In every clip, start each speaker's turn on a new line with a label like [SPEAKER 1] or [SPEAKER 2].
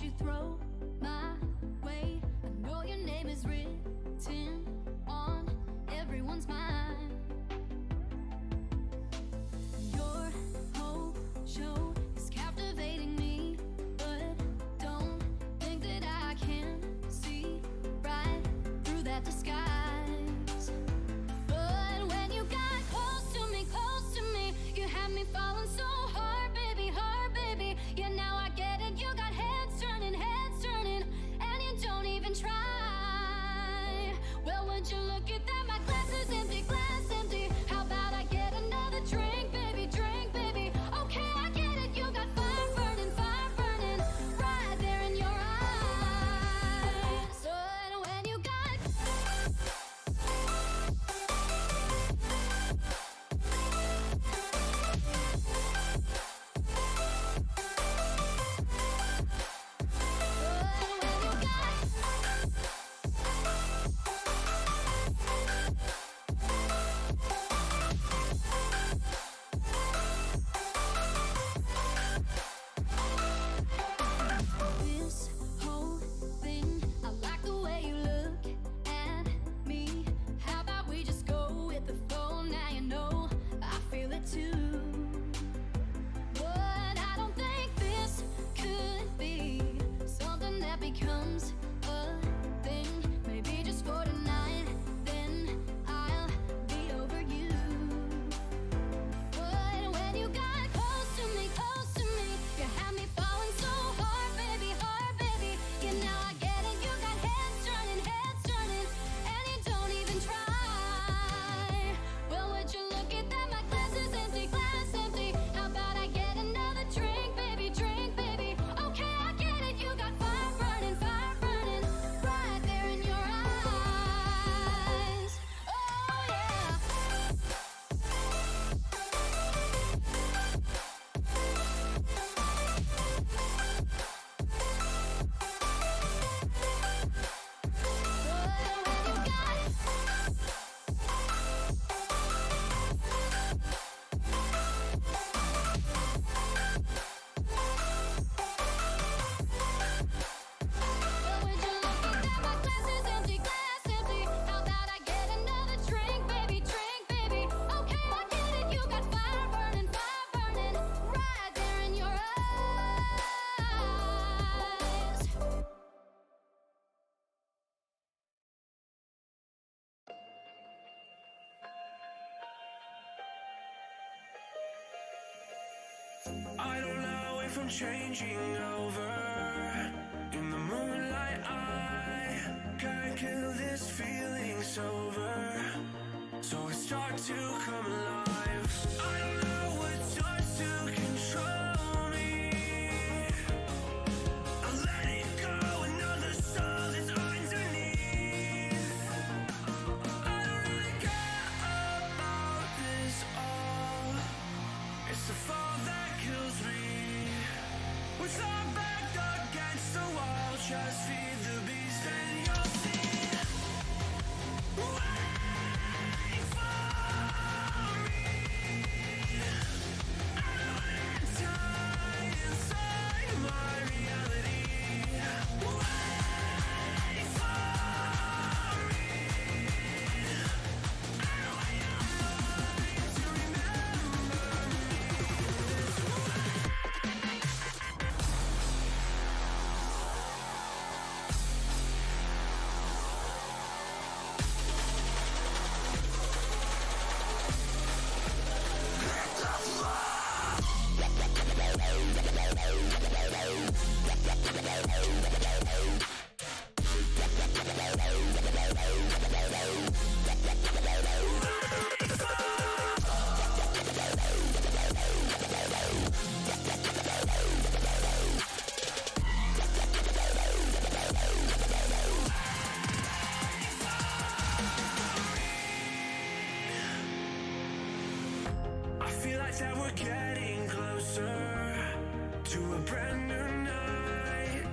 [SPEAKER 1] you throw my way. I know your name is written on everyone's mind. Your whole show is captivating me, but don't think that I can see right through that disguise. But when you got close to me, you had me falling so hard, baby, hard, baby. Yeah, now I get it. You got heads turning, and you don't even try. Well, would you look at that? My glass is empty, glass empty. How about I get another drink, baby, drink, baby? Okay, I get it. You got fire burning, right there in your eyes. So when you got this whole thing, I like the way you look at me. How about we just go with the flow? Now you know I feel it too. But I don't think this could be something that becomes a thing. Maybe just for tonight, then I'll be over you. But when you got close to me, you had me falling so hard, baby, hard, baby. Yeah, now I get it. You got heads turning, and you don't even try. Well, would you look at that? My glass is empty, glass empty. How about I get another drink, baby, drink, baby? Okay, I get it. You got fire burning, right there in your eyes. Oh yeah.
[SPEAKER 2] I don't know if I'm changing over. In the moonlight, I can't kill this feeling sober. So I start to come alive. I don't know what starts to control me. I let it go, another soul that's underneath. I don't really care about this all. It's the fall that kills me. With our back against the wall, just feed the beast and you'll see. Wait for me. I don't wanna die inside my reality. Wait for me. I don't want your mind to remember me this way. I feel like that we're getting closer to a brand new night.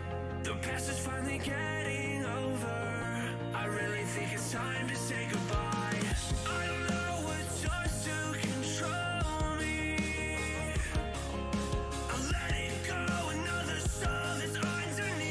[SPEAKER 2] The past is finally getting over. I really think it's time to say goodbye. I don't know what starts to control me. I let it go, another soul that's underneath.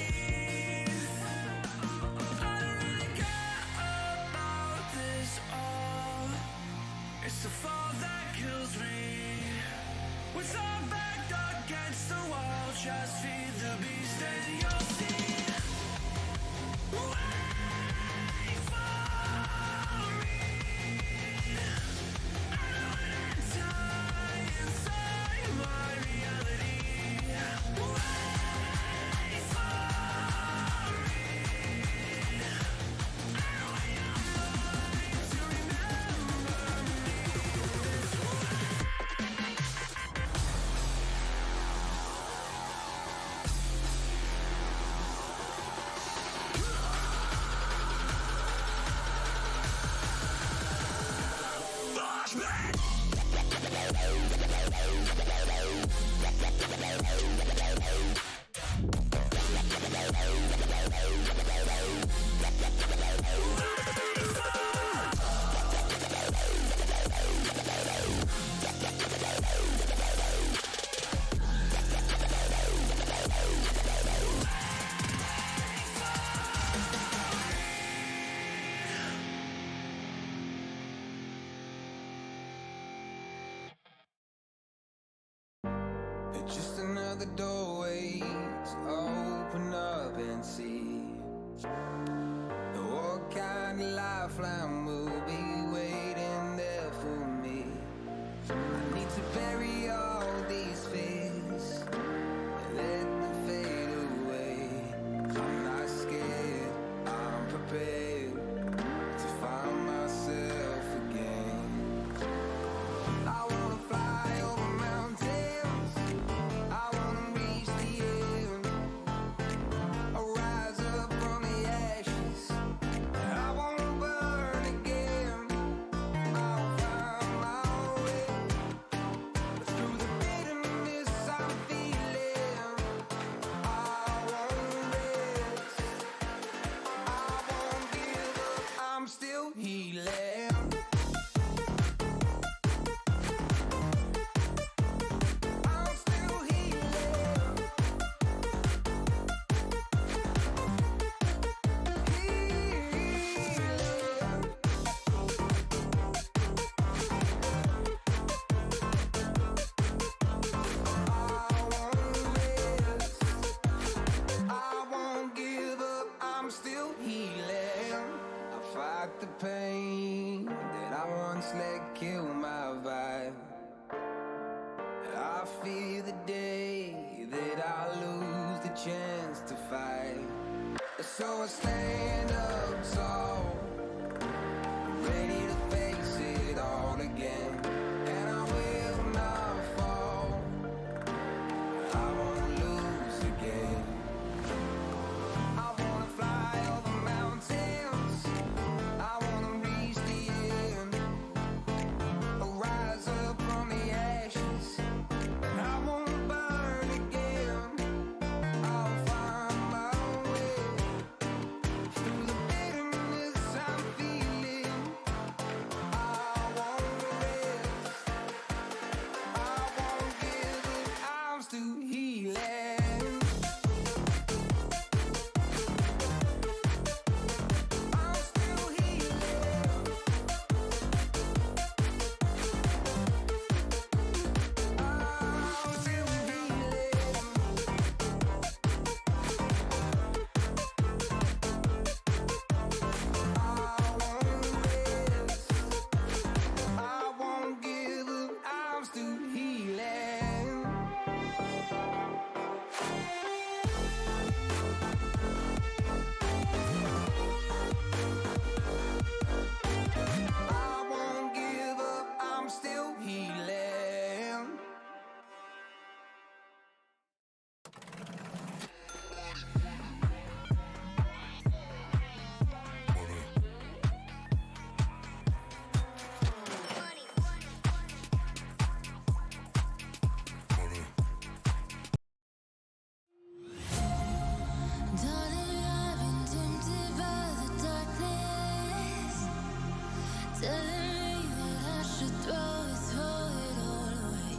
[SPEAKER 2] mosh pit.
[SPEAKER 3] It's just another doorway to open up and see what kind of lifeline will be waiting there for me. I need to bury all these fears and let them fade away. I'm not scared, I'm prepared to find myself again. I wanna fly over mountains, I wanna reach the end. I'll rise up from the ashes, I wanna burn again. I'll find my way through the bitterness I'm feeling. I won't rest, I won't give up, I'm still healing. I'm still healing. I won't give up, I'm still healing. I fight the pain that I once let kill my vibe. I fear the day that I lose the chance to fight. So I stand up tall, ready to face it all again. And I will not fall, I won't lose again. I wanna fly over mountains, I wanna reach the end. I'll rise up from the ashes, I wanna burn again. I'll find my way through the bitterness I'm feeling. I won't rest, I won't give up, I'm still healing. I'm still healing. I'm still healing. I won't rest, I won't give up, I'm still healing. I won't give up, I'm still healing.
[SPEAKER 1] Darling, I've been tempted by the darkness, telling me that I should throw it all away.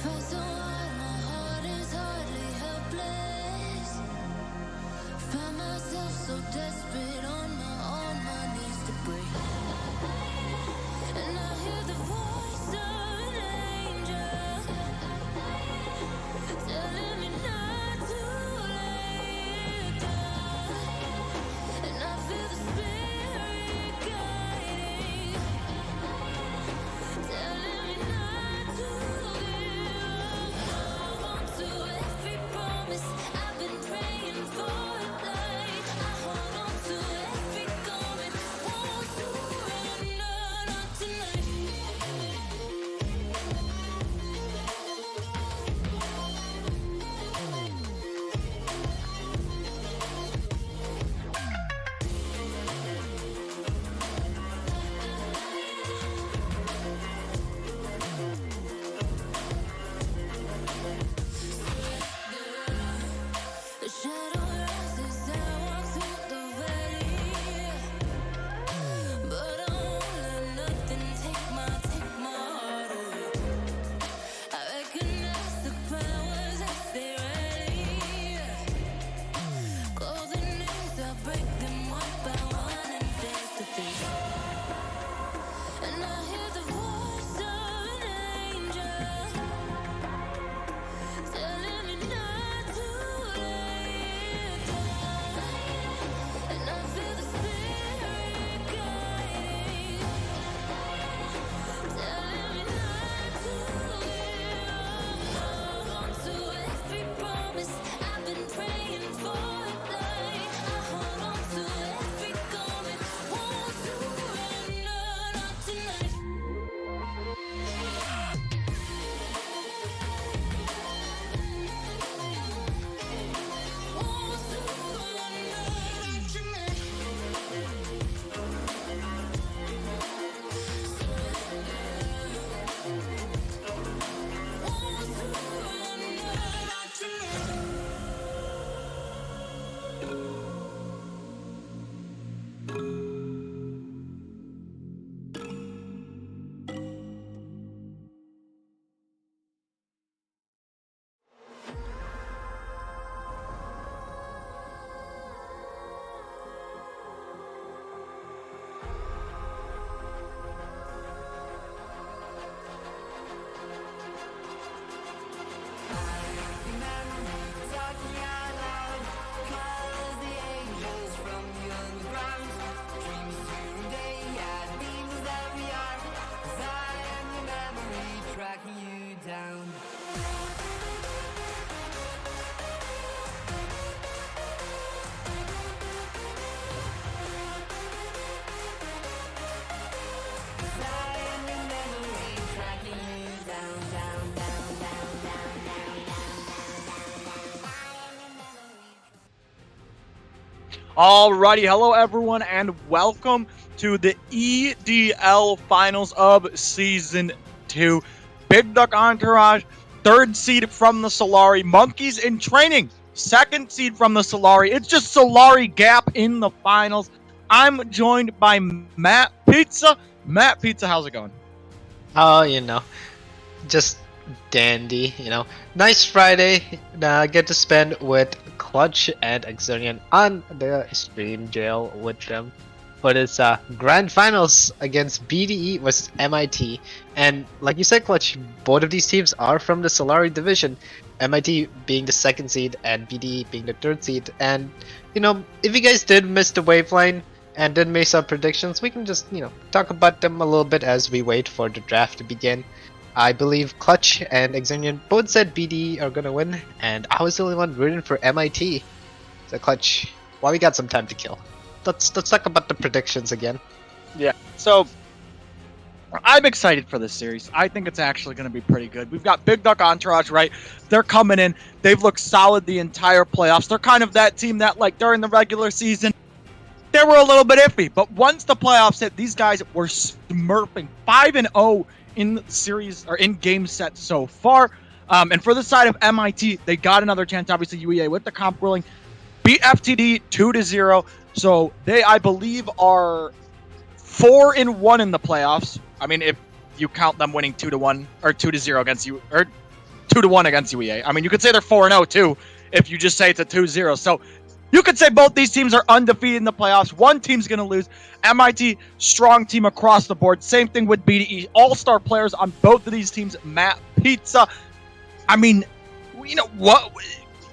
[SPEAKER 1] Fight so hard, my heart is hardly helpless. Find myself so desperate on my knees to break. And I hear the voice of an angel telling me not to lay down. And I feel the spirit guiding And I hear the voice of an angel telling me not to lay it down. And I feel the spirit guiding, telling me not to live. Hold on to every promise I've been praying for at night. I hold on to every garment, won't surrender, not tonight. Won't surrender, not tonight. Won't surrender, not tonight.
[SPEAKER 4] Alrighty, hello everyone, and welcome to the EDL finals of Season 2. Big Duck Entourage, 3rd seed from the Solari. Monkeys in training, 2nd seed from the Solari. It's just Solari gap in the finals. I'm joined by Matt Pizza. Matt Pizza, how's it going?
[SPEAKER 5] Oh, just dandy, Nice Friday. I get to spend with Clutch and Exonian on the stream jail with them for this grand finals against BDE versus MIT. And like you said, Clutch, both of these teams are from the Solari division. MIT being the 2nd seed and BDE being the 3rd seed. And if you guys did miss the waveline and did make some predictions, we can just talk about them a little bit as we wait for the draft to begin. I believe Clutch and Exonian both said BD are gonna win, and I was the only one rooting for MIT. So Clutch, while we got some time to kill, let's talk about the predictions again.
[SPEAKER 4] Yeah, so I'm excited for this series. I think it's actually going to be pretty good. We've got Big Duck Entourage, right? They're coming in. They've looked solid the entire playoffs. They're kind of that team that, like, during the regular season, they were a little bit iffy. But once the playoffs hit, these guys were smurfing 5-0 in series or in game set so far. And for the side of MIT, they got another chance. Obviously, UEA with the comp ruling beat FTD 2-0. So they, I believe, are 4-1 in the playoffs. I mean, if you count them winning 2-1 or 2-0 against you, or 2-1 against UEA. I mean, you could say they're 4-0 too if you just say it's a 2-0. So you could say both these teams are undefeated in the playoffs. One team's going to lose. MIT, strong team across the board. Same thing with BDE. All-star players on both of these teams. Matt Pizza. I mean, what?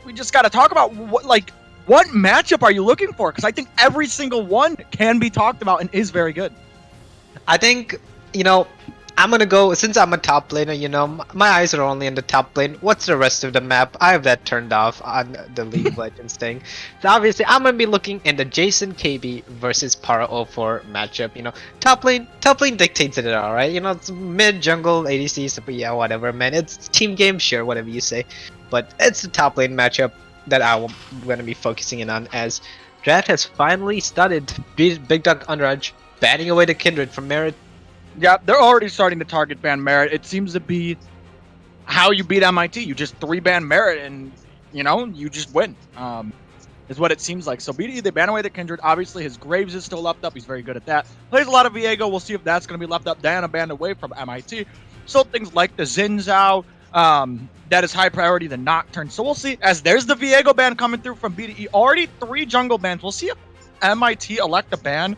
[SPEAKER 4] We just got to talk about what matchup are you looking for? Because I think every single one can be talked about and is very good.
[SPEAKER 5] I think, I'm gonna go, since I'm a top laner, my eyes are only in the top lane. What's the rest of the map? I have that turned off on the League of Legends thing. So obviously, I'm gonna be looking in the Jason KB versus Para04 matchup. Top lane dictates it all, right? It's mid, jungle, ADC, but yeah, whatever, man. It's team game, sure, whatever you say. But it's the top lane matchup that I'm gonna be focusing in on, as draft has finally started. Big Duck Entourage banning away the Kindred from Merit.
[SPEAKER 4] Yeah, they're already starting to target ban Merit. It seems to be how you beat MIT. You just 3-ban Merit and, you just win. Is what it seems like. So BDE, they ban away the Kindred. Obviously, his Graves is still left up. He's very good at that. Plays a lot of Viego. We'll see if that's going to be left up. Diana banned away from MIT. So things like the Xin Zhao, that is high priority, the Nocturne. So we'll see. As there's the Viego ban coming through from BDE. Already 3 jungle bans. We'll see if MIT elect a ban.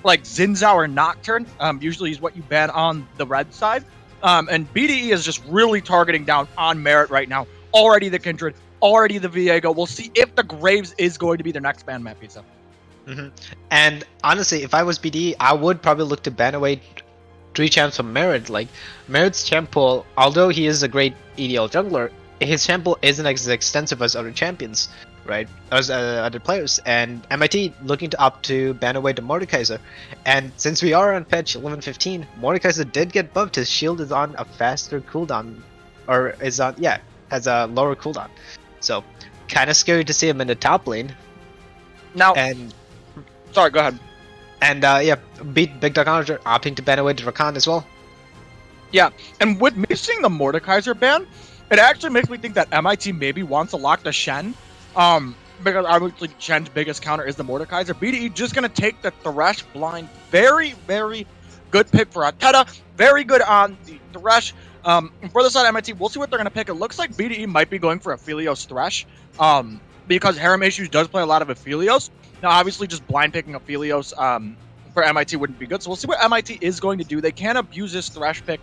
[SPEAKER 4] like Xin Zhao or Nocturne. Usually is what you ban on the red side. And BDE is just really targeting down on Merit right now. Already the Kindred, already the Viego. We'll see if the Graves is going to be their next ban map pizza.
[SPEAKER 5] And honestly, if I was BDE, I would probably look to ban away 3 champs from Merit. Like, Merit's champ pool, although he is a great EDL jungler, his champ pool isn't as extensive as other champions, right? As other players. And MIT looking to opt to ban away the Mordekaiser. And since we are on patch 11.15, Mordekaiser did get buffed. His shield is on a faster cooldown. Or is on, yeah, has a lower cooldown. So, kind of scary to see him in the top lane.
[SPEAKER 4] Now,
[SPEAKER 5] And
[SPEAKER 4] sorry, go ahead.
[SPEAKER 5] And yeah, beat Big Dog Onager, opting to ban away the Rakan as well.
[SPEAKER 4] Yeah, and with me seeing the Mordekaiser ban, it actually makes me think that MIT maybe wants to lock the Shen. Because obviously Shen's biggest counter is the Mordekaiser. BDE just gonna take the Thresh blind. Very, very good pick for Ateta. Very good on the Thresh. For the side of MIT, we'll see what they're gonna pick. It looks like BDE might be going for Aphelios Thresh. Because Harem Issues does play a lot of Aphelios. Now, obviously, just blind picking Aphelios for MIT wouldn't be good. So we'll see what MIT is going to do. They can abuse this Thresh pick.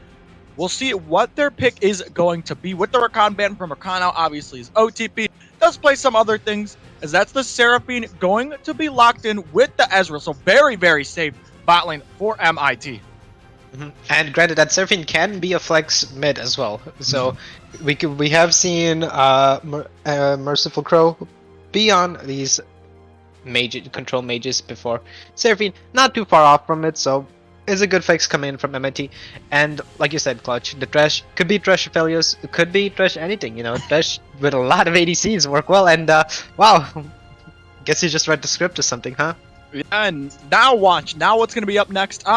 [SPEAKER 4] We'll see what their pick is going to be. With the Rakan ban from Rakan out, obviously, is OTP. Does play some other things, as that's the Seraphine going to be locked in with the Ezreal. So very, very safe bot lane for MIT.
[SPEAKER 5] And granted, that Seraphine can be a flex mid as well. So we have seen Merciful Crow be on these control mages before. Seraphine not too far off from it, so is a good flex coming in from MIT. And like you said, Clutch, the Thresh could be Thresh Aphelios, could be Thresh anything, you know. Thresh with a lot of ADCs work well, and wow, guess you just read the script or something, huh?
[SPEAKER 4] Yeah, and now watch. Now what's going to be up next?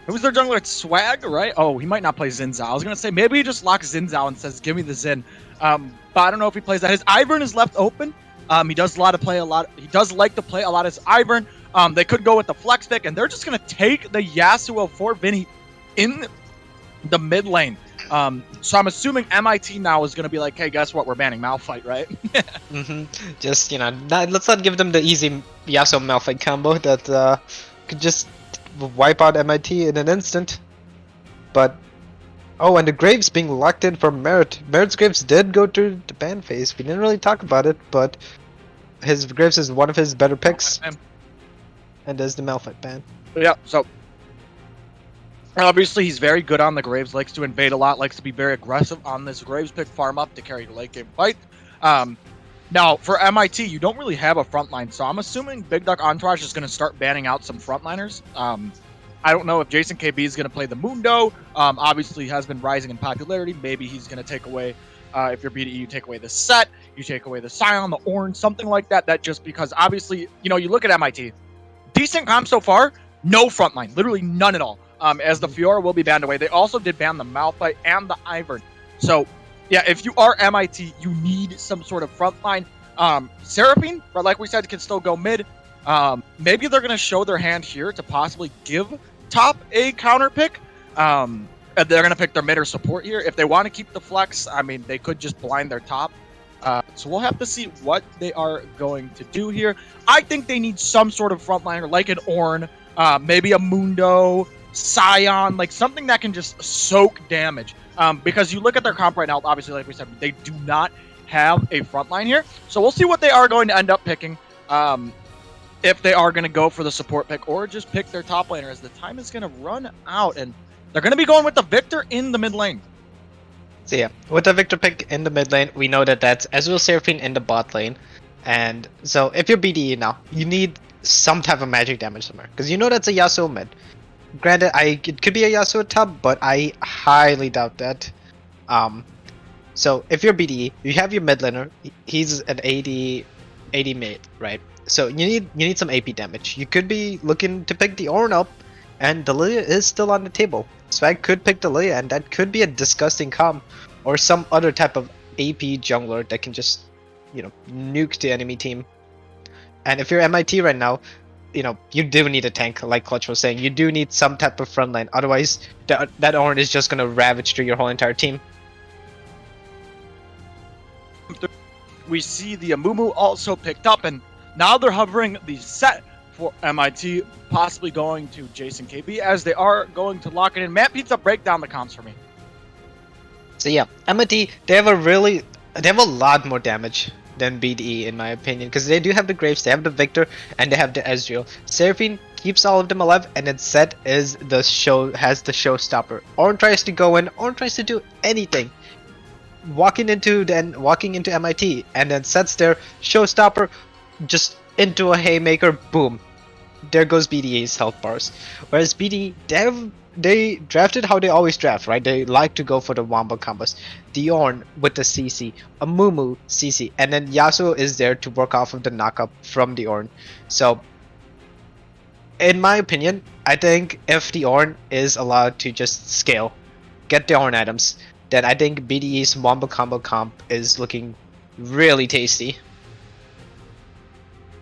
[SPEAKER 4] Who's their jungler? It's Swag, right? Oh, he might not play Xin Zhao. I was going to say, maybe he just locks Xin Zhao and says, give me the Xin. But I don't know if he plays that. His Ivern is left open. He does like to play a lot as Ivern. They could go with the flex pick, and they're just going to take the Yasuo for Vinny in the mid lane. So I'm assuming MIT now is going to be like, hey, guess what? We're banning Malphite, right?
[SPEAKER 5] Just, you know, let's not give them the easy Yasuo Malphite combo that could just wipe out MIT in an instant. But oh, and the Graves being locked in for Merit. Merit's Graves did go through the ban phase. We didn't really talk about it, but his Graves is one of his better picks. And does the Malphite ban.
[SPEAKER 4] Yeah, so obviously he's very good on the Graves, likes to invade a lot, likes to be very aggressive on this Graves pick, farm up to carry the late game fight. Now, for MIT, you don't really have a frontline, so I'm assuming Big Duck Entourage is going to start banning out some frontliners. I don't know if Jason KB is going to play the Mundo. Obviously, he has been rising in popularity. Maybe he's going to take away, if you're BDE, you take away the Set, you take away the Scion, the Orange, something like that. That just because, obviously, you know, you look at MIT, decent comp so far, no frontline, literally none at all. As the Fiora will be banned away. They also did ban the Malphite and the Ivern. So, yeah, if you are MIT, you need some sort of frontline. Seraphine, but like we said, can still go mid. Maybe they're going to show their hand here to possibly give top a counter pick. And they're going to pick their mid or support here. If they want to keep the flex, I mean, they could just blind their top. So we'll have to see what they are going to do here. I think they need some sort of frontliner, like an Ornn, maybe a Mundo, Scion, like something that can just soak damage. Because you look at their comp right now, obviously, like we said, they do not have a frontline here. So we'll see what they are going to end up picking. If they are going to go for the support pick or just pick their top laner, as the time is going to run out. And they're going to be going with the Victor in the mid lane.
[SPEAKER 5] So yeah, with the Victor pick in the mid lane, we know that that's Ezreal Seraphine in the bot lane. And so if you're BDE now, you need some type of magic damage somewhere. Because you know that's a Yasuo mid. Granted, it could be a Yasuo top, but I highly doubt that. So if you're BDE, you have your mid laner. He's an 80 mid, right? So you need some AP damage. You could be looking to pick the Ornn up, and Delia is still on the table. Swag could pick Delia, and that could be a disgusting comp, or some other type of AP jungler that can just, you know, nuke the enemy team. And if you're MIT right now, you know, you do need a tank, like Clutch was saying. You do need some type of front line. Otherwise, that Ornn is just gonna ravage through your whole entire team.
[SPEAKER 4] We see the Amumu also picked up, and now they're hovering the Set for MIT, possibly going to Jason KB, as they are going to lock it in. Matt Pizza, break down the comps for me.
[SPEAKER 5] So yeah, MIT, they have a lot more damage than BDE in my opinion, because they do have the Graves, they have the Victor, and they have the Ezreal. Seraphine keeps all of them alive, and then Set has the showstopper. Ornn tries to go in, Ornn tries to do anything. Walking into MIT, and then Set's there, showstopper, just into a haymaker, boom. There goes BDA's health bars. Whereas BD, they drafted how they always draft, right? They like to go for the wombo combos. The Ornn with the CC, a Mumu CC, and then Yasuo is there to work off of the knockup from the Ornn. So, in my opinion, I think if the Ornn is allowed to just scale, get the Ornn items, then I think BDE's wombo combo comp is looking really tasty.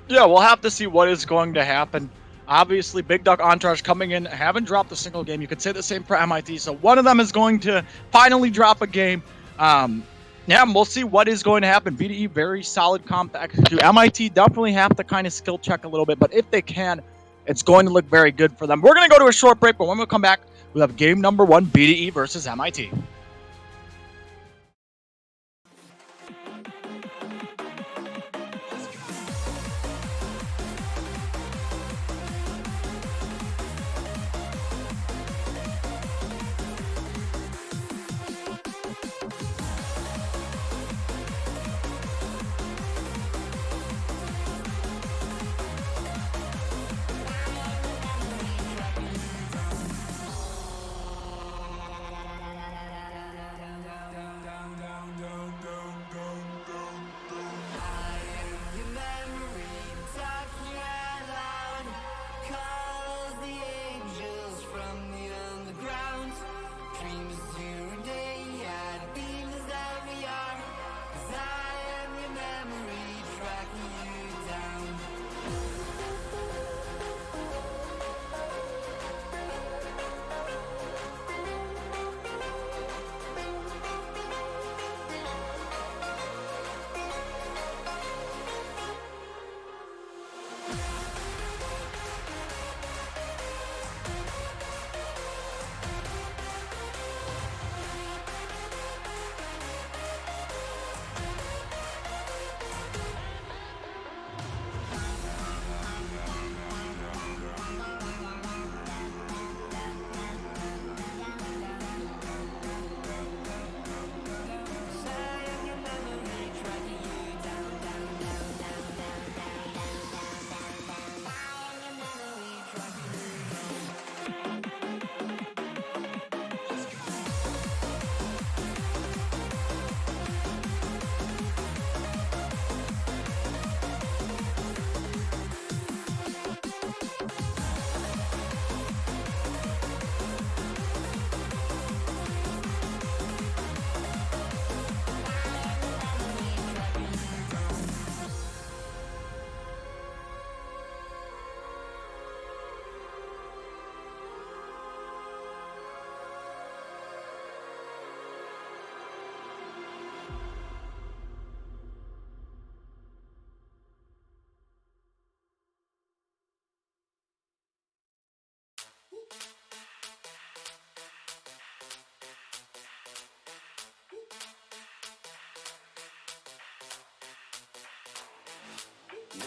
[SPEAKER 4] Yeah, we'll have to see what is going to happen. Obviously, Big Duck Entourage coming in, haven't dropped a single game. You could say the same for MIT. So one of them is going to finally drop a game. Yeah, we'll see what is going to happen. BDE, very solid comp to execute. MIT definitely have to kind of skill check a little bit, but if they can, it's going to look very good for them. We're going to go to a short break, but when we come back, we'll have game number 1, BDE versus MIT.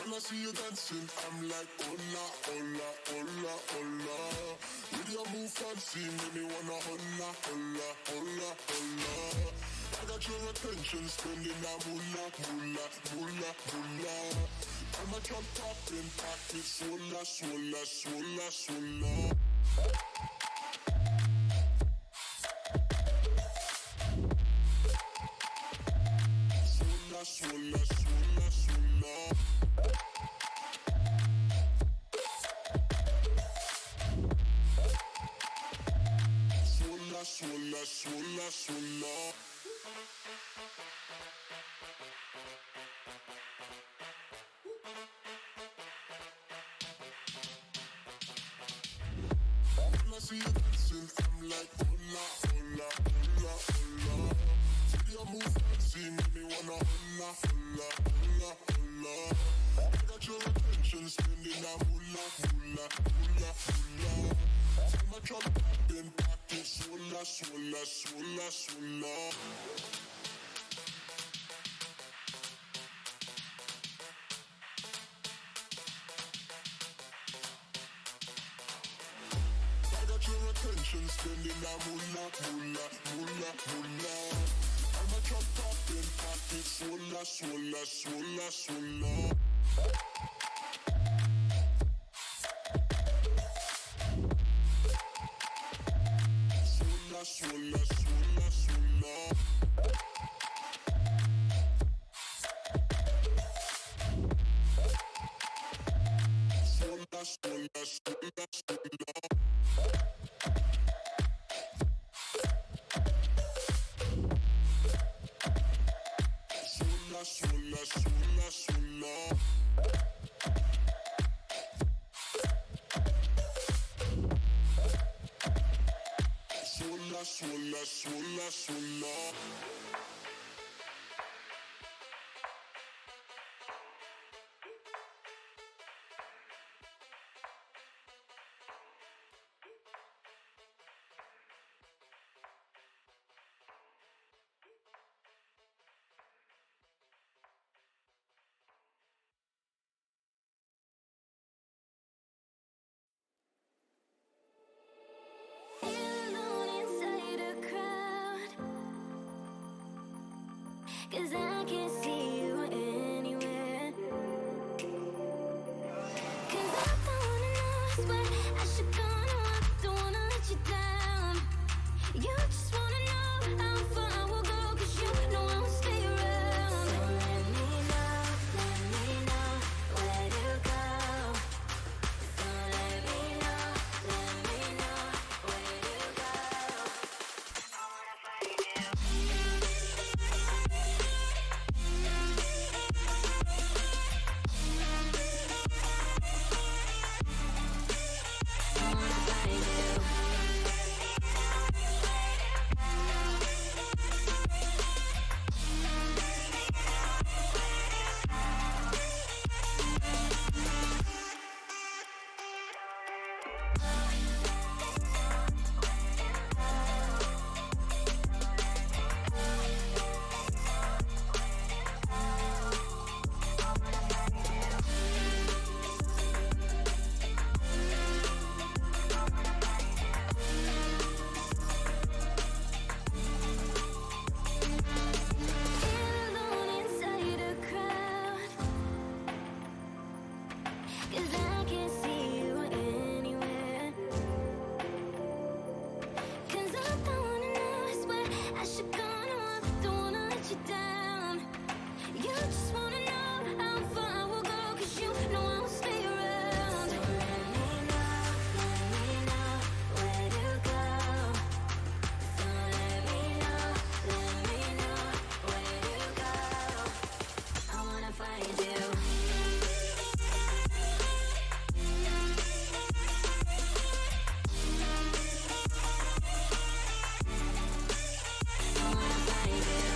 [SPEAKER 6] When I see you dancing, I'm like, hola, hola, hola, hola. With your move fancy, make me wanna hola, hola, hola, hola. I got your attention, spending that moolah, moolah, moolah, moolah. I'm a drop top in pocket, swola, swola, swola, swola. Swola, swola, swola, swola. Swola, swola, swola. When I see you dancing, I'm like, hola, hola, hola, hola. See your move fancy, make me wanna hola, hola, hola, hola. holla. I got your attention, spending that moolah, moolah, moolah, moolah. Take my trunk up and pocket, swolla, swolla, swolla, swolla. Your attention, spending that moolah, moolah, moolah, moolah. I'm a chop top in pocket, swolla, swolla, swolla, swolla. Swolla, swolla, swolla, swolla. Swolla, swolla, swolla, swolla. Swolla, swolla, swolla. Swolla, swolla, swolla, swolla.
[SPEAKER 1] Alone inside a crowd, 'cause I can't see you anywhere. 'Cause I don't wanna know where I should go. No, I don't wanna let you down. You just wanna know how far I will go, 'cause you know I will stay around. So let me know where to go. So let me know where to go. I wanna find you. I wanna find you. Alone inside a crowd, 'cause I can't see you anywhere. 'Cause I don't wanna know where I should go. No, I don't wanna let you down. You just wanna know how far I will go, 'cause you know I will stay around. So let me know where to go. So let me know where to go. I wanna find you. I wanna find you.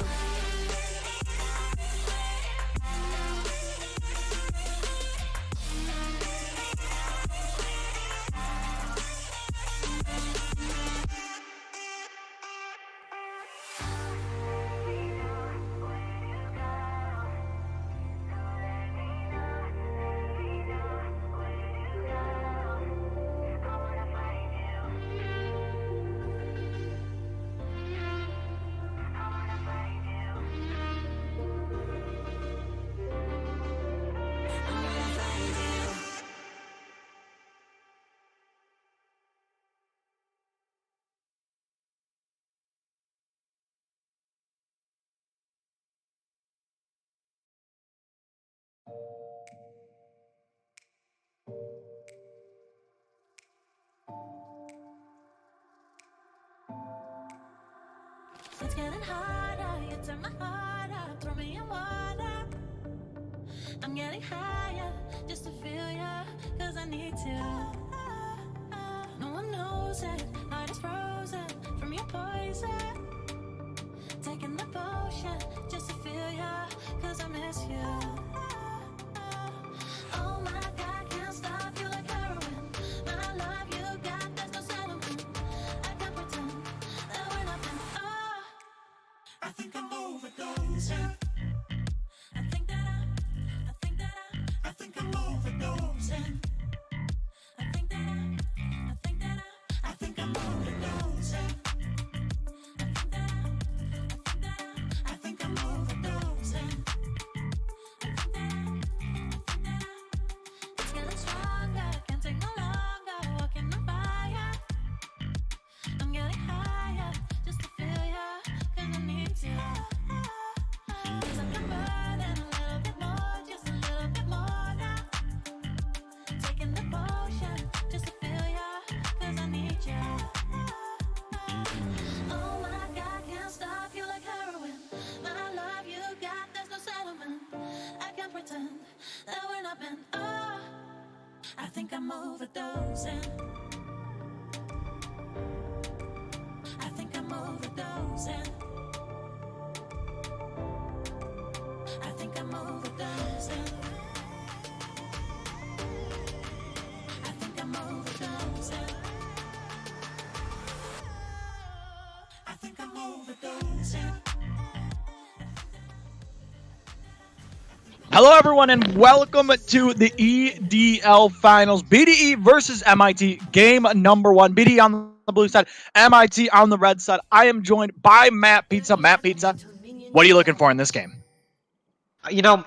[SPEAKER 1] I wanna find you.
[SPEAKER 7] It's getting harder, you turn my heart up, throw me in water. I'm getting higher, just to feel ya, 'cause I need to. No one knows it, heart is frozen from your poison. Taking the potion, just to feel ya, 'cause I miss you. Oh my God, can't stop you like heroin. My love you got, there's no settlement. I can't pretend that we're nothing. Oh, I think I'm overdosing. I think that I think I'm overdosing. I think that I think I'm overdosing. I think I'm overdosing. It's getting stronger, can't take no longer. Walking on fire, I'm getting higher just to feel ya, 'cause I need you. Feels like I'm burning a little bit more, just a little bit more now. Taking the potion just to feel ya, 'cause I need you. Oh my God, can't stop you like heroin. My love you got, there's no settlement. I can't pretend that we're not meant. Oh, I think I'm overdosing. I think I'm overdosing. I think I'm overdosing. I think I'm overdosing. I think I'm overdosing.
[SPEAKER 4] Hello, everyone, and welcome to the EDL Finals. BDE versus MIT, game number one. BDE on the blue side, MIT on the red side. I am joined by Matt Pizza. Matt Pizza, what are you looking for in this game?
[SPEAKER 5] You know,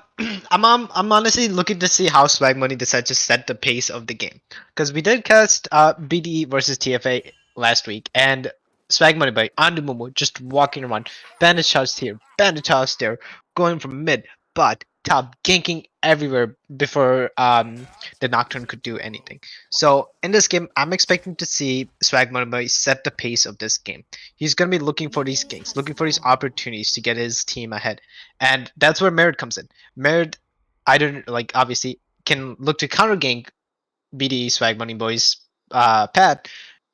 [SPEAKER 5] I'm honestly looking to see how Swag Money decides to set the pace of the game, because we did cast BDE versus TFA last week, and Swag Money by Andumumu just walking around, bandage shots here, bandage shots there, going from mid, but top, ganking everywhere before the Nocturne could do anything. So in this game, I'm expecting to see Swag Money set the pace of this game. He's gonna be looking for these ganks, looking for these opportunities to get his team ahead. And that's where Merit comes in. Merit, I don't like obviously can look to counter gank BD Swag Money Boy's pad,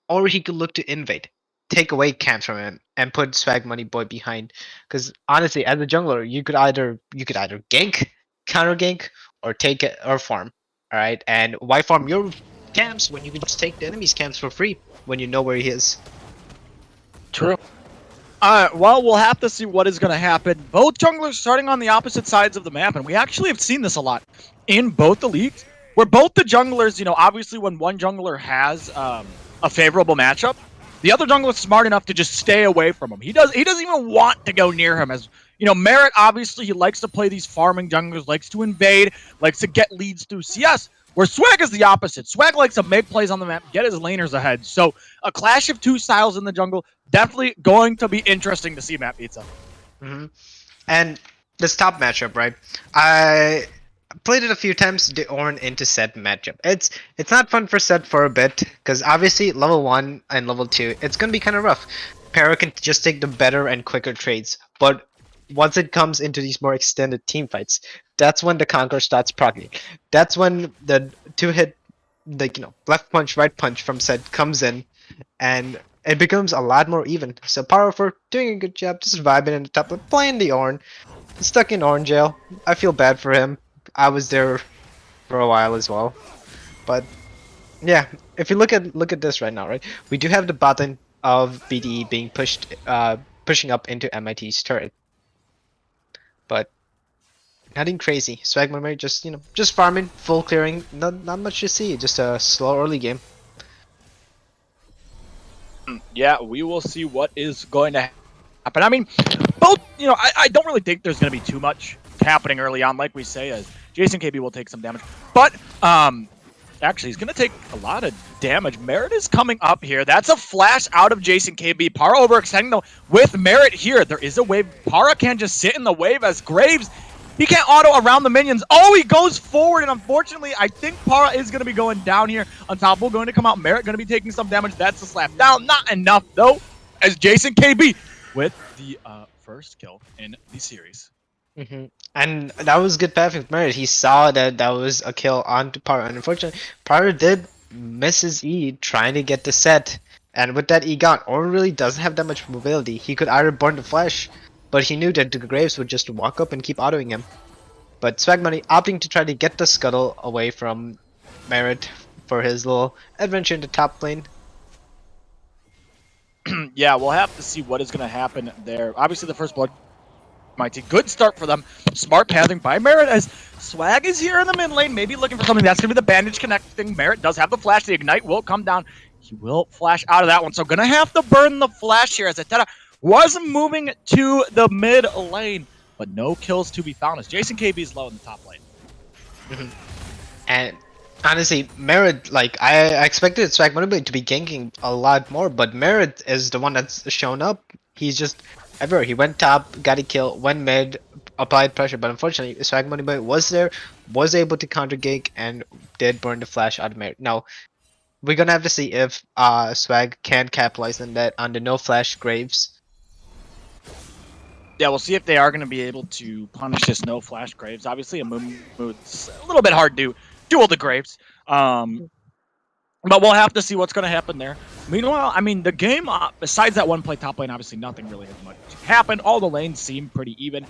[SPEAKER 5] or he could look to invade, take away camps from him, and put Swag Money Boy behind. Because honestly, as a jungler, you could either gank, counter gank, or take it or farm. All right, and why farm your camps when you can just take the enemy's camps for free when you know where he is?
[SPEAKER 4] True. Well, we'll have to see what is going to happen. Both junglers starting on the opposite sides of the map, and we actually have seen this a lot in both the leagues, where both the junglers, obviously when one jungler has a favorable matchup, the other jungler is smart enough to just stay away from him. He doesn't even want to go near him. As Merit, obviously he likes to play these farming junglers, likes to invade, likes to get leads through CS. Where Swag is the opposite. Swag likes to make plays on the map, get his laners ahead. So a clash of two styles in the jungle, definitely going to be interesting to see, Matt Pizza.
[SPEAKER 5] hmm And this top matchup, right? I played it a few times. The Ornn into set matchup. It's not fun for set for a bit because obviously level 1 and level 2, it's gonna be kind of rough. Para can just take the better and quicker trades, but once it comes into these more extended team fights, that's when the Conqueror starts proccing. That's when the two-hit, left punch, right punch from set comes in, and it becomes a lot more even. So Powerful doing a good job, just vibing in the top, but playing the Ornn. Stuck in Ornn jail. I feel bad for him. I was there for a while as well. But yeah, if you look at this right now, right? We do have the button of BDE being pushing up into MIT's turret. But nothing crazy. Swag Memory just farming, full clearing, not much to see, just a slow early game.
[SPEAKER 4] Yeah, we will see what is going to happen. I mean, both, I don't really think there's going to be too much happening early on, like we say, as Jason KB will take some damage. But, actually, he's going to take a lot of damage. Merit is coming up here. That's a flash out of Jason KB. Para overextending, though, with Merit here. There is a wave. Para can't just sit in the wave as Graves. He can't auto around the minions. Oh, he goes forward, and unfortunately, I think Para is going to be going down here. Unstoppable going to come out. Merit going to be taking some damage. That's a slap down. Not enough, though, as Jason KB with the first kill in the series.
[SPEAKER 5] And that was good path with Merit. He saw that was a kill onto Para. And unfortunately, Para did miss his E trying to get the set. And with that E gone, Ornn really doesn't have that much mobility. He could either burn the flash, but he knew that the Graves would just walk up and keep autoing him. But Swag Money opting to try to get the scuttle away from Merit for his little adventure in the top lane.
[SPEAKER 4] Yeah, we'll have to see what is going to happen there. Obviously, the first blood mighty. Good start for them. Smart pathing by Merit as Swag is here in the mid lane, maybe looking for something. That's going to be the bandage connecting. Merit does have the flash. The ignite will come down. He will flash out of that one. So going to have to burn the flash here as Ateta was moving to the mid lane, but no kills to be found as Jason KB is low in the top lane.
[SPEAKER 5] And honestly, Merit, like, I expected Swag Money to be ganking a lot more, but Merit is the one that's shown up. He's just everywhere. He went top, got a kill, went mid, applied pressure, but unfortunately, Swag Money was there, was able to counter gank, and did burn the flash out of Merit. Now, we're gonna have to see if Swag can capitalize on that on the no flash Graves.
[SPEAKER 4] Yeah, we'll see if they are going to be able to punish this no flash Graves. Obviously, a Moon's a little bit hard to duel the Graves. But we'll have to see what's going to happen there. Meanwhile, I mean, the game, besides that one play top lane, obviously nothing really has much happened. All the lanes seem pretty even.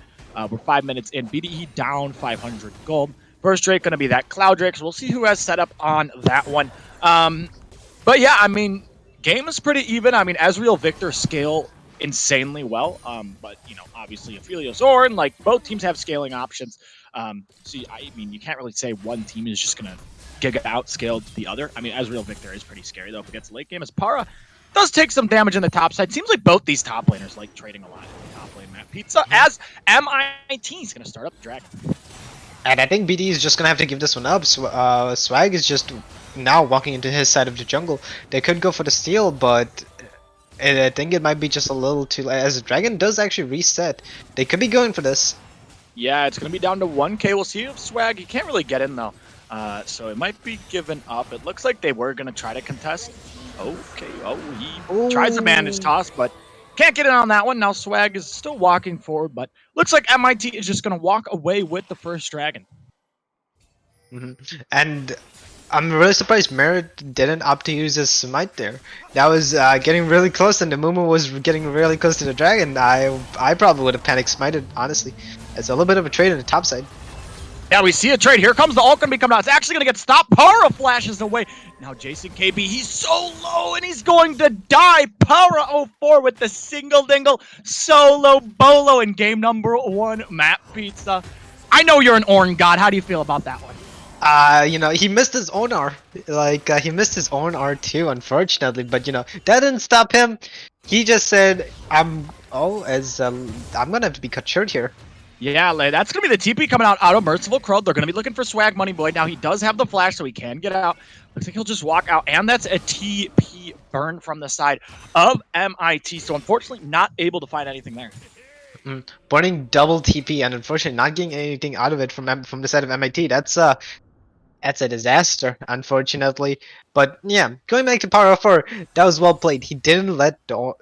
[SPEAKER 4] We're 5 minutes in. BDE down 500 gold. First Drake going to be that Cloud Drake, so we'll see who has set up on that one. But yeah, I mean, game is pretty even. I mean, Ezreal, Victor scale insanely well. But, you know, obviously Aphelios, Ornn, like, both teams have scaling options. So, I mean, you can't really say one team is just going to Giga outscaled the other. I mean, Ezreal Victor is pretty scary, though, if it gets late game. As Para does take some damage in the top side. Seems like both these top laners like trading a lot in the top lane map. Pizza as MIT is going to start up the Dragon.
[SPEAKER 5] And I think BD is just gonna have to give this one up. Swag is just now walking into his side of the jungle. They could go for the steal, but I think it might be just a little too late. As the Dragon does actually reset, they could be going for this.
[SPEAKER 4] Yeah, it's going to be down to 1k. We'll see if Swag, he can't really get in, though. So it might be given up. It looks like they were going to try to contest. Okay, he tries a bandage toss, but can't get in on that one. Now Swag is still walking forward, but looks like MIT is just going to walk away with the first Dragon.
[SPEAKER 5] And I'm really surprised Merit didn't opt to use his smite there. That was getting really close, and the Mumu was getting really close to the Dragon. I probably would have panic smited, honestly. It's a little bit of a trade on the top side.
[SPEAKER 4] Yeah, we see a trade. Here comes the ult going to be coming out. It's actually going to get stopped. Para flashes away. Now Jason KB, he's so low and he's going to die. Para 04 with the single dingle solo bolo in game number 1. Matt Pizza. I know you're an Ornn god. How do you feel about that one?
[SPEAKER 5] You know, he missed his own R. Like, he missed his own R too, unfortunately. But, you know, that didn't stop him. He just said, I'm gonna have to be cut short here.
[SPEAKER 4] Yeah, that's going to be the TP coming out of Merciful Crow. They're going to be looking for Swag Money Boy. Now, he does have the flash, so he can get out. Looks like he'll just walk out, and that's a TP burn from the side of MIT. So, unfortunately, not able to find anything there.
[SPEAKER 5] Burning double TP, and unfortunately not getting anything out of it from the side of MIT. That's a disaster, unfortunately. But yeah, going back to Power 4, that was well played. He didn't let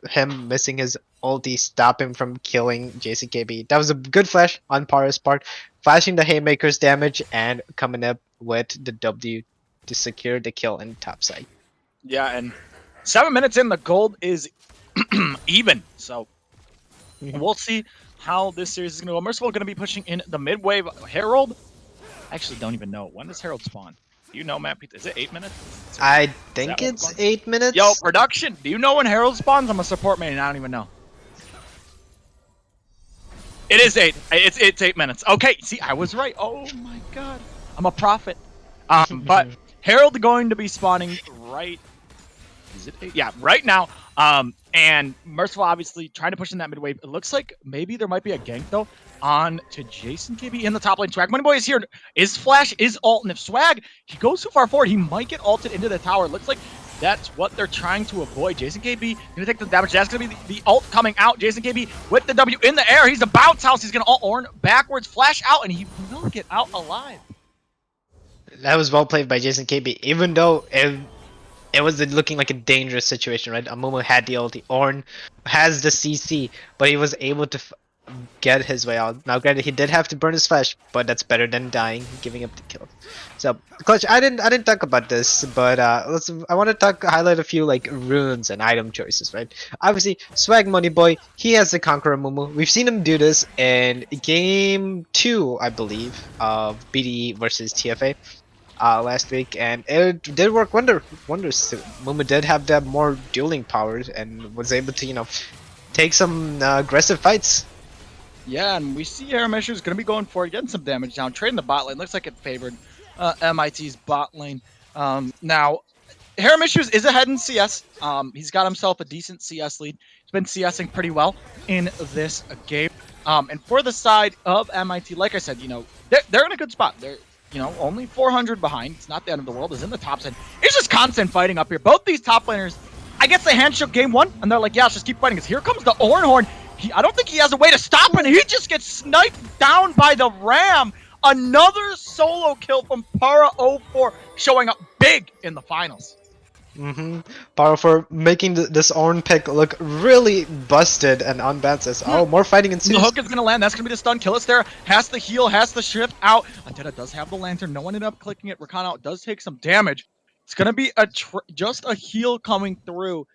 [SPEAKER 5] him missing his ulti stop him from killing JCKB. That was a good flash on Para's part, flashing the Haymaker's damage and coming up with the W to secure the kill in top side.
[SPEAKER 4] Yeah, and 7 minutes in, the gold is even. So we'll see how this series is going to go. Merciful going to be pushing in the mid wave. Herald, I actually don't even know. When does Herald spawn? Do you know, Matt? Is it 8 minutes?
[SPEAKER 5] I think it's 8 minutes.
[SPEAKER 4] Yo, production, do you know when Herald spawns? I'm a support main and I don't even know. It is 8. It's 8 minutes. Okay, see, I was right. Oh my god. I'm a prophet. But Herald going to be spawning right... Is it 8? Yeah, right now. And Merciful obviously trying to push in that mid wave. It looks like maybe there might be a gank, though, on to Jason KB in the top lane. Swag Money Boy is here. Is flash, is ult, and if Swag, he goes too far forward, he might get ulted into the tower. It looks like that's what they're trying to avoid. Jason KB gonna take the damage. That's gonna be the ult coming out. Jason KB with the W in the air. He's a bounce house. He's gonna ult Ornn backwards, flash out, and he will get out alive.
[SPEAKER 5] That was well played by Jason KB, even though it was looking like a dangerous situation, right? Amumu had the ulti, Ornn has the CC, but he was able to get his way out. Now, granted, he did have to burn his flesh, but that's better than dying, giving up the kill. So, Clutch, I didn't talk about this, but I want to highlight a few like runes and item choices, right? Obviously, Swag Money Boy, he has the Conqueror Mumu. We've seen him do this in game 2, I believe, of BDE versus TFA. Last week, and it did work wonders. Mumu did have that more dueling powers and was able to, take some aggressive fights.
[SPEAKER 4] Yeah, and we see Aramesh is going to be going for it, getting some damage down, trading the bot lane. Looks like it favored MIT's bot lane. Now, Haramishu is ahead in CS. He's got himself a decent CS lead. He's been CSing pretty well in this game. And for the side of MIT, like I said, they're in a good spot. They're, only 400 behind. It's not the end of the world. It's in the top 10. It's just constant fighting up here. Both these top laners, I guess they handshook game 1, and they're like, yeah, let's just keep fighting. Because here comes the Ornhorn. I don't think he has a way to stop it. He just gets sniped down by the Ram. Another solo kill from Para04, showing up big in the finals.
[SPEAKER 5] Power for making this Ornn pick look really busted and unbalanced. Oh, more fighting ensues.
[SPEAKER 4] The hook is going to land. That's going to be the stun. Killister has the heal, has the shift out. Ateta does have the lantern. No one ended up clicking it. Rakan out does take some damage. It's going to be just a heal coming through.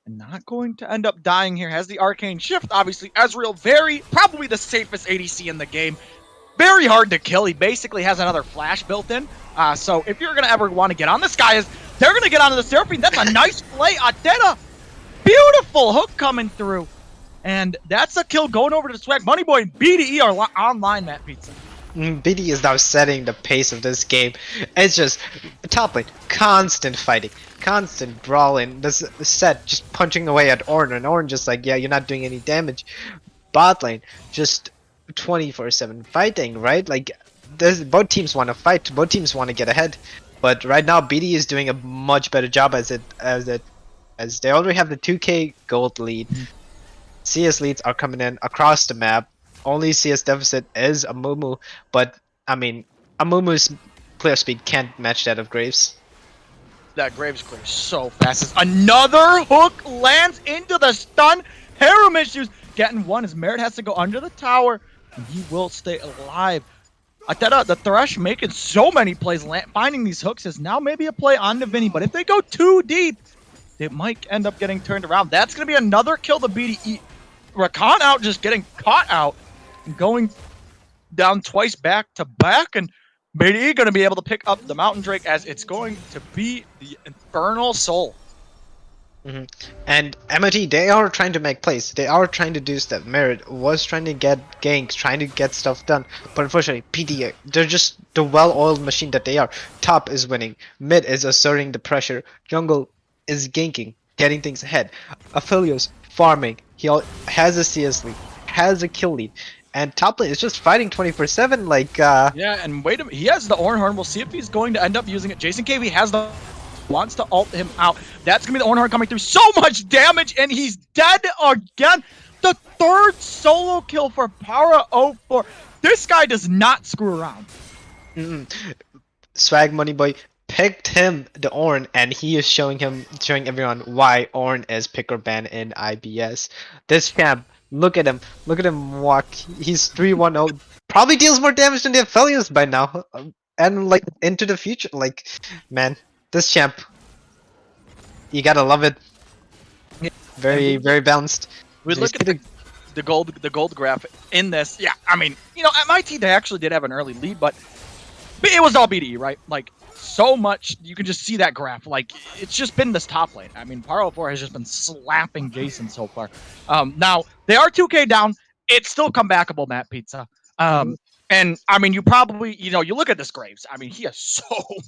[SPEAKER 4] And not going to end up dying here. Has the arcane shift, obviously. Ezreal, probably the safest ADC in the game. Very hard to kill. He basically has another flash built in. So if you're going to ever want to get on this guy, they're going to get onto the Seraphine. That's a nice play. Ateta, beautiful hook coming through. And that's a kill going over to the Swag Money Boy and BDE are online, Matt Pizza.
[SPEAKER 5] BD is now setting the pace of this game. It's just top lane, constant fighting, constant brawling. This set just punching away at Ornn, and Ornn just like, yeah, you're not doing any damage. Bot lane, just 24/7 fighting, right? Like, both teams want to fight, both teams want to get ahead. But right now, BD is doing a much better job as they already have the 2k gold lead. CS leads are coming in across the map. Only CS deficit is a Mumu, but I mean, a Mumu's clear speed can't match that of Graves.
[SPEAKER 4] That Graves clears so fast. Another hook lands into the stun. Harem issues getting one as Merit has to go under the tower, and he will stay alive. Ateta, the Thresh making so many plays, finding these hooks is now maybe a play on Navini, but if they go too deep, they might end up getting turned around. That's going to be another kill to BDE. Rakan out, just getting caught out. Going down twice back to back, and BDE going to be able to pick up the Mountain Drake as it's going to be the Infernal Soul.
[SPEAKER 5] And MIT, they are trying to make plays. They are trying to do stuff. Merit was trying to get ganks, trying to get stuff done. But unfortunately, PD, they're just the well-oiled machine that they are. Top is winning. Mid is asserting the pressure. Jungle is ganking, getting things ahead. Aphelios farming. He has a CS lead, has a kill lead. And top lane is just fighting 24/7 like
[SPEAKER 4] Yeah, and wait a minute. He has the Ornhorn. We'll see if he's going to end up using it. Jason KV has wants to ult him out. That's going to be the Ornhorn coming through. So much damage, and he's dead again. The third solo kill for Para04. This guy does not screw around.
[SPEAKER 5] Swag Money Boy picked him, the Ornn, and he is showing everyone why Ornn is pick or ban in IBS. This champ, look at him walk. He's 3-1-0. Probably deals more damage than the Aphelios by now. And like into the future, like, man, this champ, you gotta love it. Very, very balanced.
[SPEAKER 4] We look at the gold graph in this. Yeah, I mean, MIT, they actually did have an early lead, but it was all BDE, right? Like, so much, you can just see that graph. Like, it's just been this top lane. I mean, Para04 has just been slapping Jason so far. Now, they are 2k down. It's still comebackable, Matt Pizza. And, I mean, you probably, you look at this Graves. I mean, he has so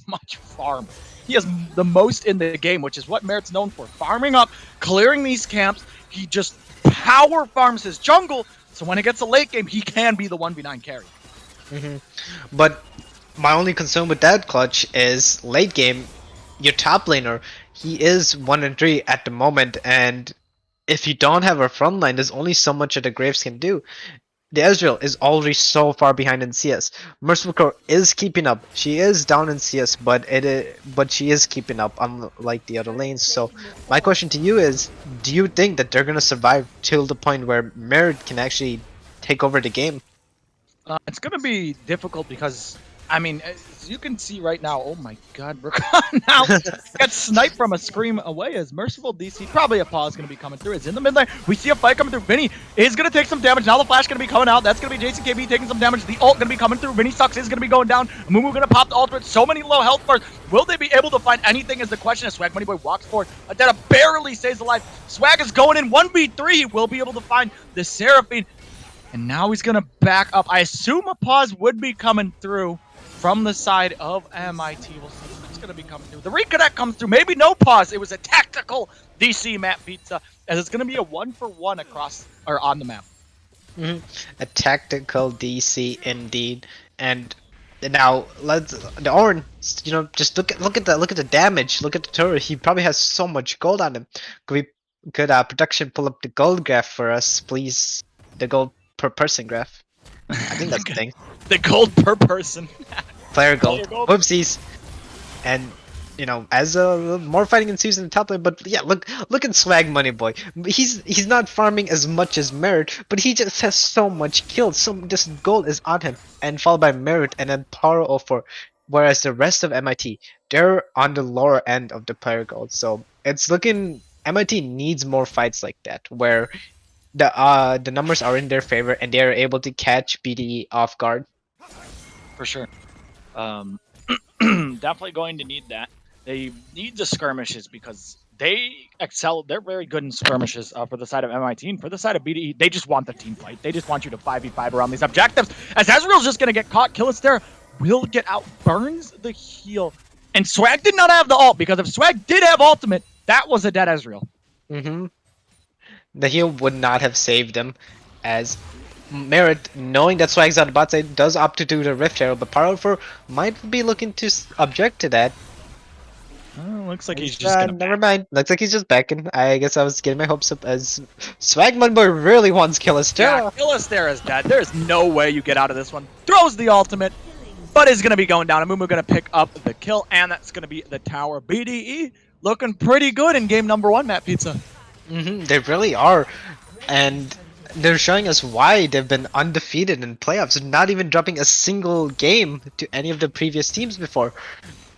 [SPEAKER 4] much farm. He has the most in the game, which is what Merit's known for. Farming up, clearing these camps. He just power farms his jungle, so when it gets a late game, he can be the 1v9 carry.
[SPEAKER 5] But my only concern with that, Clutch, is late game, your top laner, he is 1-3 at the moment, and if you don't have a front line, there's only so much that the Graves can do. The Ezreal is already so far behind in CS. Merciful Crow is keeping up. She is down in CS, but she is keeping up, unlike the other lanes. So my question to you is, do you think that they're gonna survive till the point where Merit can actually take over the game.
[SPEAKER 4] It's going to be difficult because, I mean, as you can see right now, oh my God, we're now got sniped from a scream away as Merciful DC, probably a pause going to be coming through. It's in the mid lane. We see a fight coming through. Vinny is going to take some damage. Now the flash going to be coming out. That's going to be Jason KB taking some damage. The ult going to be coming through. Vinny Sucks is going to be going down. Mumu going to pop the ultimate. So many low health bars. Will they be able to find anything is the question as Swag Moneyboy walks forward. Adetta barely stays alive. Swag is going in 1v3. He will be able to find the Seraphine. And now he's going to back up. I assume a pause would be coming through from the side of MIT. We'll see what's going to be coming through. The reconnect comes through. Maybe no pause. It was a tactical DC map pizza, as it's going to be a 1-for-1 across or on the map.
[SPEAKER 5] A tactical DC indeed. And now let's the Orin, just look at the damage. Look at the turret. He probably has so much gold on him. Could production pull up the gold graph for us, please? The gold per person graph. I think that's the thing.
[SPEAKER 4] The gold per person.
[SPEAKER 5] Player gold.
[SPEAKER 4] Player gold.
[SPEAKER 5] Whoopsies. And as more fighting ensues in the top lane, but yeah, look at Swag Money Boy. He's not farming as much as Merit, but he just has so much kills. So this gold is on him, and followed by Merit and then Power 04. Whereas the rest of MIT, they're on the lower end of the player gold. So it's looking MIT needs more fights like that, where the numbers are in their favor and they are able to catch BDE off guard.
[SPEAKER 4] For sure. Definitely going to need that. They need the skirmishes because they excel. They're very good in skirmishes for the side of MIT. And for the side of BDE, they just want the team fight. They just want you to 5v5 around these objectives. As Ezreal's just going to get caught, Killister will get out, burns the heal. And Swag did not have the ult, because if Swag did have ultimate, that was a dead Ezreal.
[SPEAKER 5] The heal would not have saved them, as Merit, knowing that Swag's on the bot side, does opt to do the Rift Arrow, but Power might be looking to object to that.
[SPEAKER 4] Looks like he's just gonna
[SPEAKER 5] never mind. Looks like he's just backing. I guess I was getting my hopes up, as Swag Moneyboy really wants Killister.
[SPEAKER 4] Yeah, Killister is dead. There's no way you get out of this one. Throws the ultimate, but is going to be going down. Amumu going to pick up the kill, and that's going to be the tower. BDE looking pretty good in game number 1, Matt Pizza.
[SPEAKER 5] They really are, and they're showing us why they've been undefeated in playoffs, not even dropping a single game to any of the previous teams before.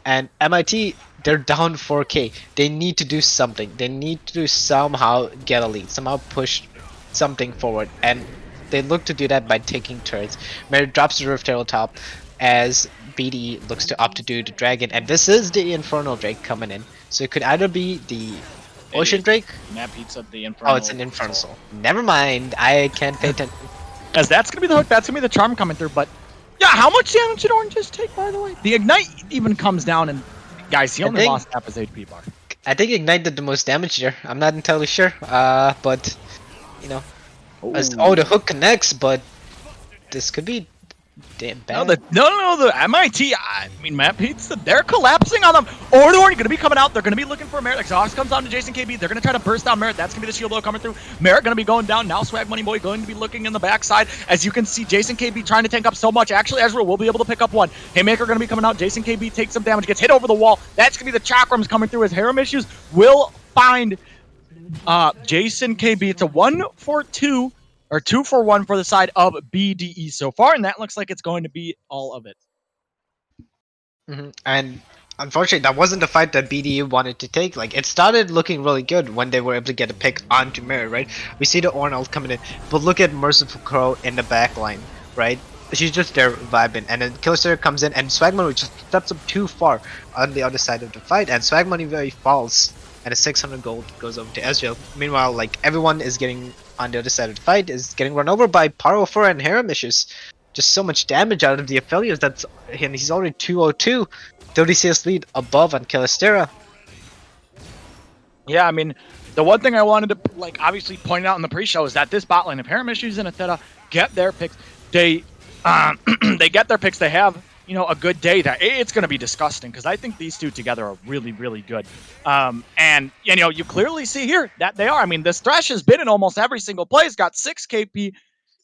[SPEAKER 5] And MIT, they're down 4k. They need to do something. They need to somehow get a lead, somehow push something forward, and they look to do that by taking turns. Merit drops the Rift Arrow top as BDE looks to opt to do the Dragon, and this is the Infernal Drake coming in. So it could either be the Ocean Drake.
[SPEAKER 4] Matt Pizza, the Infernal.
[SPEAKER 5] Oh, it's an Infernal Soul. Never mind. I can't pay attention.
[SPEAKER 4] As that's going to be the hook, that's going to be the charm coming through, but yeah, how much damage did Orange just take, by the way? The Ignite even comes down, and guys, he only lost half his HP bar.
[SPEAKER 5] I think Ignite did the most damage there. I'm not entirely sure. But, the hook connects, but this could be damn bad.
[SPEAKER 4] No, the MIT, I mean, Matt Pizza, they're collapsing on them. Ornn going to be coming out. They're going to be looking for Merit. Exhaust comes on to Jason KB. They're going to try to burst down Merit. That's going to be the shield blow coming through. Merit going to be going down. Now Swag Money Boy going to be looking in the backside. As you can see, Jason KB trying to tank up so much. Actually, Ezreal will be able to pick up one. Haymaker going to be coming out. Jason KB takes some damage, gets hit over the wall. That's going to be the chakrams coming through, as Harem Issues will find Jason KB. It's a 1-for-2. Or 2-for-1 for the side of BDE so far, and that looks like it's going to be all of it.
[SPEAKER 5] And unfortunately, that wasn't the fight that BDE wanted to take. Like, it started looking really good when they were able to get a pick onto Merit, right? We see the Ornn ult coming in, but look at Merciful Crow in the back line, right? She's just there vibing, and then Killister comes in, and Swag Money just steps up too far on the other side of the fight, and Swag Money very falls, and a 600 gold goes over to Ezreal. Meanwhile, like, everyone is getting on the other side of the fight, is getting run over by Power 4 and Harem Issues. Just so much damage out of the affiliates, and he's already 202, 30 CS lead above on Killister.
[SPEAKER 4] Yeah, I mean, the one thing I wanted to, obviously point out in the pre-show is that this bot lane, if Harem Issues and Ateta get their picks, they get their picks, they have, a good day, that it's going to be disgusting, because I think these two together are really, really good. And, you clearly see here that they are. I mean, this Thresh has been in almost every single play. He's got 6 KP.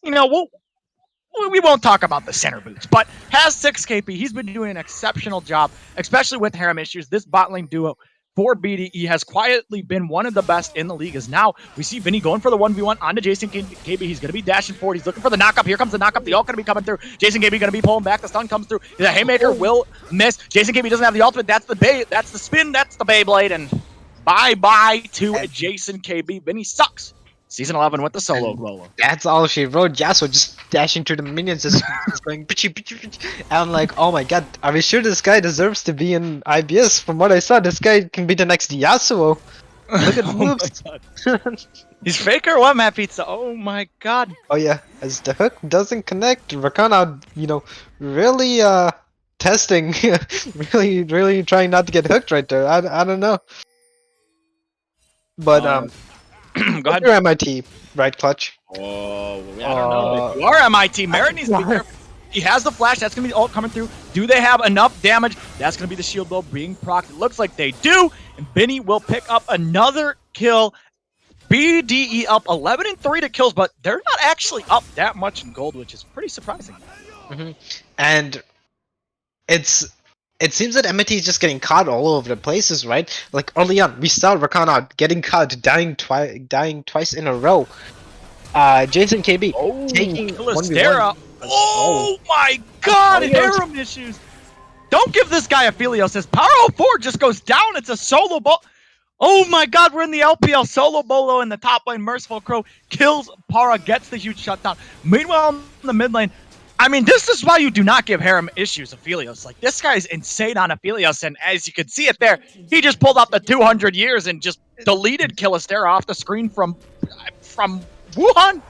[SPEAKER 4] We won't talk about the center boots, but has 6 KP. He's been doing an exceptional job, especially with Harem Issues. This bot lane duo for BDE has quietly been one of the best in the league. Is now we see Vinny going for the 1v1 onto Jason KB. He's going to be dashing forward. He's looking for the knockup. Here comes the knockup. The ult going to be coming through. Jason KB going to be pulling back. The stun comes through. The haymaker will miss. Jason KB doesn't have the ultimate. That's the That's the spin. That's the Beyblade. And bye-bye to Jason KB. Vinny sucks. Season 11 with the solo Lolo.
[SPEAKER 5] That's all she wrote. Yasuo just dashing through the minions, just going pitchy, pitchy, pitchy. And I'm like, oh my god, are we sure this guy deserves to be in IBS? From what I saw, this guy can be the next Yasuo. Look at the moves.
[SPEAKER 4] He's fake or what, Matt Pizza? Oh my god.
[SPEAKER 5] Oh yeah, as the hook doesn't connect, Rakana, really testing, really trying not to get hooked right there. I don't know. But
[SPEAKER 4] go ahead.
[SPEAKER 5] Your MIT, right, Clutch?
[SPEAKER 4] Oh, I don't know. If you are MIT, Merritt needs to be careful. He has the flash. That's going to be the ult coming through. Do they have enough damage? That's going to be the shield blow being procced. It looks like they do. And Benny will pick up another kill. BDE up 11-3 to kills, but they're not actually up that much in gold, which is pretty surprising.
[SPEAKER 5] Mm-hmm. And it seems that MIT is just getting caught all over the places, right? Like early on, we saw Rakana getting caught, dying twice in a row. Jason KB taking
[SPEAKER 4] Kalistera. Oh my god, harem issues. Don't give this guy a Philiosis. Power 04 just goes down. It's a solo ball. Oh my god, we're in the LPL. Solo Bolo in the top lane. Merciful Crow kills Para, gets the huge shutdown. Meanwhile, in the mid lane, I mean, this is why you do not give Harem issues Aphelios. Like, this guy's insane on Aphelios, and as you can see it there, he just pulled out the 200 years and just deleted Kalistera off the screen from Wuhan.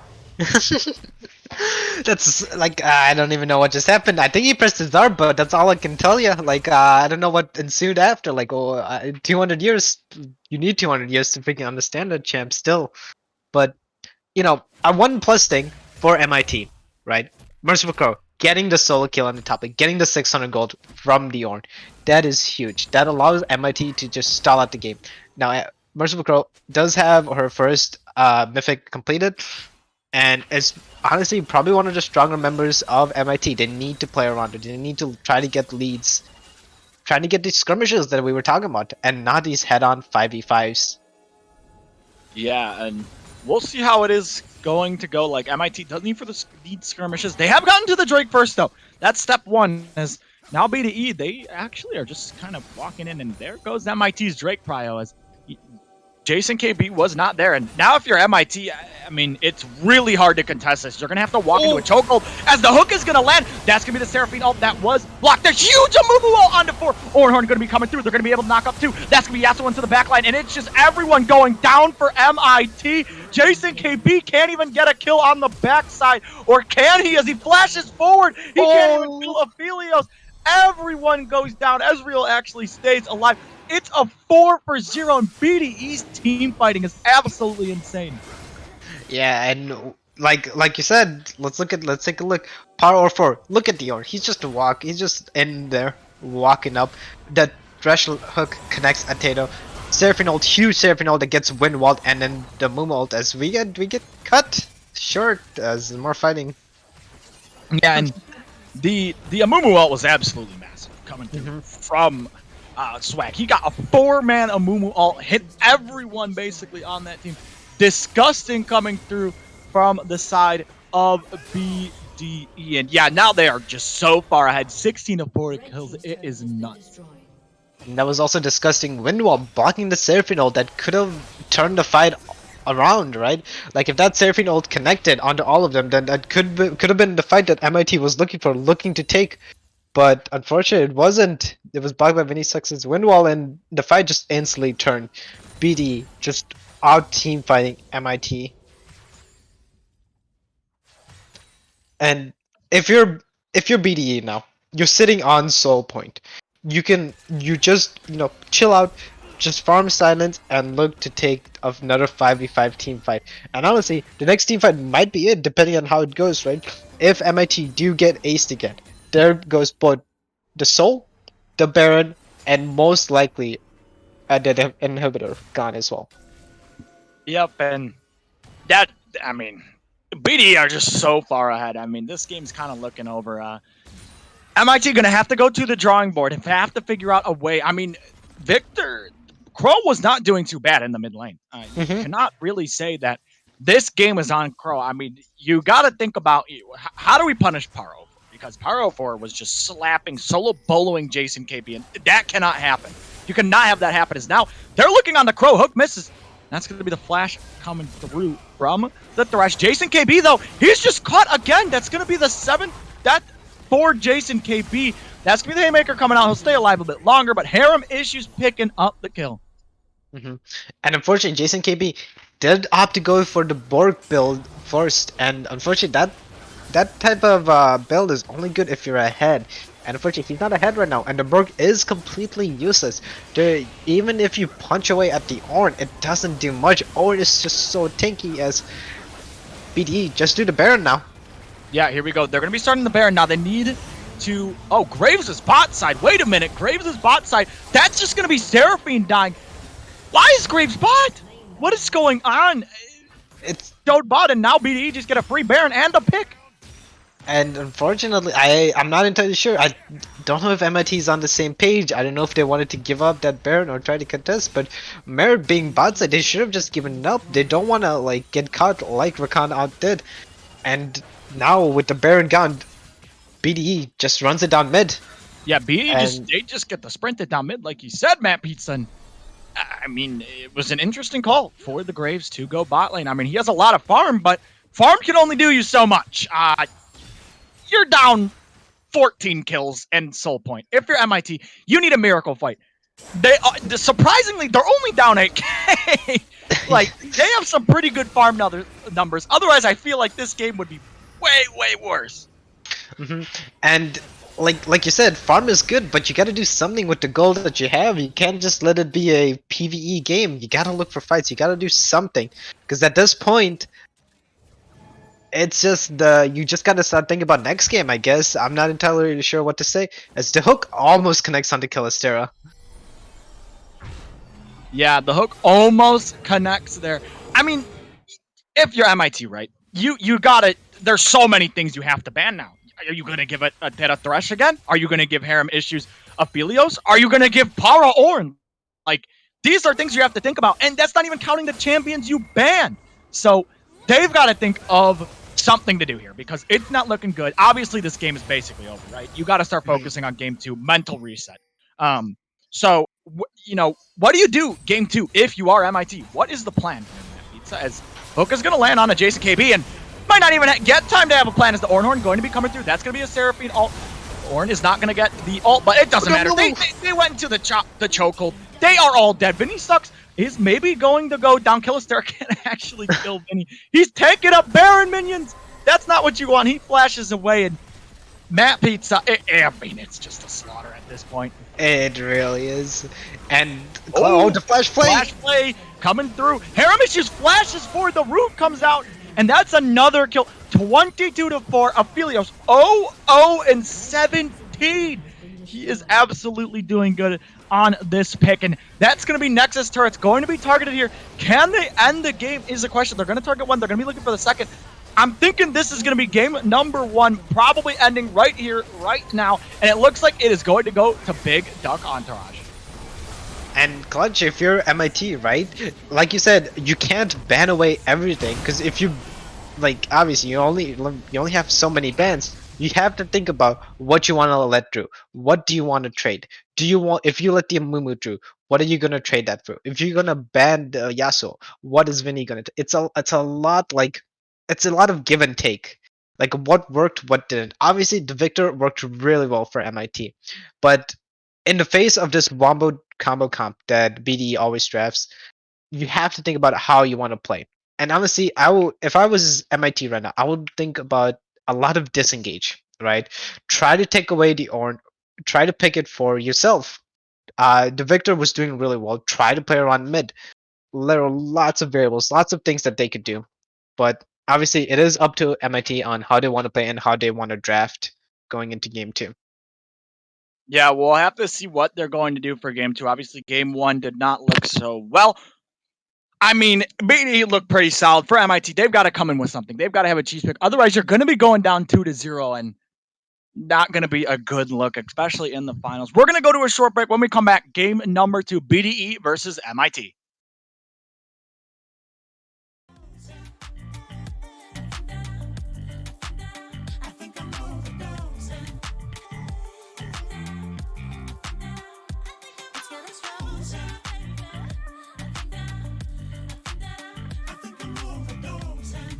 [SPEAKER 5] That's like, I don't even know what just happened. I think he pressed his R, but that's all I can tell you. Like, I don't know what ensued after. Like, 200 years, you need 200 years to freaking understand a champ still. But, a 1+ thing for MIT, right? Merciful Crow getting the solo kill on the top lane, getting the 600 gold from the Ornn. That is huge. That allows MIT to just stall out the game. Now, Merciful Crow does have her first mythic completed, and is honestly probably one of the stronger members of MIT. They need to play around it. They need to try to get leads, trying to get these skirmishes that we were talking about, and not these head-on 5v5s.
[SPEAKER 4] Yeah, and we'll see how it is going to go. Like, MIT doesn't need for the lead skirmishes. They have gotten to the Drake first, though. That's step one. As now BDE, they actually are just kind of walking in, and there goes MIT's Drake prio, as Jason KB was not there. And now if you're MIT, I mean, it's really hard to contest this. You're going to have to walk into a chokehold as the hook is going to land. That's going to be the Seraphine ult that was blocked. There's huge Amumu ult onto 4. Ornn going to be coming through. They're going to be able to knock up 2. That's going to be Yasuo into the backline. And it's just everyone going down for MIT. Jason KB can't even get a kill on the backside. Or can he, as he flashes forward? He can't even kill Aphelios. Everyone goes down. Ezreal actually stays alive. It's a 4-0, and BDE's team fighting is absolutely insane.
[SPEAKER 5] Yeah, and like you said, let's take a look. Power 4, look at the Ornn. He's just he's just in there walking up. The Thresh hook connects at Tato. Seraphine ult, huge Seraphine ult that gets wind walled, and then the Moom ult as we get cut short as more fighting.
[SPEAKER 4] Yeah, and the Amumu ult was absolutely massive coming through from Swag. He got a 4-man Amumu ult, hit everyone basically on that team. Disgusting coming through from the side of BDE. And yeah, now they are just so far ahead. 16-4 kills. It is nuts.
[SPEAKER 5] And that was also disgusting Windwall blocking the Seraphine ult that could have turned the fight around, right? Like if that Seraphine ult connected onto all of them, then that could have been the fight that MIT was looking to take. But unfortunately, it wasn't. It was blocked by Vinny Sucks's Windwall, and the fight just instantly turned. BD just out team fighting MIT. And if you're BDE now, you're sitting on Soul Point. You just chill out, just farm silence, and look to take another 5v5 team fight. And honestly, the next team fight might be it, depending on how it goes, right? If MIT do get aced again, there goes both the Soul, the Baron, and most likely the inhibitor gone as well.
[SPEAKER 4] Yep, and that, I mean, BDE are just so far ahead. I mean, this game's kind of looking over. MIT going to have to go to the drawing board and have to figure out a way. I mean, Victor Crow was not doing too bad in the mid lane. You
[SPEAKER 5] Hmm.
[SPEAKER 4] cannot really say that this game is on Crow. I mean, you got to think about how do we punish Paro? Because Paro 4 was just slapping, solo boloing Jason KB, and that cannot happen. You cannot have that happen. Is now they're looking on the Crow. Hook misses. That's going to be the flash coming through from the Thresh. Jason KB, though, he's just caught again. That's going to be the seventh. That for Jason KB. That's going to be the Haymaker coming out. He'll stay alive a bit longer, but Harem Issues picking up the kill.
[SPEAKER 5] Hmm. And unfortunately, Jason KB did opt to go for the Borg build first, and unfortunately, that type of build is only good if you're ahead. And unfortunately, he's not ahead right now, and the Borg is completely useless. Even if you punch away at the Ornn, it doesn't do much. Ornn is just so tanky as BDE. Just do the Baron now.
[SPEAKER 4] Yeah, here we go. They're going to be starting the Baron now. They need to... Oh, Graves is bot side. Wait a minute. Graves is bot side. That's just going to be Seraphine dying. Why is Graves bot? What is going on?
[SPEAKER 5] It's
[SPEAKER 4] Showed bot, and now BDE just get a free Baron and a pick.
[SPEAKER 5] And unfortunately, I'm not entirely sure. I don't know if MIT is on the same page. I don't know if they wanted to give up that Baron or try to contest. But Merit being bot side, they should have just given up. They don't want to like get caught like Rakan outdid. And now with the Baron gone, BDE just runs it down mid.
[SPEAKER 4] Yeah, BDE
[SPEAKER 5] And-
[SPEAKER 4] they just get the sprinted down mid, like you said, Matt Pizza. And, I mean, it was an interesting call for the Graves to go bot lane. I mean, he has a lot of farm, but farm can only do you so much. You're down 14 kills and soul point. If you're MIT, you need a miracle fight. They surprisingly, they're only down 8k. Like, they have some pretty good farm numbers. Otherwise, I feel like this game would be way worse.
[SPEAKER 5] Hmm. And like you said, farm is good, but you got to do something with the gold that you have. You can't just let it be a PvE game. You got to look for fights. You got to do something, because at this point, it's just you just gotta start thinking about next game, I guess. I'm not entirely sure what to say, as the hook almost connects onto Killistera.
[SPEAKER 4] Yeah, the hook almost connects there. I mean, if you're MIT, right? You gotta. There's so many things you have to ban now. Are you gonna give it a Dead of Thresh again? Are you gonna give Harem Issues Aphelios? Are you gonna give Para Ornn? Like, these are things you have to think about, and that's not even counting the champions you ban. So they've got to think of something to do here because it's not looking good. Obviously, this game is basically over, right? You got to start focusing on game 2, mental reset. So what do you do game 2 if you are MIT? What is the plan here, Matt Pizza? As Hook is going to land on a Jason KB and might not even get time to have a plan as the Ornhorn going to be coming through. That's going to be a Seraphine ult. Ornn is not going to get the ult, but it doesn't matter. They went into the chokehold. They are all dead. Vinny sucks. Is maybe going to go down. Killistera can't actually kill Vinny. He's taking up Baron minions. That's not what you want. He flashes away, and Matt Pizza. I mean, it's just a slaughter at this point.
[SPEAKER 5] It really is. And oh, the flash play!
[SPEAKER 4] Flash play coming through. Harem Issues flashes forward. The root comes out, and that's another kill. 22-4. Aphelios 0-17. He is absolutely doing good on this pick, and that's going to be Nexus turrets going to be targeted here. Can they end the game is the question. They're going to target one. They're going to be looking for the second. I'm thinking this is going to be game number 1, probably ending right here, right now, and it looks like it is going to go to Big Duck Entourage.
[SPEAKER 5] And Clutch, if you're MIT, right? Like you said, you can't ban away everything, because if you, like, obviously you only have so many bans. You have to think about what you want to let through. What do you want to trade? Do you want, if you let the Mumu through, what are you gonna trade that for? If you're gonna ban the Yasuo, what is Vinny gonna? It's a lot like, it's a lot of give and take. Like what worked, what didn't. Obviously, the Victor worked really well for MIT, but in the face of this wombo combo comp that BDE always drafts, you have to think about how you want to play. And honestly, I will, if I was MIT right now, I would think about a lot of disengage, right? Try to take away the Ornn, try to pick it for yourself. The Victor was doing really well. Try to play around mid. There are lots of variables, lots of things that they could do. But obviously, it is up to MIT on how they want to play and how they want to draft going into game 2.
[SPEAKER 4] Yeah, we'll have to see what they're going to do for game 2. Obviously, game 1 did not look so well. I mean, BDE looked pretty solid for MIT. They've got to come in with something. They've got to have a cheese pick. Otherwise, you're going to be going down 2-0, and not going to be a good look, especially in the finals. We're going to go to a short break. When we come back, game number 2, BDE versus MIT.
[SPEAKER 7] I think I'm overdosing. It's getting stronger. I think I'm overdosing.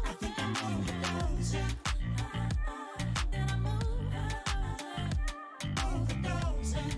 [SPEAKER 7] I think I'm overdosing. Overdosing.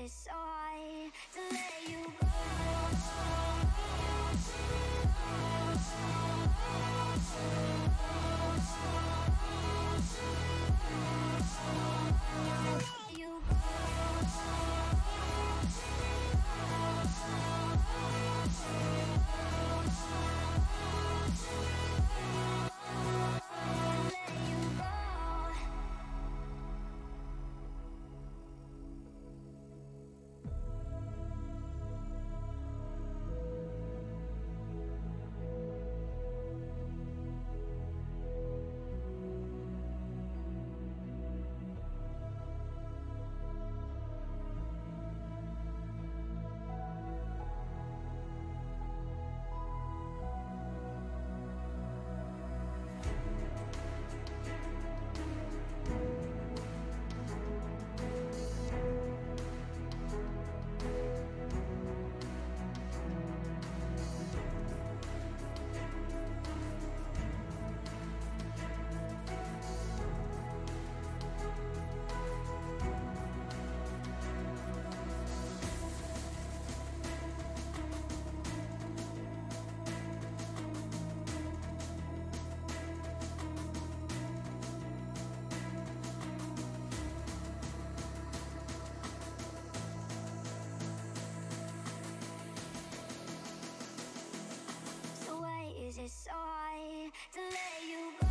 [SPEAKER 1] it so hard to let you go? Let you go. So why is it so hard to let you go?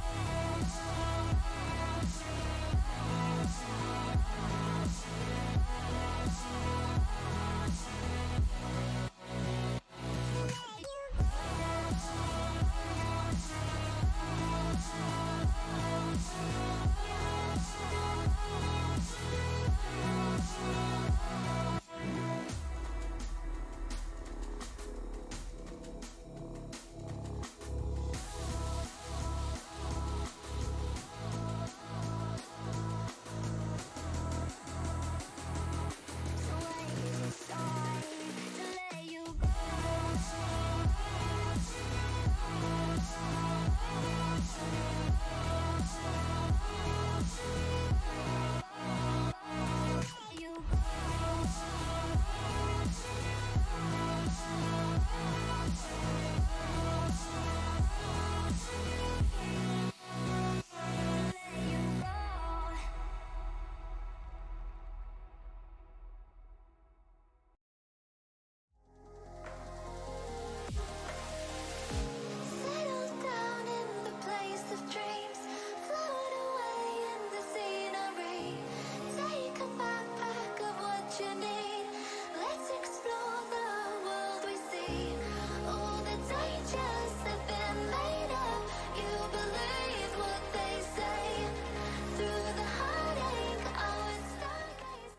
[SPEAKER 1] So why is it so hard to let you go? Let you go. Settle down in the place of dreams, float away in the scenery. Take a backpack of what you need. Let's explore the world we see. All the dangers have been made up. You believe what they say. Through the heartache, our stargaze.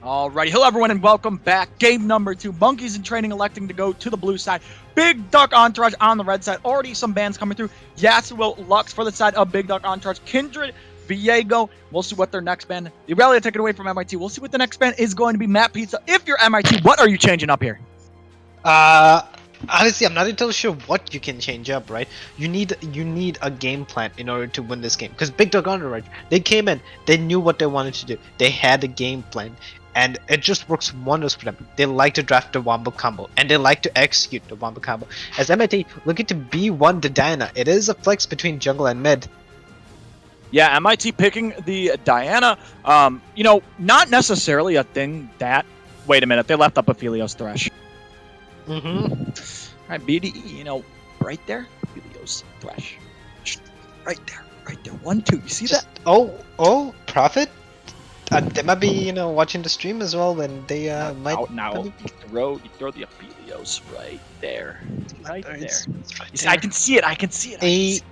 [SPEAKER 4] Alrighty, hello everyone and welcome back. Game number 2, Monkeys in Training electing to go to the blue side. Big Duck Entourage on the red side. Already some bands coming through. Yasuo Lux for the side of Big Duck Entourage. Kindred, Viego. We'll see what their next band. The Aurelia taken away from MIT. We'll see what the next band is going to be. Matt Pizza, if you're MIT, what are you changing up here?
[SPEAKER 5] Honestly, I'm not entirely sure what you can change up, right? You need a game plan in order to win this game. Because Big Dog Entourage, they came in, they knew what they wanted to do. They had a game plan, and it just works wonders for them. They like to draft the Wombo combo, and they like to execute the Wombo combo. As MIT looking to B1 the Diana, it is a flex between jungle and mid.
[SPEAKER 4] Yeah, MIT picking the Diana. Not necessarily a thing that. Wait a minute, they left up Aphelios Thresh.
[SPEAKER 5] Mm-hmm.
[SPEAKER 4] All right, BDE, right there, Aphelios Thresh. Right there. 1, 2. You see that?
[SPEAKER 5] Oh, Prophet? They might be, watching the stream as well, and they might.
[SPEAKER 4] Now you throw the Aphelios right there. Right there.
[SPEAKER 5] It's right
[SPEAKER 4] You see,
[SPEAKER 5] there.
[SPEAKER 4] I can see it.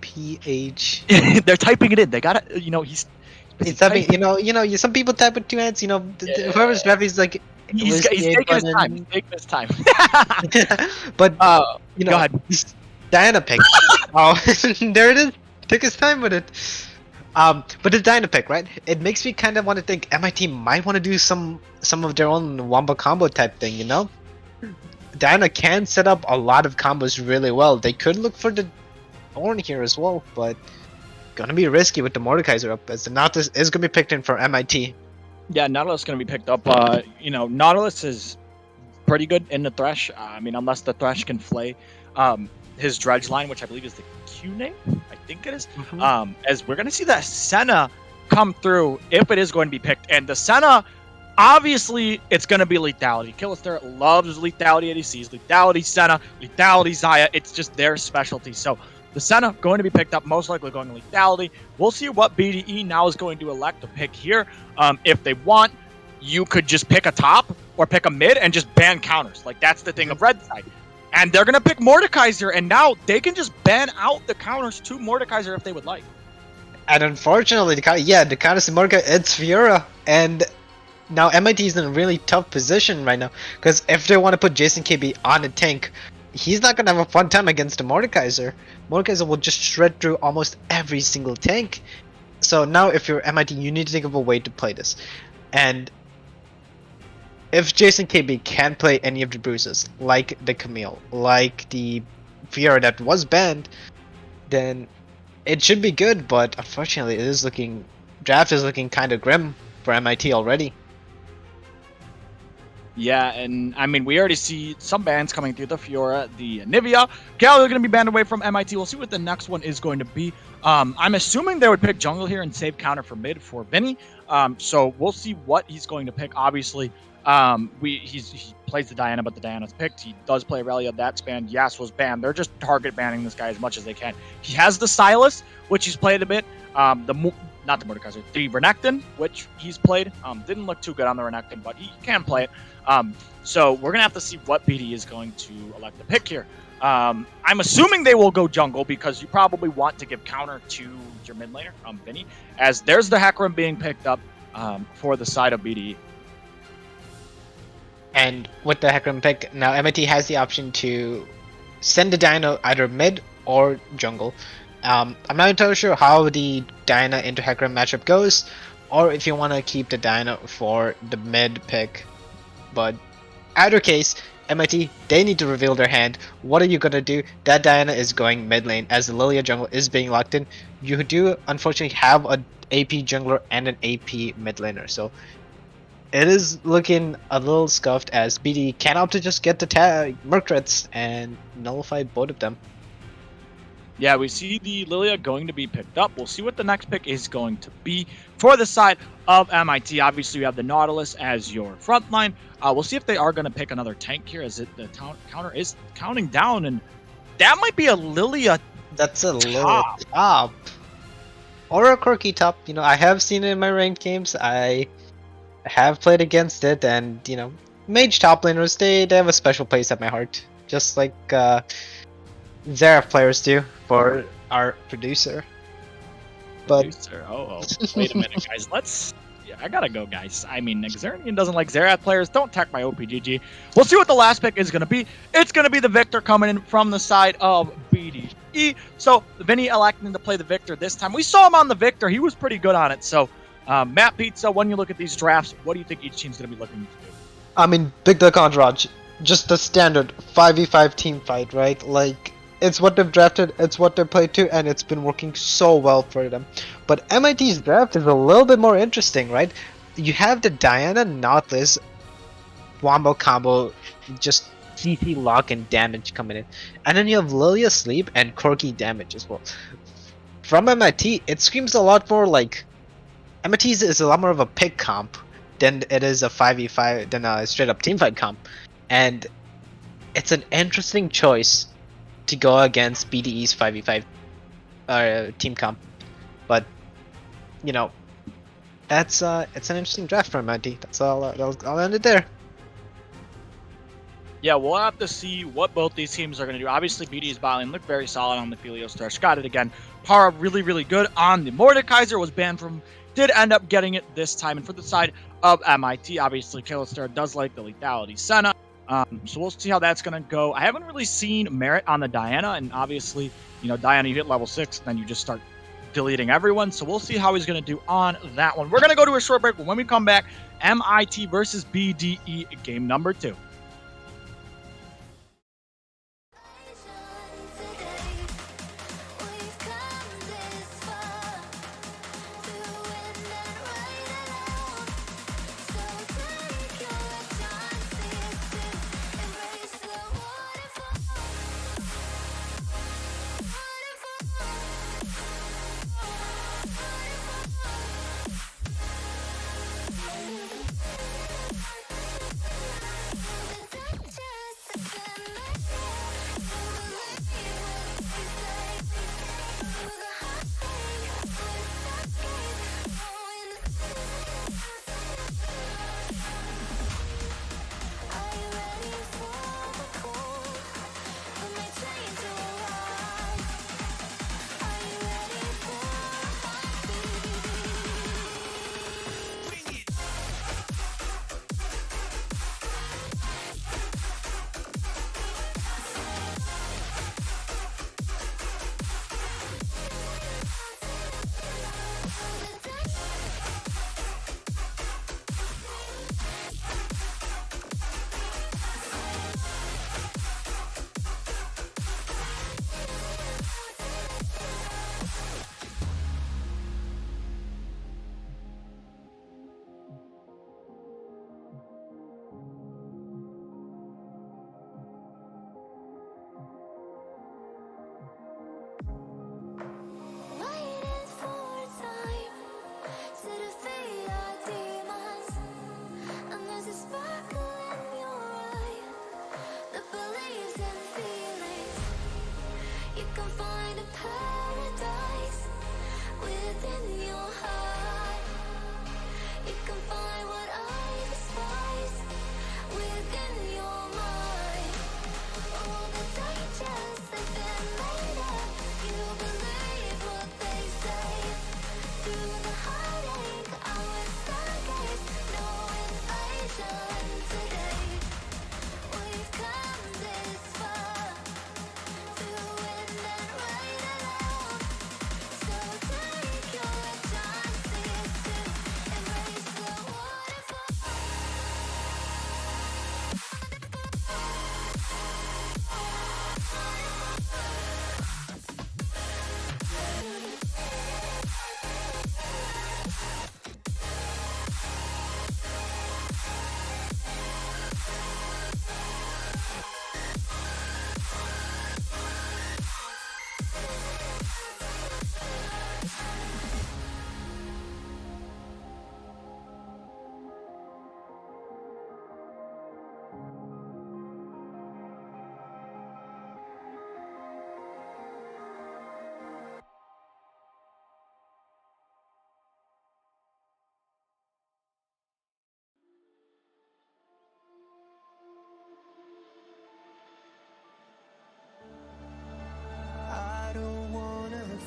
[SPEAKER 5] APH.
[SPEAKER 4] They're typing it in. They got it. He's.
[SPEAKER 5] It's typing, some people type with 2 hands, whoever's driving is like.
[SPEAKER 4] He's taking his time. He's taking his time.
[SPEAKER 5] But
[SPEAKER 4] Go ahead.
[SPEAKER 5] Diana pick. Oh, there it is. Took his time with it. But the Diana pick, right? It makes me kind of want to think MIT might want to do some of their own Wombo combo type thing, Diana can set up a lot of combos really well. They could look for the Thorn here as well, but gonna be risky with the Mordekaiser up, as the Nautilus is gonna be picked in for MIT.
[SPEAKER 4] Yeah, Nautilus is going to be picked up. Nautilus is pretty good in the Thresh. I mean, unless the Thresh can flay his Dredge line, which I believe is the Q name. I think it is. As we're going to see that Senna come through if it is going to be picked. And the Senna, obviously, it's going to be lethality. Killister loves lethality ADCs, lethality Senna, lethality Zaya. It's just their specialty. So the Senna going to be picked up, most likely going to lethality. We'll see what BDE now is going to elect to pick here. If they want, you could just pick a top or pick a mid and just ban counters. Like, that's the thing of red side. And they're going to pick Mordekaiser, and now they can just ban out the counters to Mordekaiser if they would like.
[SPEAKER 5] And unfortunately, the counters to Mordecai, it's Fiora. And now MIT is in a really tough position right now. Because if they want to put Jason KB on a tank, he's not going to have a fun time against the Mordekaiser. Mordekaiser will just shred through almost every single tank. So now if you're MIT, you need to think of a way to play this. And if Jason KB can play any of the bruises, like the Camille, like the Fiora that was banned, then it should be good, but unfortunately draft is looking kind of grim for MIT already.
[SPEAKER 4] Yeah, and I mean, we already see some bans coming through. The Fiora, the Nivea. Gal are going to be banned away from MIT. We'll see what the next one is going to be. I'm assuming they would pick jungle here and save counter for mid for Vinny. So we'll see what he's going to pick. Obviously, he plays the Diana, but the Diana's picked. He does play Aurelia. That's banned. Yas was banned. They're just target banning this guy as much as they can. He has the Silas, which he's played a bit. Not the Mordekaiser, the Renekton, which he's played. Didn't look too good on the Renekton, but he can play it. So we're going to have to see what BD is going to elect to pick here. I'm assuming they will go jungle because you probably want to give counter to your mid laner, Vinny, as there's the Hecarim being picked up for the side of BD.
[SPEAKER 5] And with the Hecarim pick, now MIT has the option to send the Diana either mid or jungle. I'm not entirely sure how the Diana into Hecarim matchup goes, or if you want to keep the Diana for the mid pick. But either case, MIT, they need to reveal their hand. What are you gonna do? That Diana is going mid lane as the Lilia jungle is being locked in. You do unfortunately have an AP jungler and an AP mid laner, so it is looking a little scuffed as BD can opt to just get the Mercrets and nullify both of them.
[SPEAKER 4] Yeah, we see the Lilia going to be picked up. We'll see what the next pick is going to be for the side of MIT. Obviously, we have the Nautilus as your front line. We'll see if they are going to pick another tank here, as the counter is counting down, and that might be a Lilia.
[SPEAKER 5] That's a Lilia top. Or a quirky top. You know, I have seen it in my ranked games. I have played against it, and, you know, mage top laners, they have a special place at my heart. Just like, Xerath players do for our producer. But
[SPEAKER 4] Wait a minute, guys. I gotta go, guys. I mean, Xernean doesn't like Xerath players. Don't attack my OPGG. We'll see what the last pick is gonna be. It's gonna be the Victor coming in from the side of BDE. So Vinny electing to play the Victor this time. We saw him on the Victor. He was pretty good on it. So Matt Pizza, when you look at these drafts, what do you think each team's gonna be looking to do?
[SPEAKER 5] I mean, Big Duck Entourage, just the standard 5v5 team fight, right? Like, it's what they've drafted, it's what they've played to, and it's been working so well for them. But MIT's draft is a little bit more interesting, right? You have the Diana Nautilus wombo combo, just CC lock and damage coming in. And then you have Lilia Sleep and Corky damage as well. From MIT, it screams a lot more like... MIT is a lot more of a pick comp than it is a 5v5, than a straight up teamfight comp. And it's an interesting choice to go against BDE's 5v5 team comp, but you know, it's an interesting draft for MIT. That's all. I'll end it there.
[SPEAKER 4] Yeah, we'll have to see what both these teams are going to do. Obviously, BD's bottom looked very solid on the Philios Thresh. Got it again. Para really, really good on the Mordekaiser. Was banned from. Did end up getting it this time. And for the side of MIT, obviously, Killister does like the lethality Senna. So we'll see how that's going to go. I haven't really seen merit on the Diana, and obviously, you know, Diana, you hit level 6, and then you just start deleting everyone. So we'll see how he's going to do on that one. We're going to go to a short break, but when we come back, MIT versus BDE, game number 2.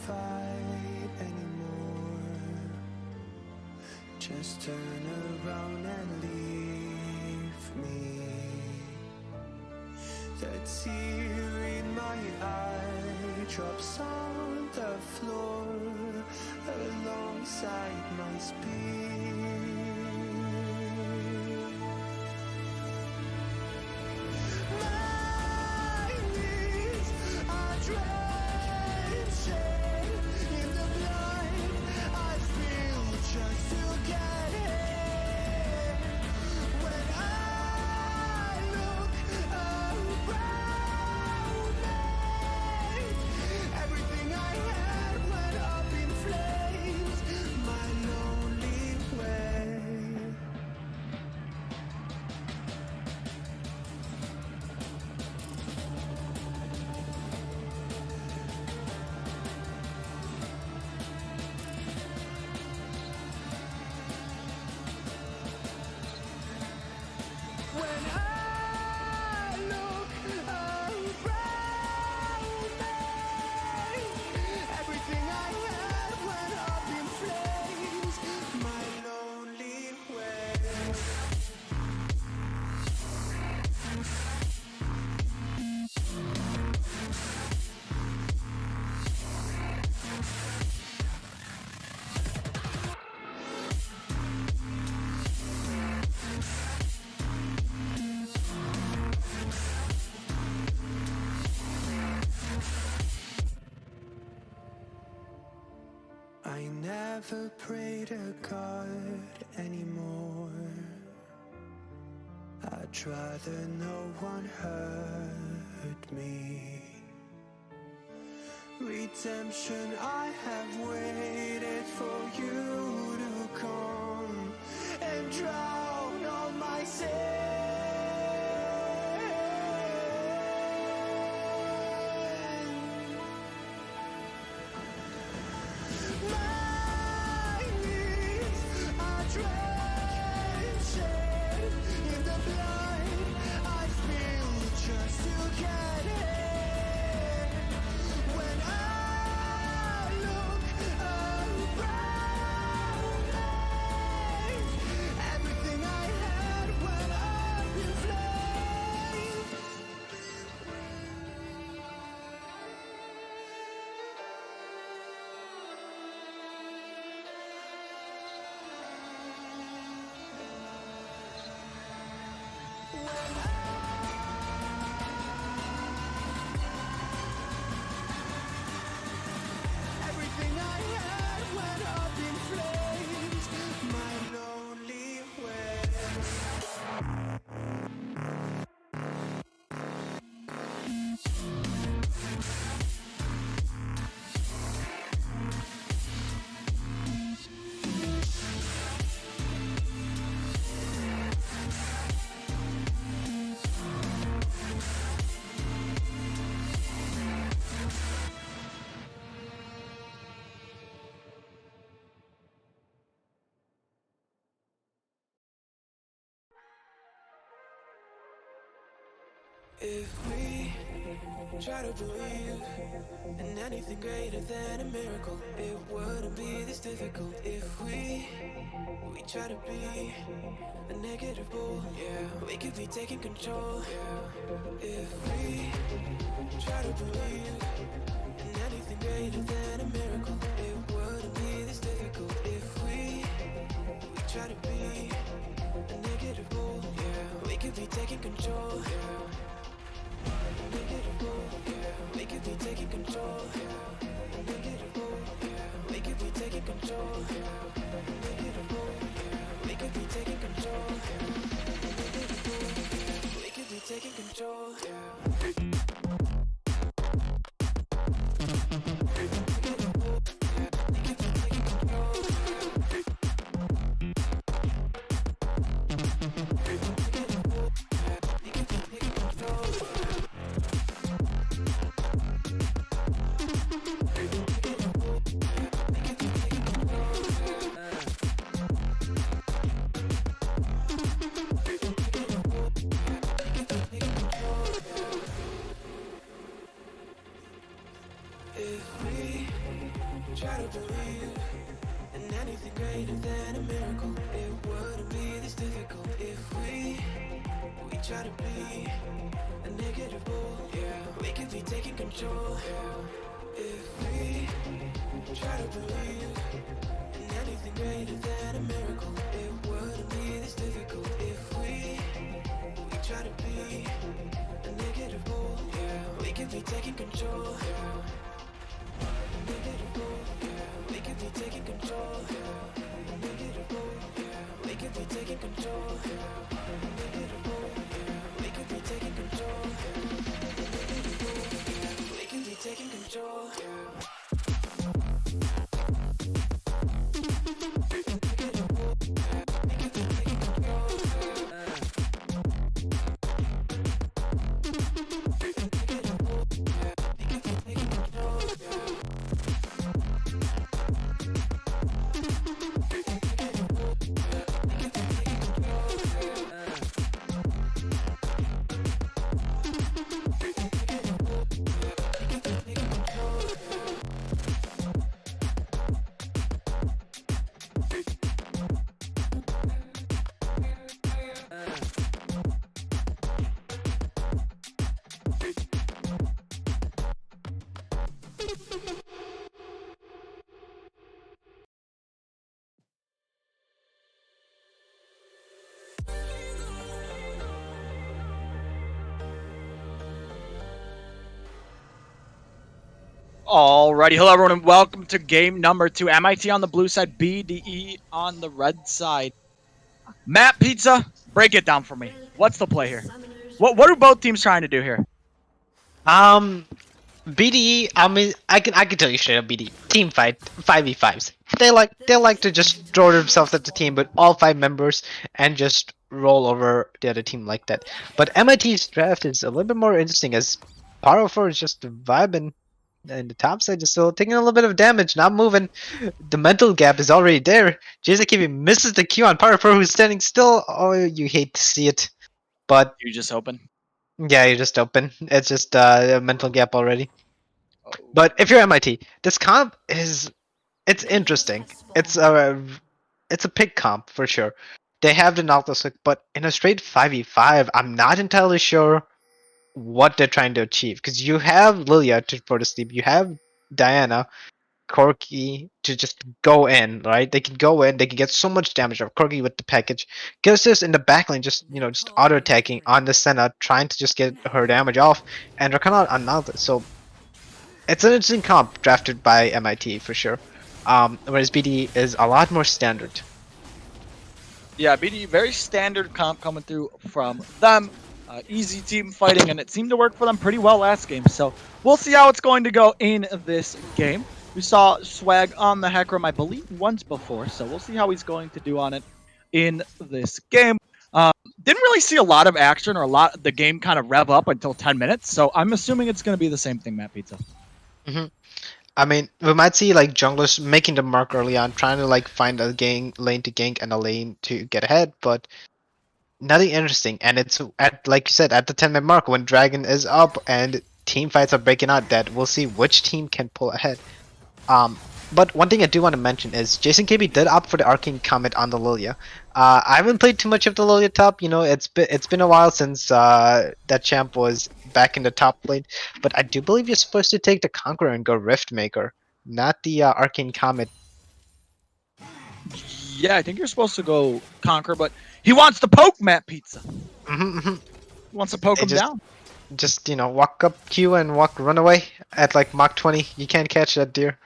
[SPEAKER 3] fight anymore. Just turn around and leave me. The tear in my eye drops on the floor alongside my speed. My knees are drenching in the blood I feel just to get in. When I look around me, everything I had went up in flames. My lonely way. When I look around me, everything I had went up in flames. My lonely way. I never pray to God anymore. I'd rather no one hurt me. Redemption, I have waited for you to come and drown all my sin. My knees are drenching in the blood I feel just to get in. When I look around me, everything I had went up in flames. Everything I had went up in flames. My lonely way. If we try to believe in anything greater than a miracle, it wouldn't be this difficult. If we try to be a negative bull, yeah, we could be taking control. Yeah. If we try to believe in anything greater than a miracle, it wouldn't be this difficult. If we try to be a negative bull, yeah, we could be taking control. Yeah. We could be taking control. We could be taking control. We could be taking control. We could be taking control. to believe in anything greater than a miracle. It wouldn't be this difficult if we try to be a negative bull. Yeah, we could be taking control. Yeah, if we try to believe in anything greater than a miracle. It wouldn't be this difficult if we try to be a negative bull. Yeah, we could be taking control. Negative bull. Yeah, we could be taking control. Negative bull. Yeah, we could be taking control. Negative bull. Yeah, we could be taking control. Negative bull. Yeah, we could be taking control.
[SPEAKER 4] Alrighty, hello everyone, and welcome to game number 2. MIT on the blue side, BDE on the red side. Matt Pizza, break it down for me. What's the play here? What are both teams trying to do here?
[SPEAKER 5] BDE. I mean, I can tell you straight up, BDE team fight 5v5s. They like to just throw themselves at the team with all 5 members and just roll over the other team like that. But MIT's draft is a little bit more interesting as Power 4 is just vibing. And the top side is still taking a little bit of damage, not moving. The mental gap is already there. JZKB misses the Q on Power 4, who's standing still. Oh, you hate to see it. But
[SPEAKER 4] You just open.
[SPEAKER 5] yeah, you're just open. It's just a mental gap already.
[SPEAKER 4] Oh.
[SPEAKER 5] But if you're MIT, this comp it's interesting. It's a pick comp for sure. They have the Nautilus hook, but in a straight 5v5, I'm not entirely sure what they're trying to achieve. Because you have Lilia for the sleep, you have Diana, Corki to just go in, right? They can go in, they can get so much damage off Corki with the package. Gilsis in the backline just auto attacking on the Senna, trying to just get her damage off, and Rakana on Nautilus. So it's an interesting comp drafted by MIT for sure. Whereas BD is a lot more standard.
[SPEAKER 4] Yeah, BDE, very standard comp coming through from them. Easy team fighting, and it seemed to work for them pretty well last game. So we'll see how it's going to go in this game. We saw Swag on the Hecarim, I believe, once before, so we'll see how he's going to do on it in this game. Didn't really see a lot of action or the game kind of rev up until 10 minutes, so I'm assuming it's going to be the same thing, Matt Pizza.
[SPEAKER 5] I mean, we might see like junglers making the mark early on, trying to like find a lane to gank and a lane to get ahead, but nothing interesting. And it's at, like you said, at the 10-minute mark when Dragon is up and team fights are breaking out, that we'll see which team can pull ahead. But one thing I do want to mention is Jason KB did opt for the Arcane Comet on the Lilia. I haven't played too much of the Lilia top. You know, it's been a while since that champ was back in the top lane. But I do believe you're supposed to take the Conqueror and go Rift Maker, not the Arcane Comet.
[SPEAKER 4] Yeah, I think you're supposed to go Conquer, but he wants to poke Matt Pizza. He wants to poke him down.
[SPEAKER 5] Just walk up Q and run away at like Mach 20. You can't catch that deer.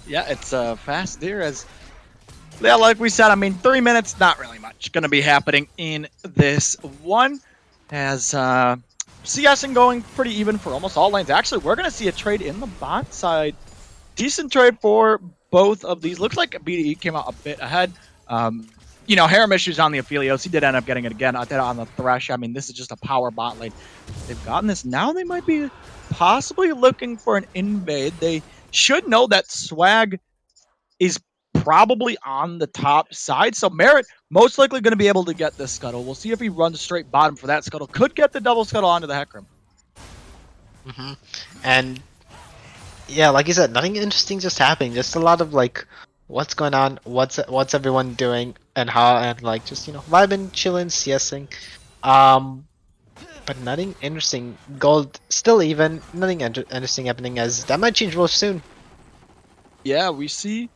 [SPEAKER 4] Yeah, it's a fast deer as... Yeah, like we said, I mean, 3 minutes, not really much going to be happening in this one. As CSing going pretty even for almost all lanes. Actually, we're going to see a trade in the bot side. Decent trade for both of these. Looks like BDE came out a bit ahead. Harem issues on the Aphelios. He did end up getting it again. I did on the Thresh. I mean, this is just a power bot lane. They've gotten this. Now they might be possibly looking for an invade. They should know that Swag is probably on the top side. So Merritt most likely going to be able to get this scuttle. We'll see if he runs straight bottom for that scuttle. Could get the double scuttle onto the Hecarim.
[SPEAKER 5] And Yeah, like you said, nothing interesting just happening. Just a lot of like, what's going on, what's everyone doing, and how, and like just vibing, chilling, CSing. Um, but nothing interesting. Gold still even. Nothing interesting happening as that might change real soon.
[SPEAKER 4] Yeah, we see.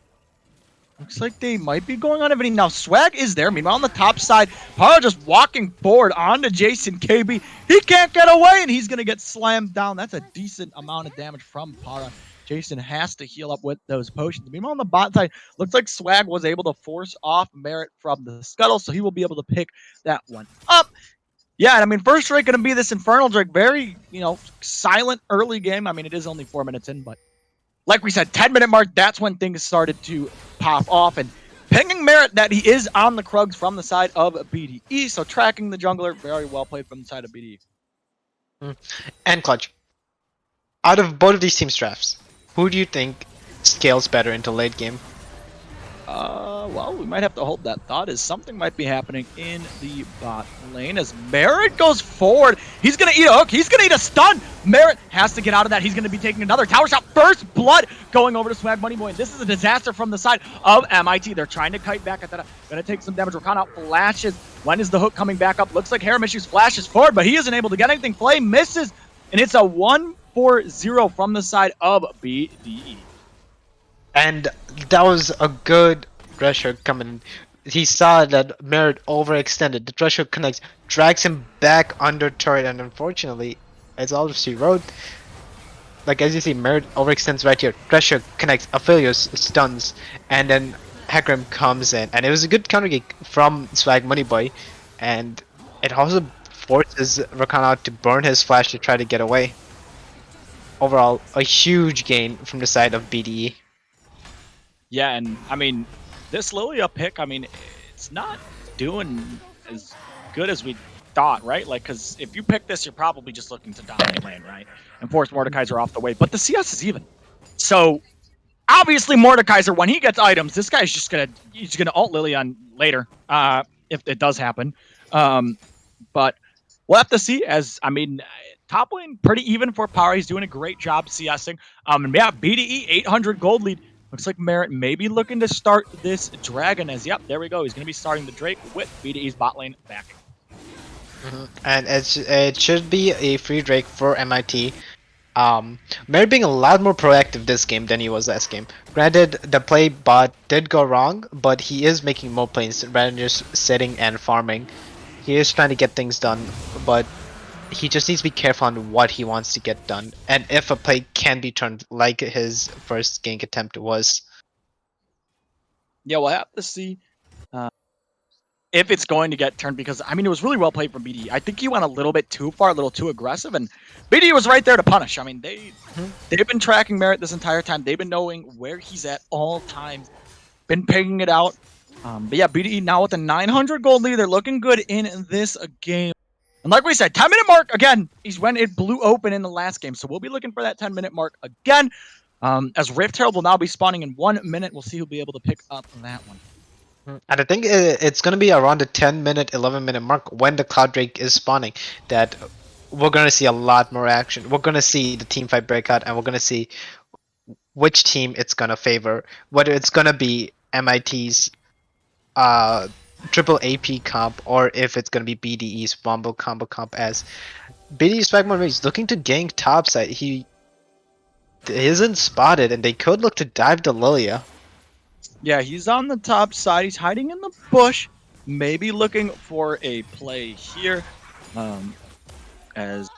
[SPEAKER 4] Looks like they might be going on everything now. Swag is there. Meanwhile, on the top side, Paro just walking forward onto Jason KB. He can't get away, and he's going to get slammed down. That's a decent amount of damage from Para. Jason has to heal up with those potions. Meanwhile, on the bot side, looks like Swag was able to force off Merit from the Scuttle, so he will be able to pick that one up. Yeah, and I mean, first Drake going to be this Infernal Drake. Very, silent early game. I mean, it is only 4 minutes in, but like we said, 10-minute mark, that's when things started to pop off. And pinging Merit that he is on the Krugs from the side of BDE. So tracking the jungler, very well played from the side of BDE.
[SPEAKER 5] And Clutch. Out of both of these teams' drafts, who do you think scales better into late game?
[SPEAKER 4] Well, we might have to hold that thought as something might be happening in the bot lane as Merit goes forward. He's going to eat a hook. He's going to eat a stun. Merit has to get out of that. He's going to be taking another tower shot. First blood going over to Swag Money Boy. This is a disaster from the side of MIT. They're trying to kite back at that. Going to take some damage. Rakan flashes. When is the hook coming back up? Looks like Harem Issues flashes forward, but he isn't able to get anything. Flame misses, and it's a 1-4-0 from the side of BDE.
[SPEAKER 5] And that was a good Thresher coming. He saw that Merit overextended. The Thresher connects, drags him back under turret, and unfortunately, as all she wrote, like as you see, Merit overextends right here. Thresher connects, Aphelios stuns, and then Hecarim comes in, and it was a good counter kick from Swag Moneyboy, and it also forces Rakan out to burn his flash to try to get away. Overall, a huge gain from the side of BDE.
[SPEAKER 4] Yeah, and I mean, this Lilia pick, I mean, it's not doing as good as we thought, right? Like, because if you pick this, you're probably just looking to dominate lane, right? And force Mordekaiser off the way. But the CS is even. So, obviously, Mordekaiser, when he gets items, this guy's just he's gonna ult Lilian later, if it does happen. But we'll have to see, as, I mean, top lane pretty even for Power. He's doing a great job CSing. And yeah, BDE 800 gold lead. Looks like Merit may be looking to start this Dragon as, yep, there we go. He's going to be starting the Drake with BDE's bot lane backing.
[SPEAKER 5] And it should be a free Drake for MIT. Merit being a lot more proactive this game than he was last game. Granted, the play bot did go wrong, but he is making more plays rather than just sitting and farming. He is trying to get things done, but he just needs to be careful on what he wants to get done, and if a play can be turned like his first gank attempt was.
[SPEAKER 4] Yeah, we'll have to see if it's going to get turned, because, I mean, it was really well played from BDE. I think he went a little bit too far, a little too aggressive, and BDE was right there to punish. I mean, they've been tracking Merit this entire time. They've been knowing where he's at all times, been picking it out. But yeah, BDE now with a 900 gold lead. They're looking good in this game. And like we said, 10-minute mark, again, is when it blew open in the last game. So we'll be looking for that 10-minute mark again. As Rift Herald will now be spawning in 1 minute. We'll see who'll be able to pick up that one.
[SPEAKER 5] And I think it's going to be around the 10-minute, 11-minute mark when the Cloud Drake is spawning that we're going to see a lot more action. We're going to see the team fight breakout, and we're going to see which team it's going to favor. Whether it's going to be MIT's triple AP comp, or if it's going to be BDE's Wombo combo comp, as BDE's Spagmon is looking to gank topside. He isn't spotted, and they could look to dive the Lilia.
[SPEAKER 4] Yeah, he's on the top side. He's hiding in the bush. Maybe looking for a play here. As,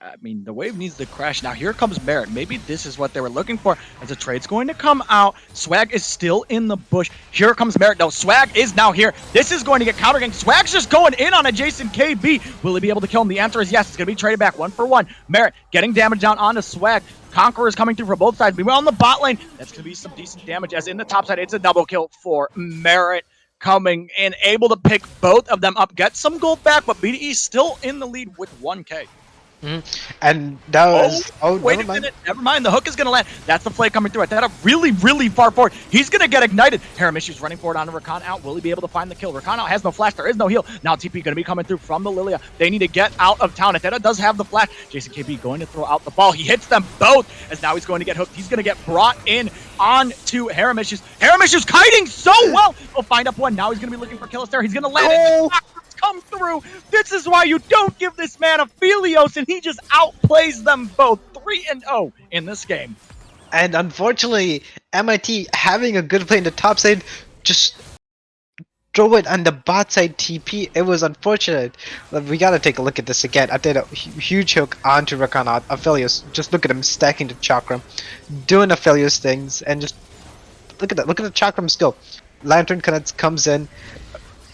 [SPEAKER 4] I mean, the wave needs to crash. Now, here comes Merit. Maybe this is what they were looking for, as the trade's going to come out. Swag is still in the bush. Here comes Merit. No, Swag is now here. This is going to get counter ganked. Swag's just going in on adjacent KB. Will he be able to kill him? The answer is yes. It's going to be traded back 1-for-1. Merit getting damage down onto Swag. Conqueror is coming through for both sides. Meanwhile, on the bot lane, that's going to be some decent damage, as in the top side, it's a double kill for Merit, coming in, able to pick both of them up, get some gold back, but BDE still in the lead with 1k.
[SPEAKER 5] And that was
[SPEAKER 4] Wait
[SPEAKER 5] never
[SPEAKER 4] a
[SPEAKER 5] mind.
[SPEAKER 4] minute. Never mind. The hook is going to land. That's the play coming through. I thought really, really far forward. He's going to get ignited. Haramishu's running forward onto Rakan out. Will he be able to find the kill? Rakan out has no flash. There is no heal. Now TP going to be coming through from the Lilia. They need to get out of town. Ateta does have the flash. Jason KB going to throw out the ball. He hits them both as now he's going to get hooked. He's going to get brought in onto Haramishu's. Haramishu's kiting so well. He'll find up one. Now he's going to be looking for Killister. He's going to land it. Come through. This is why you don't give this man Aphelios, and he just outplays them both 3-0 in this game.
[SPEAKER 5] And unfortunately, MIT having a good play in the top side just throw it on the bot side TP. It was unfortunate. We gotta take a look at this again. I did a huge hook onto Rakan Aphelios. Just look at him stacking the chakram, doing Aphelios things, and just look at that. Look at the chakram skill. Lantern connects, comes in.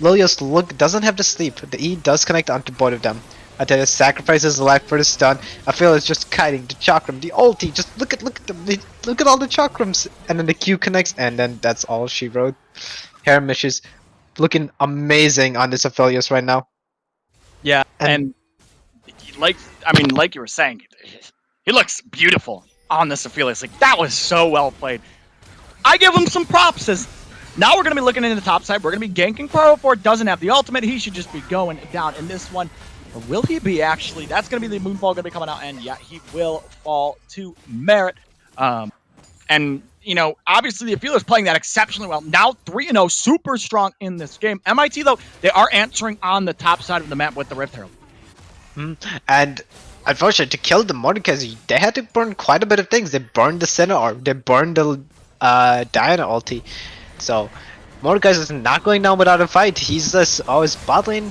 [SPEAKER 5] Lilios doesn't have to sleep. The E does connect onto both of them. Ateta sacrifices the life for the stun. Aphelios just kiting the chakram, the ulti. Just look at them. Look at all the chakrams, and then the Q connects, and then that's all she wrote. Haramish is looking amazing on this Aphelios right now.
[SPEAKER 4] Yeah, and like you were saying, he looks beautiful on this Aphelios. Like that was so well played. I give him some props as. Now we're going to be looking into the top side. We're going to be ganking Pro 4. Doesn't have the ultimate. He should just be going down in this one. Or will he be actually? That's going to be the Moonfall going to be coming out. And yeah, he will fall to Merit. And, you know, obviously the Aphelios is playing that exceptionally well. Now 3-0, super strong in this game. MIT, though, they are answering on the top side of the map with the Rift Herald.
[SPEAKER 5] And unfortunately, to kill the Mordekaiser, they had to burn quite a bit of things. They burned the Senna Orb. They burned the Diana ulti. So, Mordekaiser is not going down without a fight. He's just always bottling.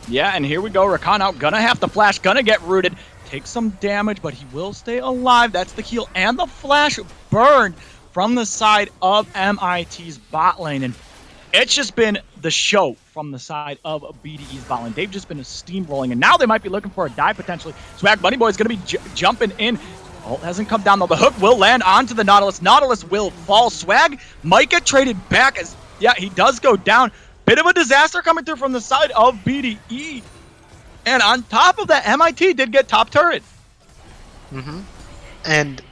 [SPEAKER 4] Yeah, and here we go. Rakan out. Gonna have to flash. Gonna get rooted. Take some damage, but he will stay alive. That's the heal. And the flash burned from the side of MIT's bot lane. And it's just been the show from the side of BDE's bot lane. They've just been steamrolling. And now they might be looking for a dive potentially. Swag Bunny Boy is gonna be jumping in. Ult hasn't come down though. The hook will land onto the Nautilus. Nautilus will fall. Swag might get traded back as, yeah, he does go down. Bit of a disaster coming through from the side of BDE. And on top of that, MIT did get top turret.
[SPEAKER 5] And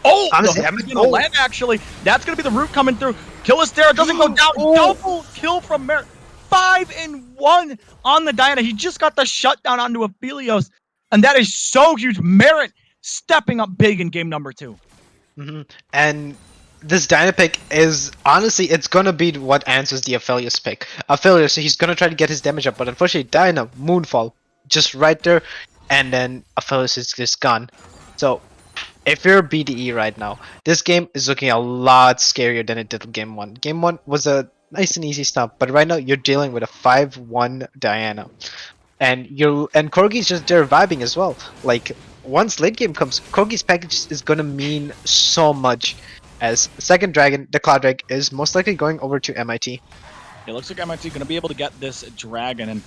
[SPEAKER 4] honestly,
[SPEAKER 5] the
[SPEAKER 4] the hook's gonna land actually. That's gonna be the root coming through. Killistera doesn't go down. Double kill from Merit. 5-1 on the Diana. He just got the shutdown onto Aphelios. And that is so huge. Merit stepping up big in game number 2.
[SPEAKER 5] And this Diana pick is, honestly, it's gonna be what answers the Aphelios pick. Aphelios, he's gonna try to get his damage up, but unfortunately, Diana, Moonfall, just right there, and then Aphelios is just gone. So, if you're BDE right now, this game is looking a lot scarier than it did in Game 1. Game 1 was a nice and easy stuff, but right now, you're dealing with a 5-1 Diana. And Corgi's just there vibing as well. Like, once late game comes, Corgi's package is gonna mean so much. As second dragon, the Cloud Drake, is most likely going over to MIT.
[SPEAKER 4] It looks like MIT going to be able to get this dragon. And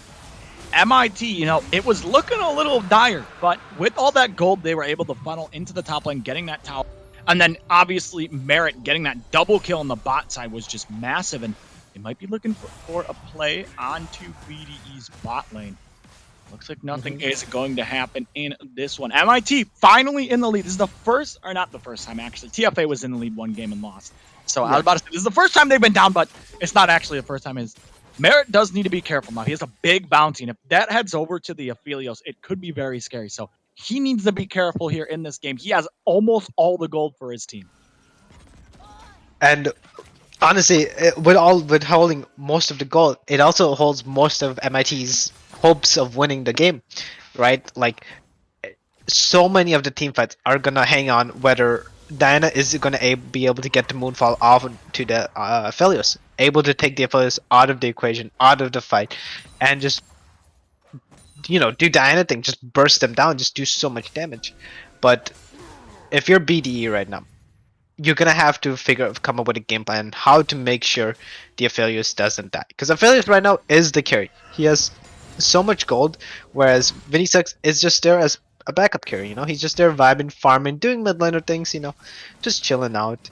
[SPEAKER 4] MIT, you know, it was looking a little dire, but with all that gold, they were able to funnel into the top lane, getting that tower. And then obviously Merit getting that double kill on the bot side was just massive. And they might be looking for a play onto BDE's bot lane. Looks like nothing is going to happen in this one. MIT finally in the lead. This is the first, or not the first time actually. TFA was in the lead one game and lost. So I was about to say, this is the first time they've been down, but it's not actually the first time. Merit does need to be careful now. He has a big bounty, and if that heads over to the Aphelios, it could be very scary. So he needs to be careful here in this game. He has almost all the gold for his team.
[SPEAKER 5] And honestly, with holding most of the gold, it also holds most of MIT's hopes of winning the game, right? Like, so many of the team fights are gonna hang on whether Diana is gonna be able to get the Moonfall off to the Aphelios, able to take the Aphelios out of the equation, out of the fight, and just, you know, do Diana thing, just burst them down, just do so much damage. But if you're BDE right now, you're gonna have to come up with a game plan how to make sure the Aphelios doesn't die, because Aphelios right now is the carry. He has so much gold, whereas Vinicius is just there as a backup carry. You know, he's just there vibing, farming, doing mid laner things. You know, just chilling out.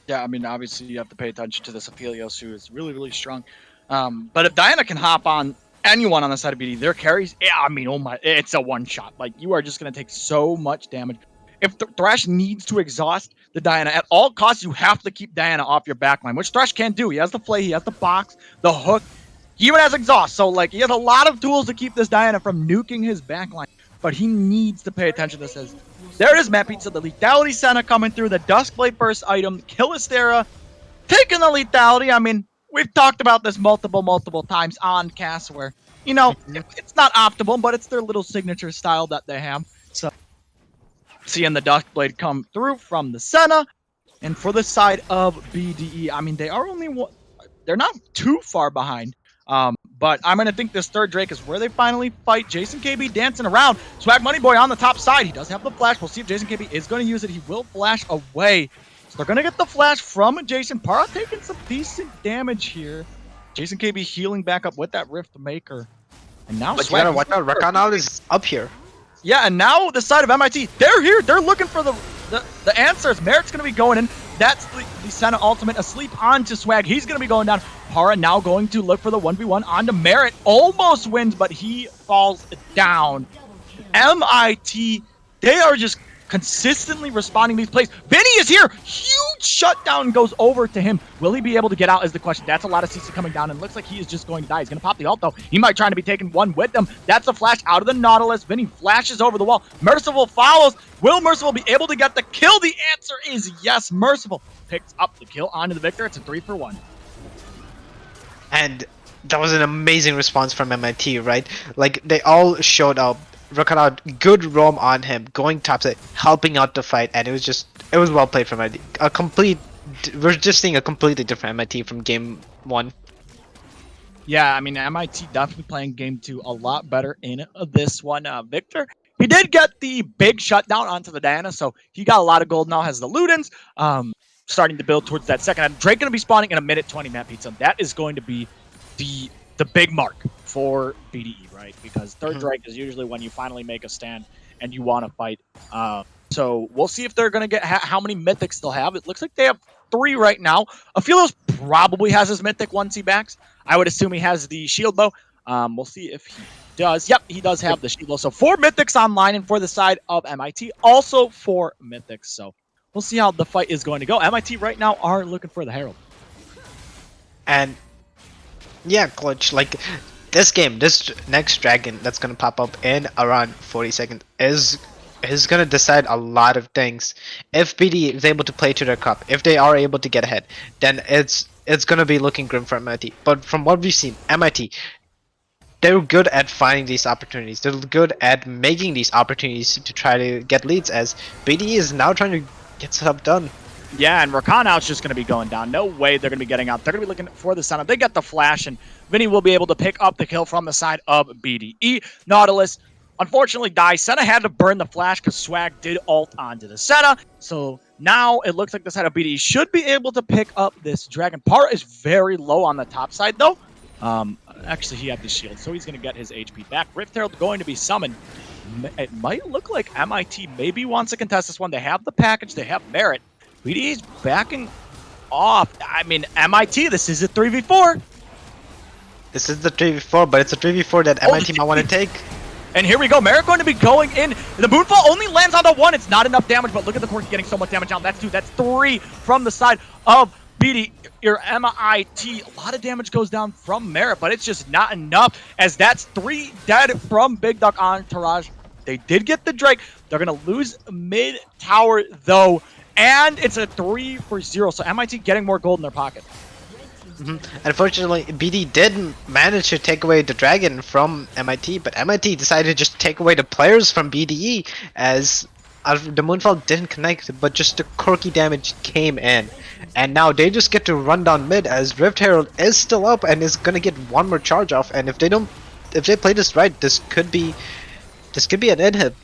[SPEAKER 4] Yeah, I mean, obviously you have to pay attention to this Aphelios, who is really, really strong. But if Diana can hop on anyone on the side of BD, their carries, yeah, I mean, oh my, it's a one shot. Like, you are just going to take so much damage. If Thresh needs to exhaust the Diana at all costs, you have to keep Diana off your backline, which Thresh can't do. He has the flay, he has the box, the hook, he even has exhaust. So, like, he has a lot of tools to keep this Diana from nuking his backline. But he needs to pay attention to this. There is Matt Pizza, the Lethality Senna coming through, the Duskblade Burst item, Killistera, taking the Lethality. I mean, we've talked about this multiple times on cast where, you know, it's not optimal, but it's their little signature style that they have. So, seeing the Duskblade come through from the Senna. And for the side of BDE, I mean, they are they're not too far behind. But I'm going to think this third Drake is where they finally fight. Jason KB dancing around. Swag Money Boy on the top side. He does have the flash. We'll see if Jason KB is going to use it. He will flash away. So they're going to get the flash from Jason. Para taking some decent damage here. Jason KB healing back up with that Rift Maker. And now
[SPEAKER 5] But you gotta watch out, Rakanal is up here.
[SPEAKER 4] Yeah, and now the side of MIT, they're here. They're looking for the answers. Merrick's going to be going in. That's the Senna ultimate asleep onto Swag. He's going to be going down. Para now going to look for the 1v1 onto Merritt. Almost wins, but he falls down. MIT, they are just consistently responding to these plays. Vinny is here. Huge shutdown goes over to him. Will he be able to get out is the question. That's a lot of CC coming down, and looks like he is just going to die. He's going to pop the ult, though. He might try to be taking one with them. That's a flash out of the Nautilus. Vinny flashes over the wall. Merciful follows. Will Merciful be able to get the kill? The answer is yes. Merciful picks up the kill onto the Victor. It's a 3-for-1.
[SPEAKER 5] And that was an amazing response from MIT, right? Like, they all showed up. Rakanal, good roam on him, going topside, helping out the fight, and it was well played from MIT. We're just seeing a completely different MIT from game 1.
[SPEAKER 4] Yeah, I mean, MIT definitely playing game 2 a lot better in this one. Victor, he did get the big shutdown onto the Diana, so he got a lot of gold now, has the Ludens, starting to build towards that second. Drake going to be spawning in a minute 20, Matt Pizza. That is going to be the big mark for BDE, right? Because third Drake is usually when you finally make a stand and you want to fight. So we'll see if they're going to get how many mythics they'll have. It looks like they have 3 right now. Aphilos probably has his mythic once he backs. I would assume he has the shield bow. We'll see if he does. Yep, he does have the shield bow. So 4 mythics online, and for the side of MIT, also 4 mythics. So we'll see how the fight is going to go. MIT right now are looking for the Herald.
[SPEAKER 5] And yeah, Clutch, like, this game, this next dragon that's gonna pop up in around 40 seconds is gonna decide a lot of things. If BD is able to play to their cup, if they are able to get ahead, then it's gonna be looking grim for MIT. But from what we've seen, MIT, they're good at finding these opportunities. They're good at making these opportunities to try to get leads, as BD is now trying to get stuff done.
[SPEAKER 4] Yeah, and Rakanal's just going to be going down. No way they're going to be getting out. They're going to be looking for the Senna. They get the flash, and Vinny will be able to pick up the kill from the side of BDE. Nautilus, unfortunately, dies. Senna had to burn the flash because Swag did ult onto the Senna. So now it looks like the side of BDE should be able to pick up this Dragon. Par is very low on the top side, though. Actually, he had the shield, so he's going to get his HP back. Rift Herald going to be summoned. It might look like MIT maybe wants to contest this one. They have the package. They have merit. BDE's backing off. I mean, MIT, this is a 3v4.
[SPEAKER 5] This is the 3v4, but it's a 3v4 that MIT might want to take.
[SPEAKER 4] And here we go. Merrick going to be going in. The Moonfall only lands on the 1. It's not enough damage, but look at the Corki getting so much damage down. That's 2. That's 3 from the side of BD. Your MIT. A lot of damage goes down from Merrick, but it's just not enough, as that's 3 dead from Big Duck Entourage. They did get the Drake. They're going to lose mid tower, though. And it's a 3-for-0, so MIT getting more gold in their pocket.
[SPEAKER 5] Unfortunately, BD did manage to take away the dragon from MIT, but MIT decided to just take away the players from BDE, as the Moonfall didn't connect, but just the quirky damage came in. And now they just get to run down mid, as Rift Herald is still up and is gonna get one more charge off. And if they play this right, this could be an inhib.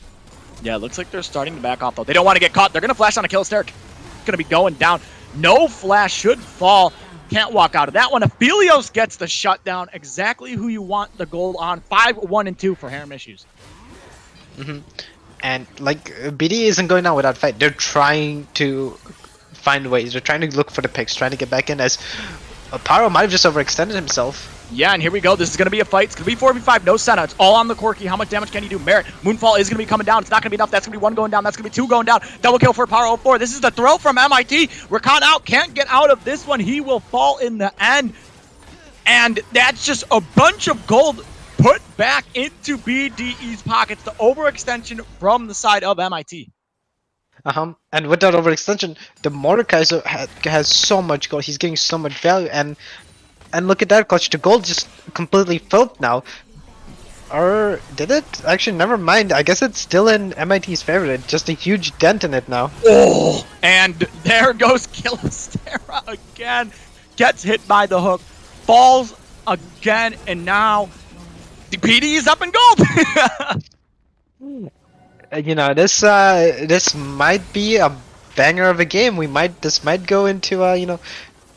[SPEAKER 4] Yeah, it looks like they're starting to back off, though. They don't want to get caught. They're going to flash on a Killistera. Going to be going down. No flash should fall. Can't walk out of that one. Aphelios gets the shutdown. Exactly who you want the gold on. 5, 1, and 2 for Harem Issues.
[SPEAKER 5] And, like, BD isn't going down without fight. They're trying to find ways. They're trying to look for the picks, trying to get back in, as Paro might have just overextended himself.
[SPEAKER 4] Yeah, and here we go. This is going to be a fight. It's going to be 4v5. No Senna. It's all on the Corki. How much damage can he do? Merit. Moonfall is going to be coming down. It's not going to be enough. That's going to be 1 going down. That's going to be 2 going down. Double kill for Power 04. This is the throw from MIT. Rakan out. Can't get out of this one. He will fall in the end. And that's just a bunch of gold put back into BDE's pockets. The overextension from the side of MIT.
[SPEAKER 5] And with that overextension, the Mordekaiser has so much gold. He's getting so much value, and look at that, Clutch. The gold just completely filled now. Or did it? Actually, never mind. I guess it's still in MIT's favor. It's just a huge dent in it now.
[SPEAKER 4] Oh, and there goes Killistera again. Gets hit by the hook, falls again, and now the PD is up in gold.
[SPEAKER 5] You know, this might be a banger of a game. This might go into you know,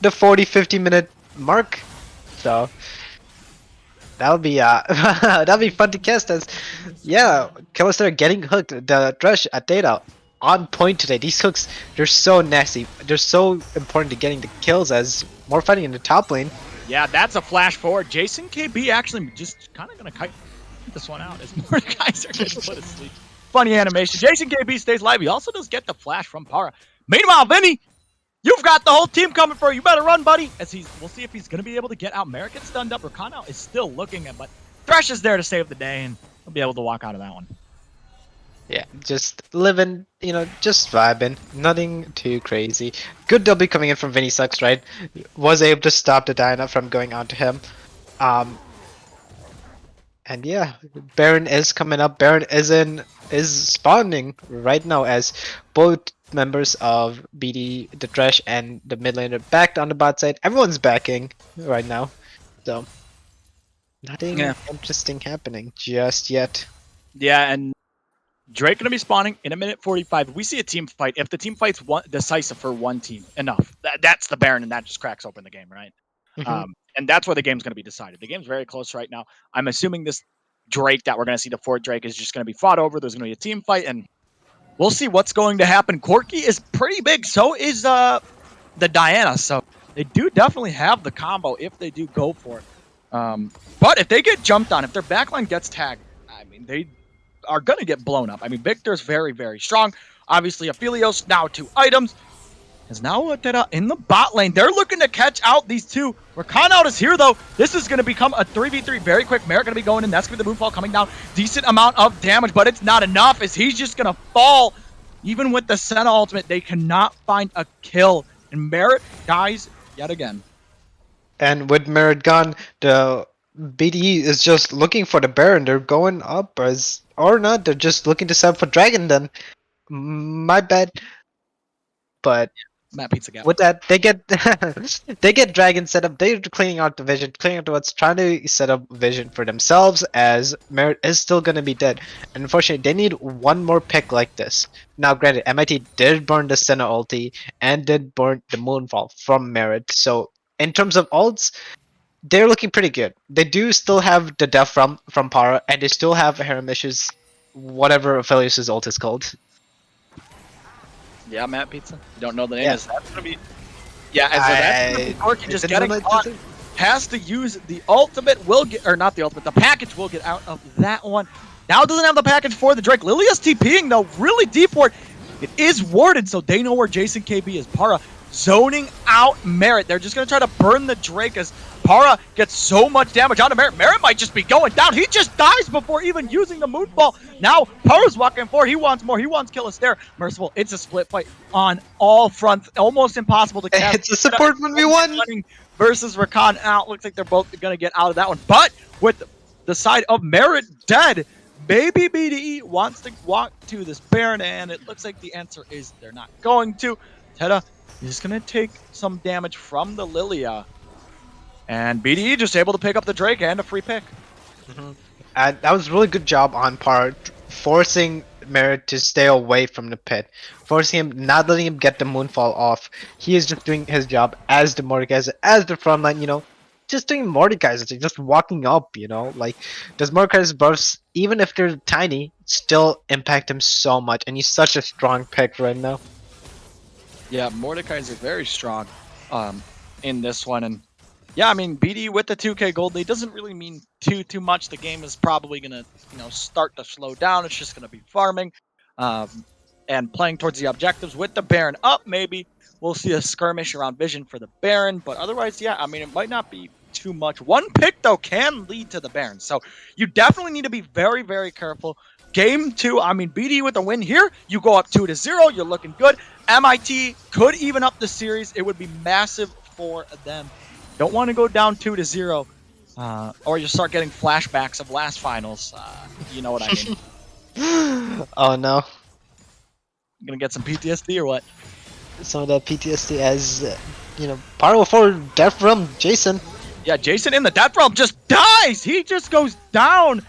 [SPEAKER 5] the 40-50 minute mark. So that'll be that'll be fun to cast as. Yeah, Killistera getting hooked. The Thresh at Data on point today. These hooks, they're so nasty. They're so important to getting the kills as more fighting in the top lane.
[SPEAKER 4] Yeah, that's a flash forward. Jason KB actually just kind of going to kite this one out as Mordekaiser gets put to sleep. Funny animation. Jason KB stays live. He also does get the flash from Para. Meanwhile, Vinny, you've got the whole team coming for you. You better run, buddy. We'll see if he's going to be able to get out. Merrick gets stunned up. Rakan is still looking at, but Thresh is there to save the day, and he'll be able to walk out of that one.
[SPEAKER 5] Yeah, just living, you know, just vibing. Nothing too crazy. Good W coming in from Vinny Sucks, right? Was able to stop the Diana from going onto him. And yeah, Baron is coming up. Baron is spawning right now as both members of BD, the Thresh, and the mid laner backed on the bot side. Everyone's backing right now, so nothing interesting happening just yet.
[SPEAKER 4] Yeah, and Drake gonna be spawning in a minute 45. If we see a team fight, if the team fight's decisive for one team, enough. That's the Baron, and that just cracks open the game, right? And that's where the game's going to be decided. The game's very close right now. I'm assuming this Drake that we're going to see, the fourth Drake, is just going to be fought over. There's going to be a team fight, and we'll see what's going to happen. Corki is pretty big. So is the Diana. So they do definitely have the combo if they do go for it. But if they get jumped on, if their backline gets tagged, I mean, they are going to get blown up. I mean, Victor's very, very strong. Obviously, Aphelios now 2 items. Is now in the bot lane. They're looking to catch out these two. Rakan out is here, though. This is going to become a 3v3 very quick. Merrick going to be going in. That's going to be the Moonfall coming down. Decent amount of damage, but it's not enough as he's just going to fall. Even with the Senna ultimate, they cannot find a kill. And Merritt dies yet again.
[SPEAKER 5] And with Merritt gone, the BDE is just looking for the Baron. They're going up or not. They're just looking to set up for Dragon then. My bad. But
[SPEAKER 4] Matt Pizza Gap.
[SPEAKER 5] with that, they get they get Dragon set up. They're cleaning out the vision, cleaning out what's trying to set up vision for themselves as Merit is still going to be dead. And unfortunately, they need one more pick like this. Now, granted, MIT did burn the Senna ulti and did burn the Moonfall from Merit. So, in terms of ults, they're looking pretty good. They do still have the death from Para, and they still have Haramish's whatever Aphelios' ult is called.
[SPEAKER 4] Yeah, Matt Pizza. You don't know the name.
[SPEAKER 5] Yeah.
[SPEAKER 4] That's gonna be. Yeah, and so that's gonna be Corki just getting caught. Has to use the ultimate. Will get, or not the ultimate. The package will get out of that one. Now doesn't have the package for the Drake. Lilia's TPing though, really deep for it. It is warded, so they know where Jason KB is. Para zoning out Merit. They're just gonna try to burn the Drake as Para gets so much damage onto Merit. Merit might just be going down. He just dies before even using the Moonfall. Now Para's walking forward. He wants more. He wants Killistera. Merciful. It's a split fight on all fronts. Almost impossible to catch.
[SPEAKER 5] It's a support 1v1
[SPEAKER 4] versus Rakan out. Looks like they're both gonna get out of that one. But with the side of Merit dead, maybe BDE wants to walk to this Baron, and it looks like the answer is they're not going to. Teta is going to take some damage from the Lilia, and BDE just able to pick up the Drake and a free pick.
[SPEAKER 5] And that was a really good job on part, forcing Merit to stay away from the pit, forcing him, not letting him get the Moonfall off. He is just doing his job as the Mordekaiser, as the frontline, you know, just doing Mordekaiser, just walking up, you know, like, does Mordekaiser's buffs, even if they're tiny, still impact him so much, and he's such a strong pick right now.
[SPEAKER 4] Yeah, Mordekaiser is very strong in this one, and Yeah, I mean, BD with the 2K gold lead doesn't really mean too much. The game is probably gonna, start to slow down. It's just gonna be farming, um, and playing towards the objectives with the Baron up. Maybe we'll see a skirmish around Vision for the Baron, but otherwise, yeah, I mean, it might not be too much. One pick though can lead to the Baron, so you definitely need to be very, very careful. Game two, I mean, BD with a win here, you go up 2-0. You're looking good. MIT could even up the series. It would be massive for them. Don't want to go down 2-0, or you start getting flashbacks of last finals. You know what I mean?
[SPEAKER 5] Oh no,
[SPEAKER 4] Gonna get some PTSD or what?
[SPEAKER 5] some of that PTSD as Power 4 Death Realm Jason.
[SPEAKER 4] Yeah, Jason in the Death Realm just dies. He just goes down,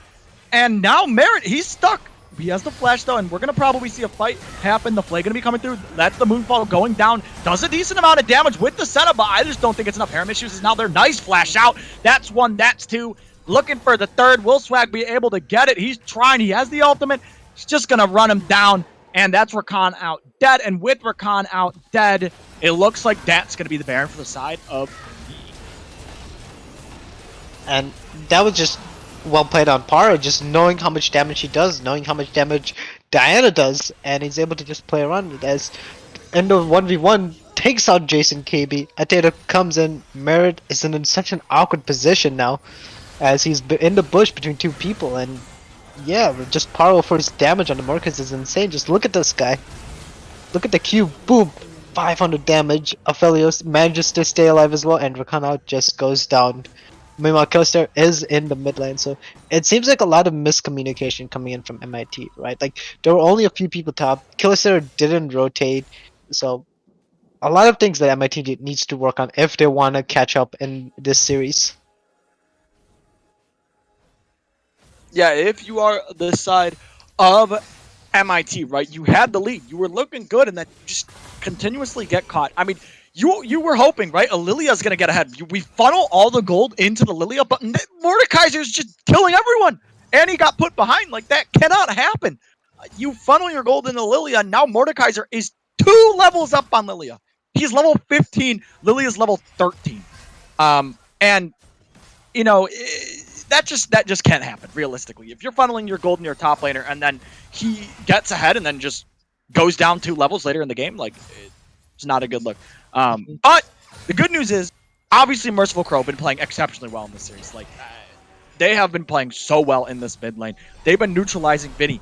[SPEAKER 4] and now Merritt, he's stuck. He has the flash though, and we're gonna probably see a fight happen. The Flay gonna be coming through. That's the Moonfall going down. Does a decent amount of damage with the setup, but I just don't think it's enough. Hermit uses now their nice flash out. That's one. That's two. Looking for the third. Will Swag be able to get it? He's trying. He has the ultimate. He's just gonna run him down, and that's Rakan out dead. And with Rakan out dead, it looks like that's gonna be the Baron for the side of B.
[SPEAKER 5] And that was just well played on Para, just knowing how much damage he does, knowing how much damage Diana does, and he's able to just play around with it as in the 1v1 takes out Jason KB. Ateta comes in, Merritt is in such an awkward position now as he's in the bush between two people, and yeah, just Paro for his damage on the Marcus is insane. Just look at this guy. Look at the Q, boom! 500 damage. Aphelios manages to stay alive as well, and Rakana just goes down. Meanwhile, Killstar is in the mid lane, so it seems like a lot of miscommunication coming in from MIT, right? Like, there were only a few people top. Killstar didn't rotate, so a lot of things that MIT needs to work on if they want to catch up in this series.
[SPEAKER 4] Yeah, if you are the side of MIT, right, you had the lead. You were looking good, and then you just continuously get caught. I mean, you were hoping, right, Lilia's going to get ahead. We funnel all the gold into the Lilia, but Mordekaiser's just killing everyone. And he got put behind. Like, that cannot happen. You funnel your gold into Lilia, and now Mordekaiser is 2 levels up on Lilia. He's level 15. Lilia's level 13. And, you know... that just can't happen realistically. If you're funneling your gold in your top laner and then he gets ahead and then just goes down 2 levels later in the game, like, it's not a good look. But the good news is, obviously, Merciful Crow been playing exceptionally well in this series. Like, they have been playing so well in this mid lane. They've been neutralizing Vinny,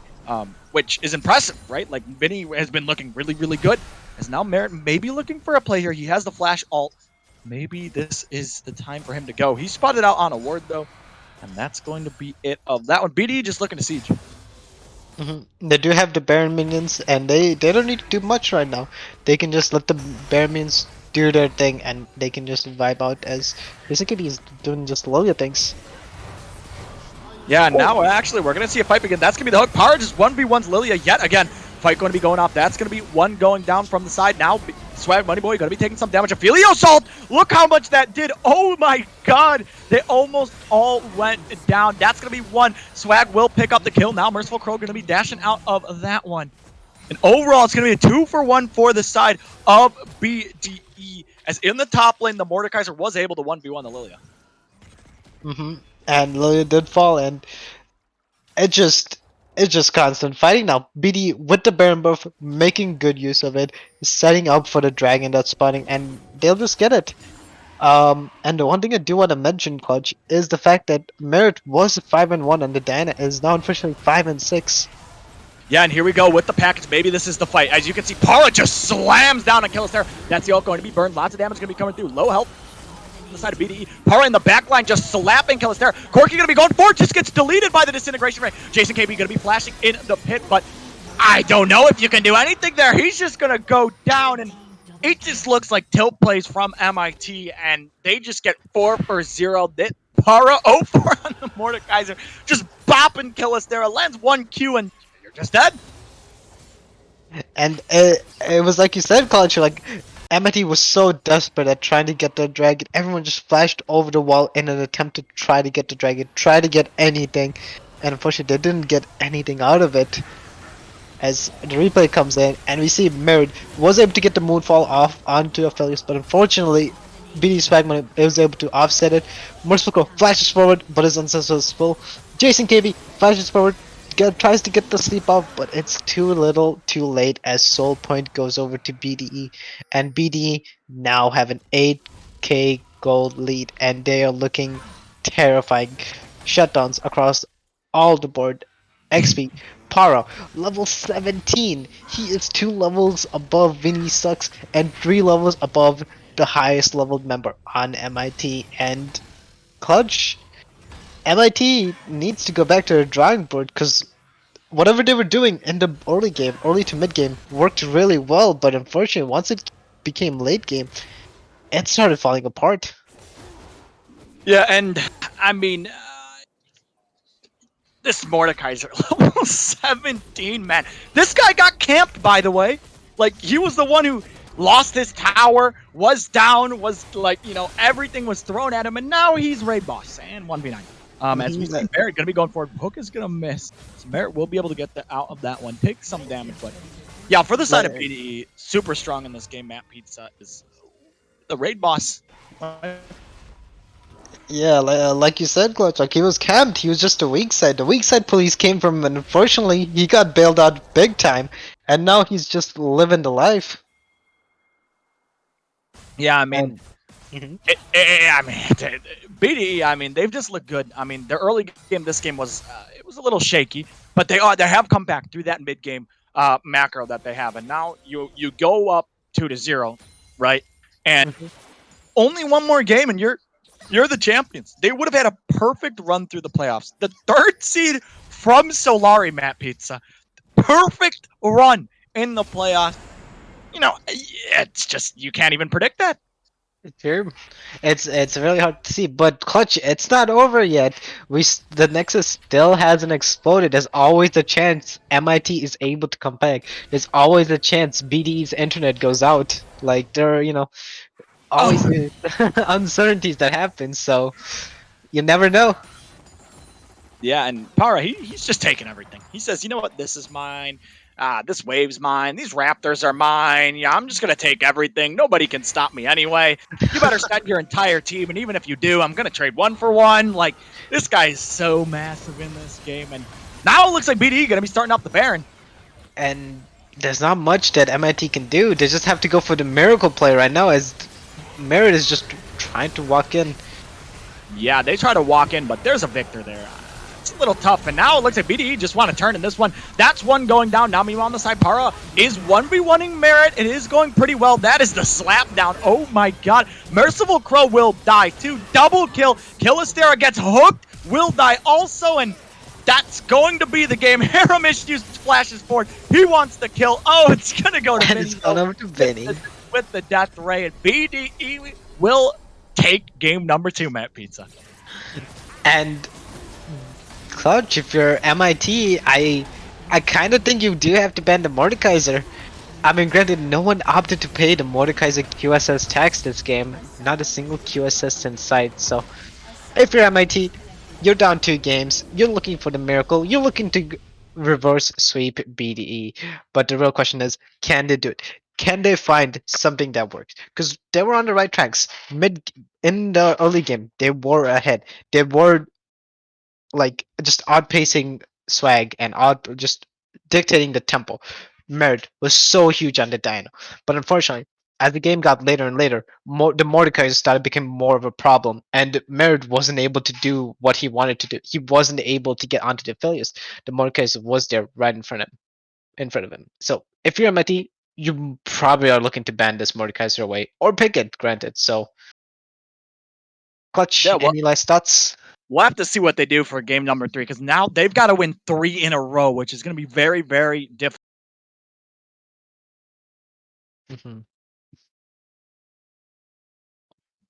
[SPEAKER 4] which is impressive, right? Like, Vinny has been looking really, really good. As now Merritt may be looking for a play here. He has the flash ult. Maybe this is the time for him to go. He spotted out on a ward though. And that's going to be it of that one. BD just looking to siege.
[SPEAKER 5] They do have the Baron minions, and they don't need to do much right now. They can just let the Baron minions do their thing, and they can just vibe out as basically he's doing just Lilia things.
[SPEAKER 4] Yeah, and now actually we're going to see a fight begin. That's going to be the hook. Power just 1v1's Lilia yet again. Fight going to be going off. That's going to be one going down from the side. Now, Swag Moneyboy going to be taking some damage. Aphelios Salt! Look how much that did. Oh my god! They almost all went down. That's going to be one. Swag will pick up the kill. Now Merciful Crow going to be dashing out of that one. And overall, it's going to be a 2-for-1 for the side of BDE. As in the top lane, the Mordekaiser was able to 1v1 the Lilia.
[SPEAKER 5] And Lilia did fall, and it's just constant fighting now. BD with the Baron buff, making good use of it, setting up for the dragon that's spawning, and they'll just get it. And the one thing I do want to mention, Clutch, is the fact that Merritt was 5-1 and the Diana is now officially 5-6.
[SPEAKER 4] Yeah, and here we go with the package. Maybe this is the fight. As you can see, Para just slams down on Killis there. That's the ult going to be burned. Lots of damage going to be coming through. Low health on the side of BDE. Para in the back line just slapping Killis there. Corki going to be going for it. Just gets deleted by the disintegration ray. Jason KB going to be flashing in the pit, but I don't know if you can do anything there. He's just going to go down, and it just looks like tilt plays from MIT, and they just get 4-for-0. That Para 0-4 on the Mordekaiser. Just bopping Killis there. It lands 1 Q, and you're just dead.
[SPEAKER 5] And it was like you said, Clutch, like MIT was so desperate at trying to get the dragon. Everyone just flashed over the wall in an attempt to try to get the dragon, try to get anything. And unfortunately, they didn't get anything out of it. As the replay comes in, and we see Merritt was able to get the Moonfall off onto Aphelios, but unfortunately, BD Swagman is able to offset it. Merciful flashes forward, but is unsuccessful. Jason KB flashes forward, tries to get the sleep off, but it's too little, too late as Soul Point goes over to BDE, and BDE now have an 8k gold lead, and they are looking terrifying. Shutdowns across all the board. XP. Paro, level 17. He is 2 levels above Vinny Sucks and 3 levels above the highest leveled member on MIT. And Clutch, MIT needs to go back to the drawing board because whatever they were doing in the early game, early to mid game, worked really well. But unfortunately, once it became late game, it started falling apart.
[SPEAKER 4] Yeah, and I mean, this Mordekaiser level 17, man. This guy got camped, by the way. Like, he was the one who lost his tower, was down, was like, everything was thrown at him, and now he's raid boss and 1v9. As we see, Barrett going to be going forward. Hook is going to miss. So Barrett will be able to get out of that one, take some damage, but yeah, for the side of
[SPEAKER 5] Like,
[SPEAKER 4] BDE, super strong in this game. Matt Pizza is the raid boss.
[SPEAKER 5] yeah, like you said, Clutch, like he was camped. He was just the weak side. The weak side police came from him, and unfortunately, he got bailed out big time. And now he's just living the life.
[SPEAKER 4] Yeah, I mean,
[SPEAKER 5] And mhm.
[SPEAKER 4] I mean, BDE. I mean, they've just looked good. I mean, their early game, this game was it was a little shaky, but they have come back through that mid game macro that they have, and now you go up 2-0, right? And
[SPEAKER 5] Mhm.
[SPEAKER 4] only one more game, and you're the champions. They would have had a perfect run through the playoffs. The third seed from Solari, Matt Pizza, perfect run in the playoffs. It's just you can't even predict that.
[SPEAKER 5] Sure. It's really hard to see, but Clutch, it's not over yet. The Nexus still hasn't exploded. There's always a chance MIT is able to come back. There's always a chance BD's internet goes out. Like there are, always
[SPEAKER 4] Oh,
[SPEAKER 5] the uncertainties that happen. So you never know.
[SPEAKER 4] yeah, and Para, he's just taking everything. He says, you know what, this is mine. This wave's mine. These Raptors are mine. Yeah, I'm just gonna take everything. Nobody can stop me anyway. You better set your entire team, and even if you do, I'm gonna trade one for one. Like, this guy is so massive in this game, and now it looks like BDE gonna be starting up the Baron.
[SPEAKER 5] And there's not much that MIT can do. They just have to go for the miracle play right now, as Merit is just trying to walk in.
[SPEAKER 4] Yeah, they try to walk in, but there's a Victor there. It's a little tough, and now it looks like BDE just want to turn in this one. That's one going down. Now meanwhile on the side, Para is 1v1ing Merit. It is going pretty well. That is the slap down. Oh my god. Merciful Crow will die too. Double kill. Killistera gets hooked, will die also, and that's going to be the game. Haramish used flashes forward. He wants the kill. Oh, it's going to go to
[SPEAKER 5] And
[SPEAKER 4] Vinny
[SPEAKER 5] it's gone over to Vinny.
[SPEAKER 4] with the death ray, and BDE will take game number 2, Matt Pizza.
[SPEAKER 5] And Clutch, if you're MIT, I kind of think you do have to ban the Mordekaiser. I mean, granted, no one opted to pay the Mordekaiser QSS tax this game. Not a single QSS in sight. So, if you're MIT, you're down 2 games. You're looking for the miracle. You're looking to reverse sweep BDE. But the real question is, can they do it? Can they find something that works? Because they were on the right tracks. Mid in the early game, they were ahead. They were like just outpacing swag and out just dictating the tempo. Merit was so huge on the Dino, but unfortunately, as the game got later and later, the Mordecai started becoming more of a problem, and Merit wasn't able to do what he wanted to do. He wasn't able to get onto the affiliates. The Mordecai was there right in front of him. So if you're MIT, you probably are looking to ban this Mordekaiser away or pick it. Granted, so Clutch,
[SPEAKER 4] Yeah, well,
[SPEAKER 5] any last thoughts?
[SPEAKER 4] we'll have to see what they do for game number 3, because now they've got to win 3 in a row, which is going to be very, very difficult.
[SPEAKER 5] Mhm.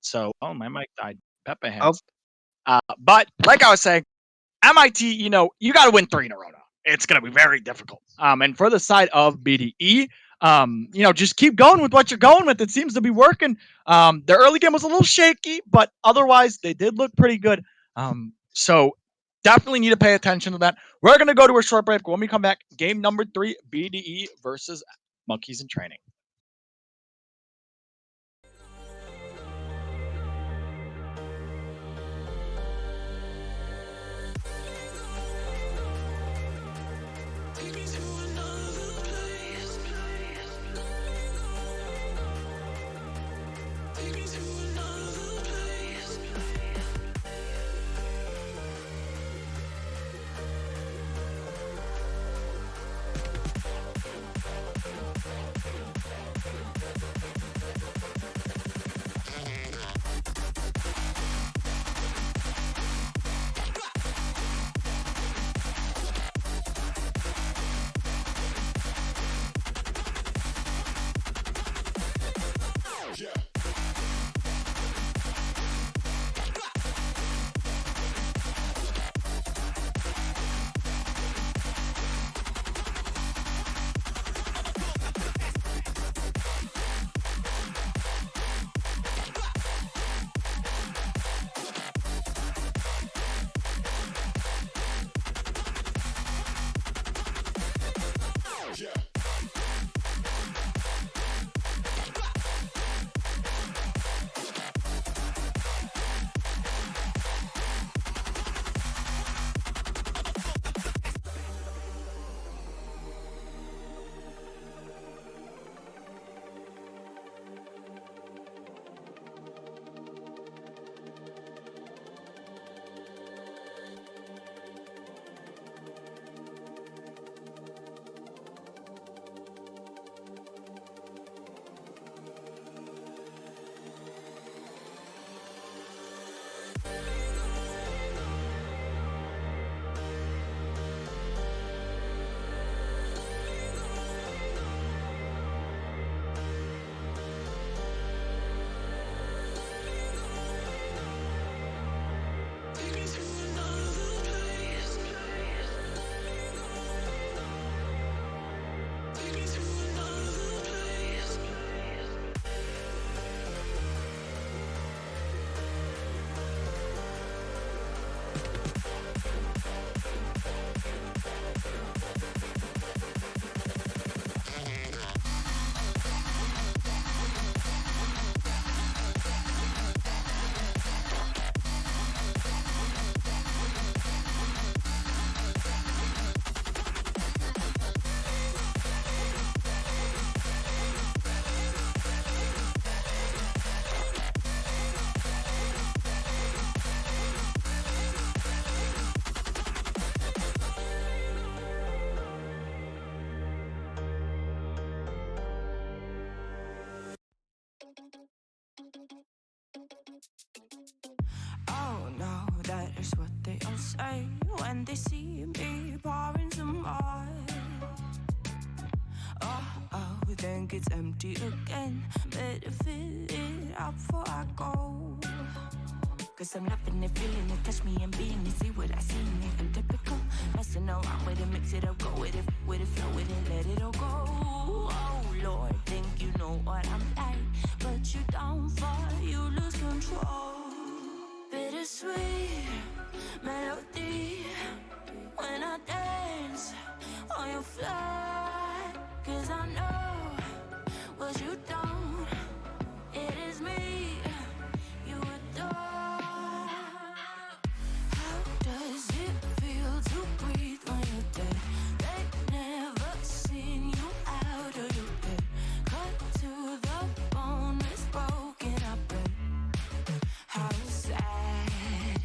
[SPEAKER 4] So, oh, my mic died. Pepe
[SPEAKER 5] Oh,
[SPEAKER 4] hands. But like I was saying, MIT, you got to win 3 in a row now. It's going to be very difficult. And for the side of BDE, just keep going with what you're going with. It seems to be working. Their early game was a little shaky, but otherwise they did look pretty good. So definitely need to pay attention to that. We're going to go to a short break. When we come back, game number 3, BDE versus Monkeys in Training.
[SPEAKER 8] It's what they all say when they see me pouring some more. Oh, then gets empty again. Better fill it up before I go. Cause I'm loving it, feeling it, touch me and being it. See what I see in it, I'm typical. Messing around with it, mix it up, go with it, flow with it, let it all go. Oh Lord, think you know what I'm like, but you don't fall, you lose control. Bittersweet melody when I dance on your fly. Cause I know what you don't, it is me you adore. How does it feel to breathe when you're dead? They never seen you out of your bed. Cut to the bone, it's broken up. How sad.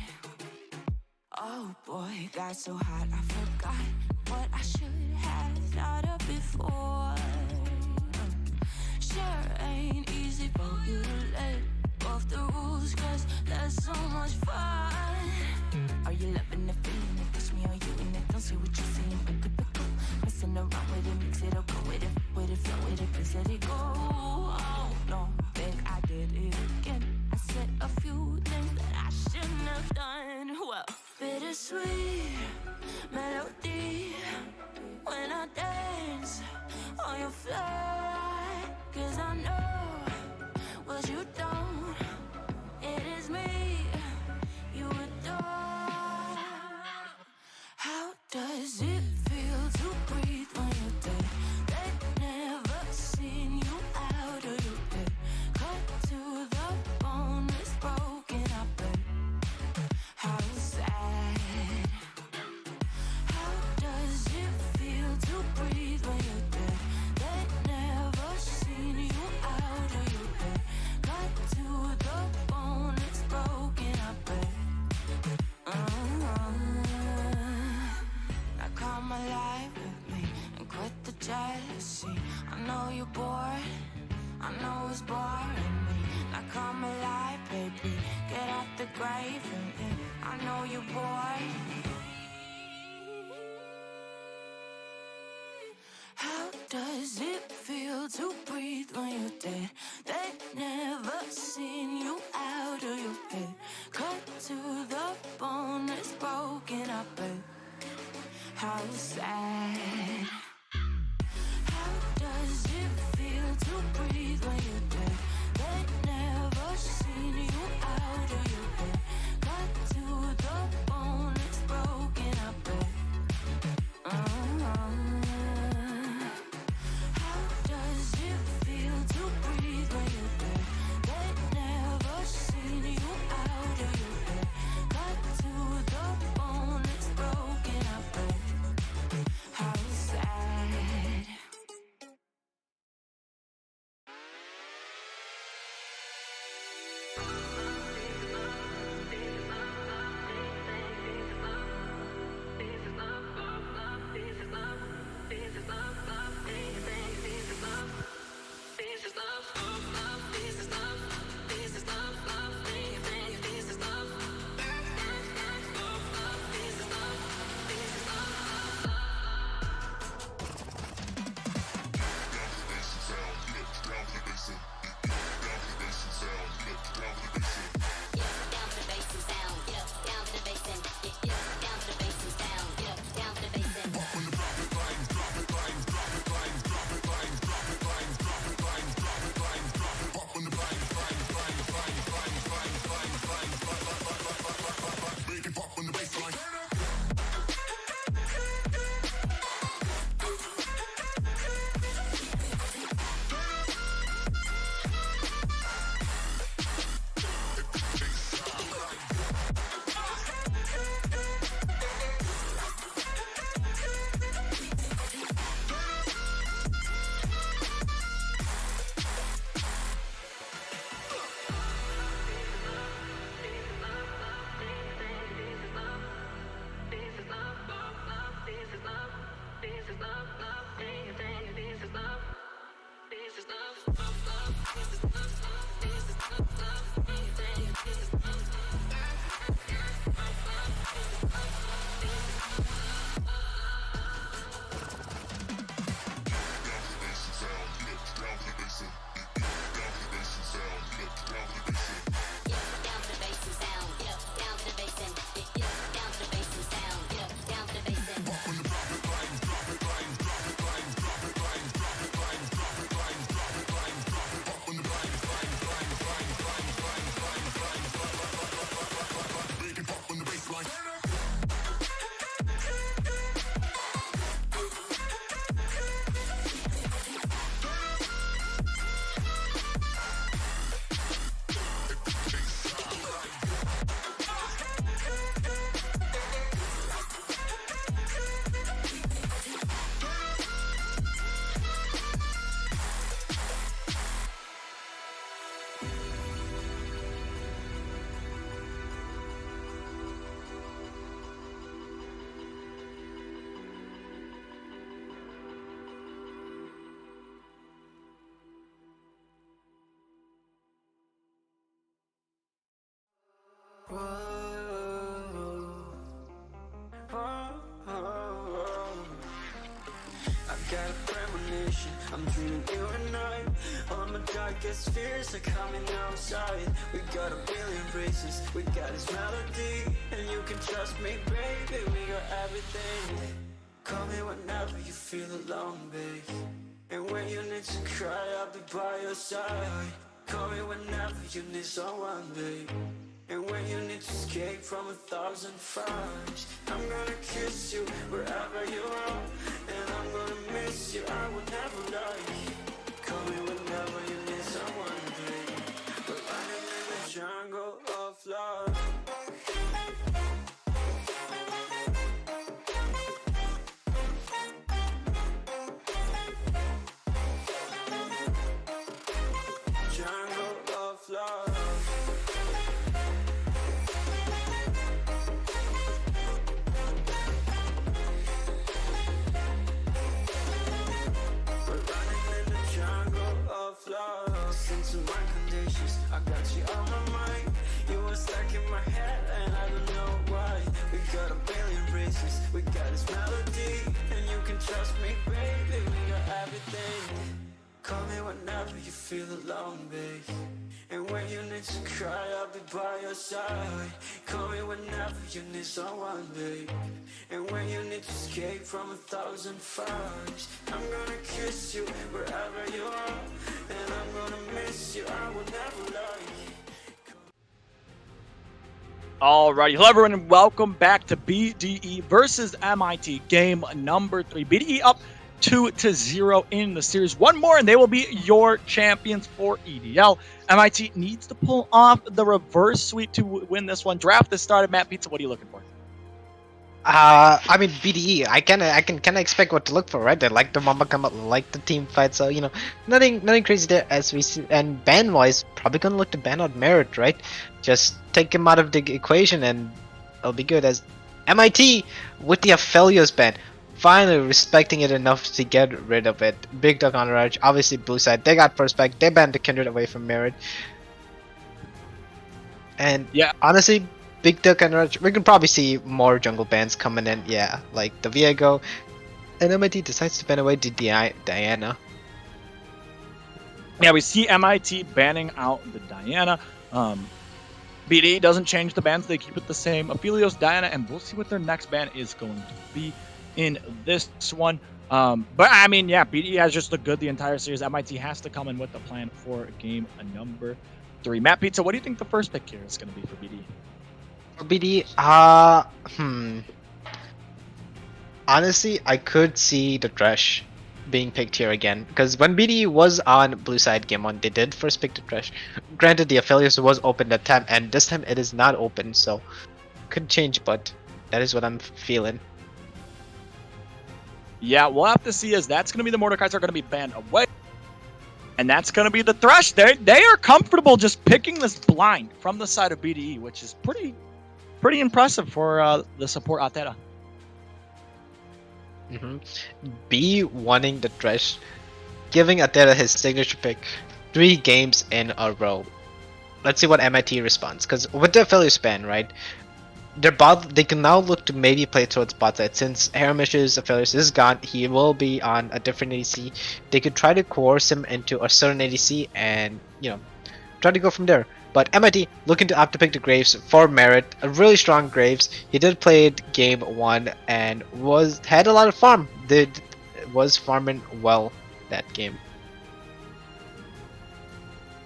[SPEAKER 8] Oh boy, got so hot I forgot what I should have thought of before. Sure ain't easy for you to let off the rules, cause that's so much fun. Are you loving the feeling it? Touch me, are you in it? Don't see what you're seeing, but typical. Messing around with it, mix it up, go with it, flow with it, please let it go. Oh no, think I did it again. I said a few things that I shouldn't have done. Well, bittersweet melody when I dance on your fly. Cause I know what you don't, it is me you adore. How does it feel to breathe when you're dead? They never seen you out of your bed. Cut to the bone, it's broken up. How sad. How does it feel to breathe when you're dead? They never seen you out of your bed. Cut to the bone, it's broken up. Now come alive with me and quit the jealousy. I know you're bored, I know it's boring me. Now come alive, baby, get out the grave with me. I know you're bored. How does it feel to breathe when you're dead? They never seen you out of your bed. Cut to the bone, it's broken up. How sad. How does it feel to breathe when you're dead? They never seen you out of your bed. Cut to the bone, it's broken up. How does it feel to breathe when you're dead? They never seen you out of your bed. Cut to the bone, it's broken up. How sad.
[SPEAKER 3] got a premonition, I'm dreaming you and I. All my darkest fears are coming outside. We got a billion races, we got this melody, and you can trust me, baby, we got everything. Call me whenever you feel alone, babe. And when you need to cry, I'll be by your side. Call me whenever you need someone, babe. And when you need to escape from 1,000 fires, I'm gonna kiss you wherever you are. And I'm gonna miss you, I will never lie. Call me whenever you need someone, babe. We're running in the jungle of love. Jungle of love. We're running in the jungle of love. Listen to my conditions, I got you on my mind. You were stuck in my head and I don't know why. We got a billion races, we got this melody, and you can trust me, baby, we got everything. Call me whenever you feel alone, babe. And when you need to cry, I'll be by your side. Call me whenever you need someone, babe. And when you need to escape from 1,000 fires, I'm gonna kiss you wherever you are. And I'm gonna miss you, I will never lie.
[SPEAKER 4] Alrighty, hello everyone, and welcome back to BDE versus MIT game number 3. BDE up 2-0 in the series. One more, and they will be your champions for EDL. MIT needs to pull off the reverse sweep to win this one. Draft this started. Matt Pizza, what are you looking for?
[SPEAKER 5] I mean BDE. I can kind of expect what to look for, right? They like the Mamba come up, like the team fight, so you know, nothing crazy there as we see. And ban wise, probably gonna look to ban out Merit, right? Just take him out of the equation, and it'll be good. As MIT with the Aphelios ban, finally respecting it enough to get rid of it. Big Dog Entourage, obviously blue side. They got first back. They banned the Kindred away from Merit, and
[SPEAKER 4] Yeah.
[SPEAKER 5] honestly. Big Duck and we can probably see more jungle bans coming in, yeah, like the Viego, and MIT decides to ban away Diana.
[SPEAKER 4] Yeah, we see MIT banning out the Diana. BDE doesn't change the bans, they keep it the same. Aphelios, Diana, and we'll see what their next ban is going to be in this one. But I mean, yeah, BDE has just looked good the entire series. MIT has to come in with a plan for game number 3. Matt Pizza, what do you think the first pick here is going to be for BDE?
[SPEAKER 5] For BD, honestly, I could see the Thresh being picked here again, because when BD was on blue side game 1, they did first pick the Thresh. Granted, the Aphelios was open that time, and this time it is not open, so could change, but that is what I'm feeling.
[SPEAKER 4] Yeah, we'll have to see, as that's going to be the Mordekaiser are going to be banned away. And that's going to be the Thresh. They are comfortable just picking this blind from the side of BDE, which is pretty impressive for the support Atera.
[SPEAKER 5] B wanting the Thresh, giving Atera his signature pick 3 games in a row. Let's see what MIT responds, because with the Aphelios ban, right, they can now look to maybe play towards bot side. Since Haramish's Aphelios is gone, he will be on a different ADC. They could try to coerce him into a certain ADC and, you know, try to go from there. But MIT looking to opt to pick the Graves for Merit, a really strong Graves. He did play it game 1 and had a lot of farm. Was farming well that game.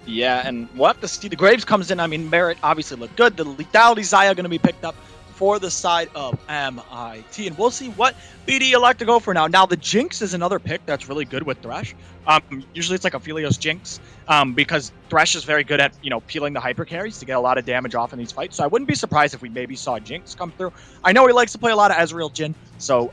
[SPEAKER 4] Yeah, and we'll have to see. The Graves comes in. I mean, Merit obviously looked good. The Lethality Zaya going to be picked up for the side of MIT, and we'll see what BD elect to go for now. Now, the Jinx is another pick that's really good with Thresh. Usually it's like Aphelios Jinx, because Thresh is very good at, you know, peeling the hyper carries to get a lot of damage off in these fights. So I wouldn't be surprised if we maybe saw Jinx come through. I know he likes to play a lot of Ezreal Jhin, so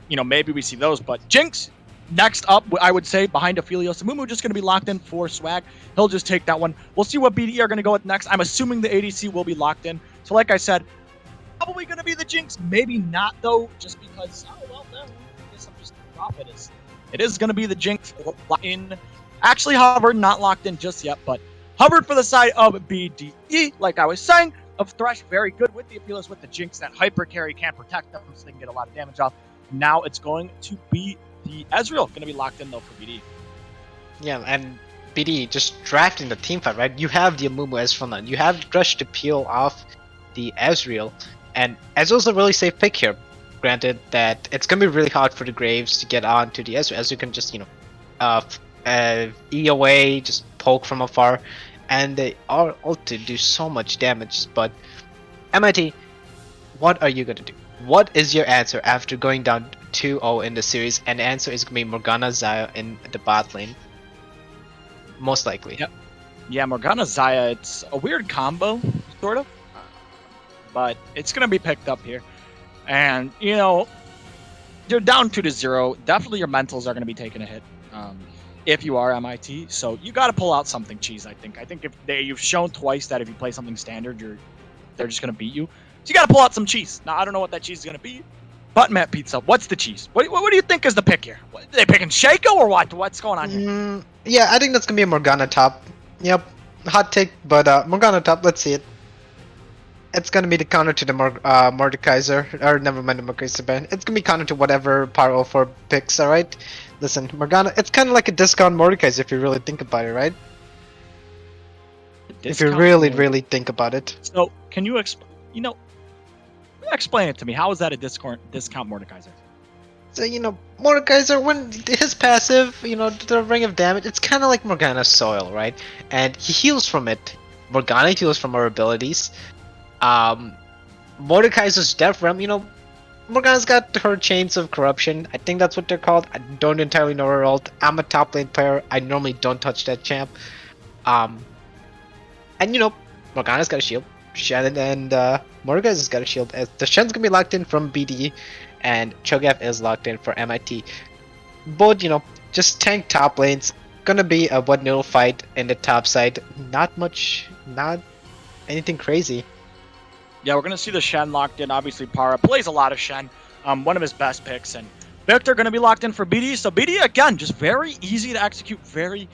[SPEAKER 4] you know, maybe we see those. But Jinx next up, I would say, behind Aphelios. Mumu just going to be locked in for Swag. He'll just take that one. We'll see what BDE are going to go with next. I'm assuming the ADC will be locked in. So like I said, probably going to be the Jinx. Maybe not, though, just because, oh, well, no, I guess I'm just going to drop it. It is going to be the Jinx in. Actually, Hubbard not locked in just yet, but Hubbard for the side of BDE, like I was saying, of Thresh, very good with the Aphelios, with the Jinx. That hyper carry can protect them, so they can get a lot of damage off. Now it's going to be the Ezreal going to be locked in though for BD.
[SPEAKER 5] Yeah, and BD just drafting the team fight, right? You have the Amumu as frontline. You have Drush to peel off the Ezreal, and Ezreal's a really safe pick here. Granted that it's gonna be really hard for the Graves to get on to the Ezreal, as you can just E away, just poke from afar, and they are able to do so much damage. But MIT, what are you gonna do? What is your answer after going down 2-0 in the series? And the answer is gonna be Morgana Xayah in the bot lane. Most likely.
[SPEAKER 4] Yep. Yeah, Morgana Xayah, it's a weird combo, sort of. But it's going to be picked up here. And, you know, you're down 2-0. Definitely your mentals are going to be taking a hit if you are MIT. So you got to pull out something cheese, I think. I think you've shown twice that if you play something standard, they're just going to beat you. So you got to pull out some cheese. Now, I don't know what that cheese is going to be. But Matt Pizza, what's the cheese? What do you think is the pick here? Are they picking Shaco or what? What's going on here?
[SPEAKER 5] Yeah, I think that's gonna be a Morgana top. Yep, hot take, but Morgana top. Let's see it. It's gonna be the counter to the Mordekaiser, or never mind the Mordekaiser ban. It's gonna be counter to whatever Power 04 picks. All right, listen, Morgana. It's kind of like a discount Mordekaiser if you really think about it, right? If you really think about it.
[SPEAKER 4] So can you explain it to me? How is that a discount Mordekaiser?
[SPEAKER 5] So, Mordekaiser, when his passive, the ring of damage, it's kind of like Morgana's soil, right? And he heals from it. Morgana heals from her abilities. Mordekaiser's Death Realm, Morgana's got her Chains of Corruption. I think that's what they're called. I don't entirely know her ult. I'm a top lane player. I normally don't touch that champ. And, Morgana's got a shield. Shen and Mordekaiser's got a shield. The Shen's gonna be locked in from BD. And Cho'Gath is locked in for MIT. Both, just tank top lanes. Gonna be a 1-0 fight in the top side. Not anything crazy.
[SPEAKER 4] Yeah, we're gonna see the Shen locked in. Obviously, Para plays a lot of Shen. One of his best picks. And Victor gonna be locked in for BD. So BD, again, just very easy to execute. Very,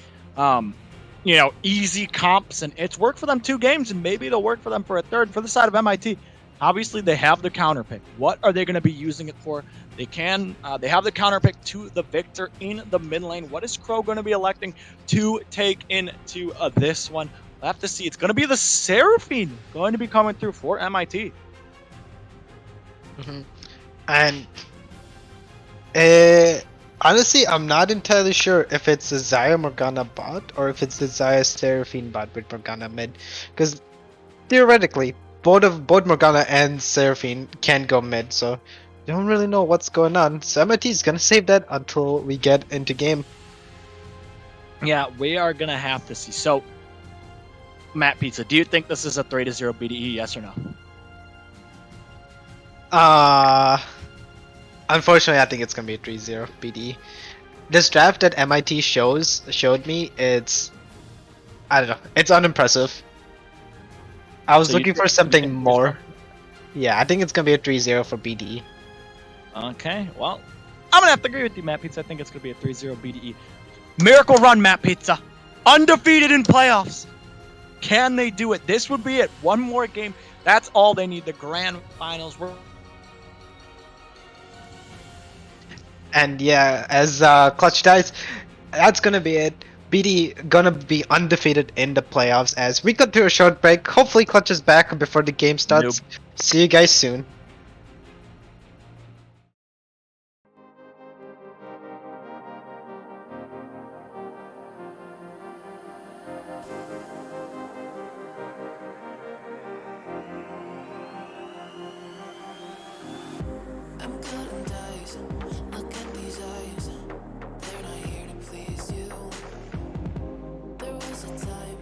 [SPEAKER 4] easy comps. And it's worked for them 2 games. And maybe it'll work for them for a third. For the side of MIT, obviously, they have the counter pick. What are they going to be using it for? They have the counter pick to the Victor in the mid lane. What is Crow going to be electing to take into this one? We'll have to see. It's going to be the Seraphine going to be coming through for MIT.
[SPEAKER 5] And honestly, I'm not entirely sure if it's the Xayah Morgana bot or if it's the Xayah Seraphine bot with Morgana mid. Because theoretically, both Morgana and Seraphine can go mid, so you don't really know what's going on. So MIT is gonna save that until we get into game.
[SPEAKER 4] Yeah, we are gonna have to see. So, Matt Pizza, do you think this is a 3-0 BDE? Yes or no?
[SPEAKER 5] Unfortunately, I think it's gonna be a 3-0 BDE. This draft that MIT showed me, it's unimpressive. I was looking for something more. Yeah, I think it's going to be a 3-0 for BDE.
[SPEAKER 4] Okay, well, I'm going to have to agree with you, Matt Pizza. I think it's going to be a 3-0 BDE. Miracle run, Matt Pizza. Undefeated in playoffs. Can they do it? This would be it. One more game. That's all they need. The grand finals.
[SPEAKER 5] And yeah, as Clutch dies, that's going to be it. BD gonna be undefeated in the playoffs as we cut through a short break. Hopefully Clutch is back before the game starts.
[SPEAKER 4] Nope.
[SPEAKER 5] See you guys soon.
[SPEAKER 3] I'm cutting dice. Look at these eyes. They're not here to please you. There was a time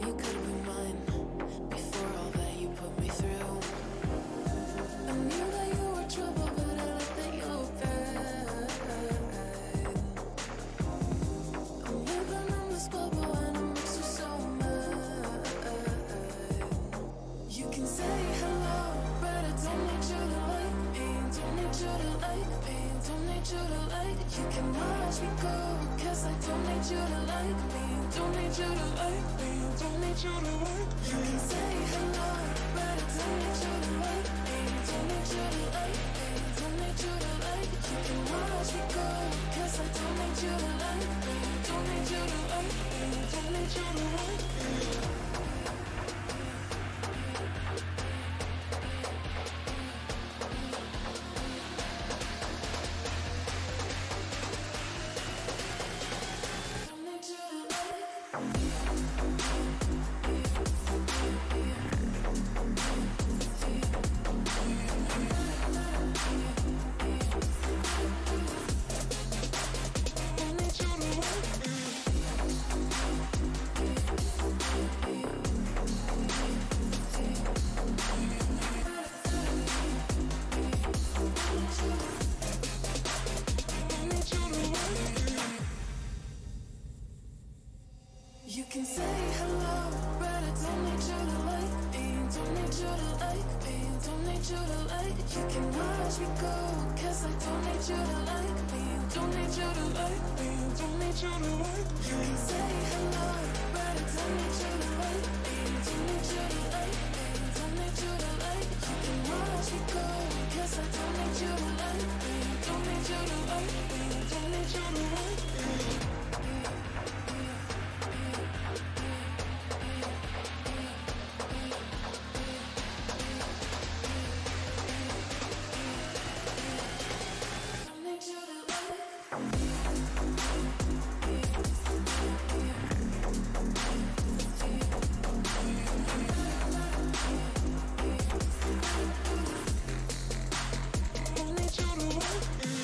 [SPEAKER 3] you could be mine before all that you put me through. I knew that you were trouble, but I let that you were bad. I'm living on this bubble and it makes you so mad. You can say hello, but I don't need you to like me. Don't need you to like me. Don't need you to like. You can watch me go, 'cause I don't need you to like me. Don't need you to like me. Don't need you to like. You can say hello, but I don't need you to like me. Don't need you to like me. Don't need you to like. You
[SPEAKER 8] You can watch me go, 'cause I don't need you to like me. Don't need you to like me. Don't need you to like me. Don't need you to like me. Don't need you to like me. Don't need you to like me. You can say hello, but I don't need you to like me. Don't need you to like me. Don't need you to like. You can watch me go, 'cause I don't need you to like me. Don't need you to like me. Don't need you to like. You can say hello, but I don't need you to like me. Don't need you to like me. Don't need you to like. You can watch me go, 'cause I don't need you to like me. Don't need you to like me. Don't need you to like me. Don't need you to like. Don't need you to like me.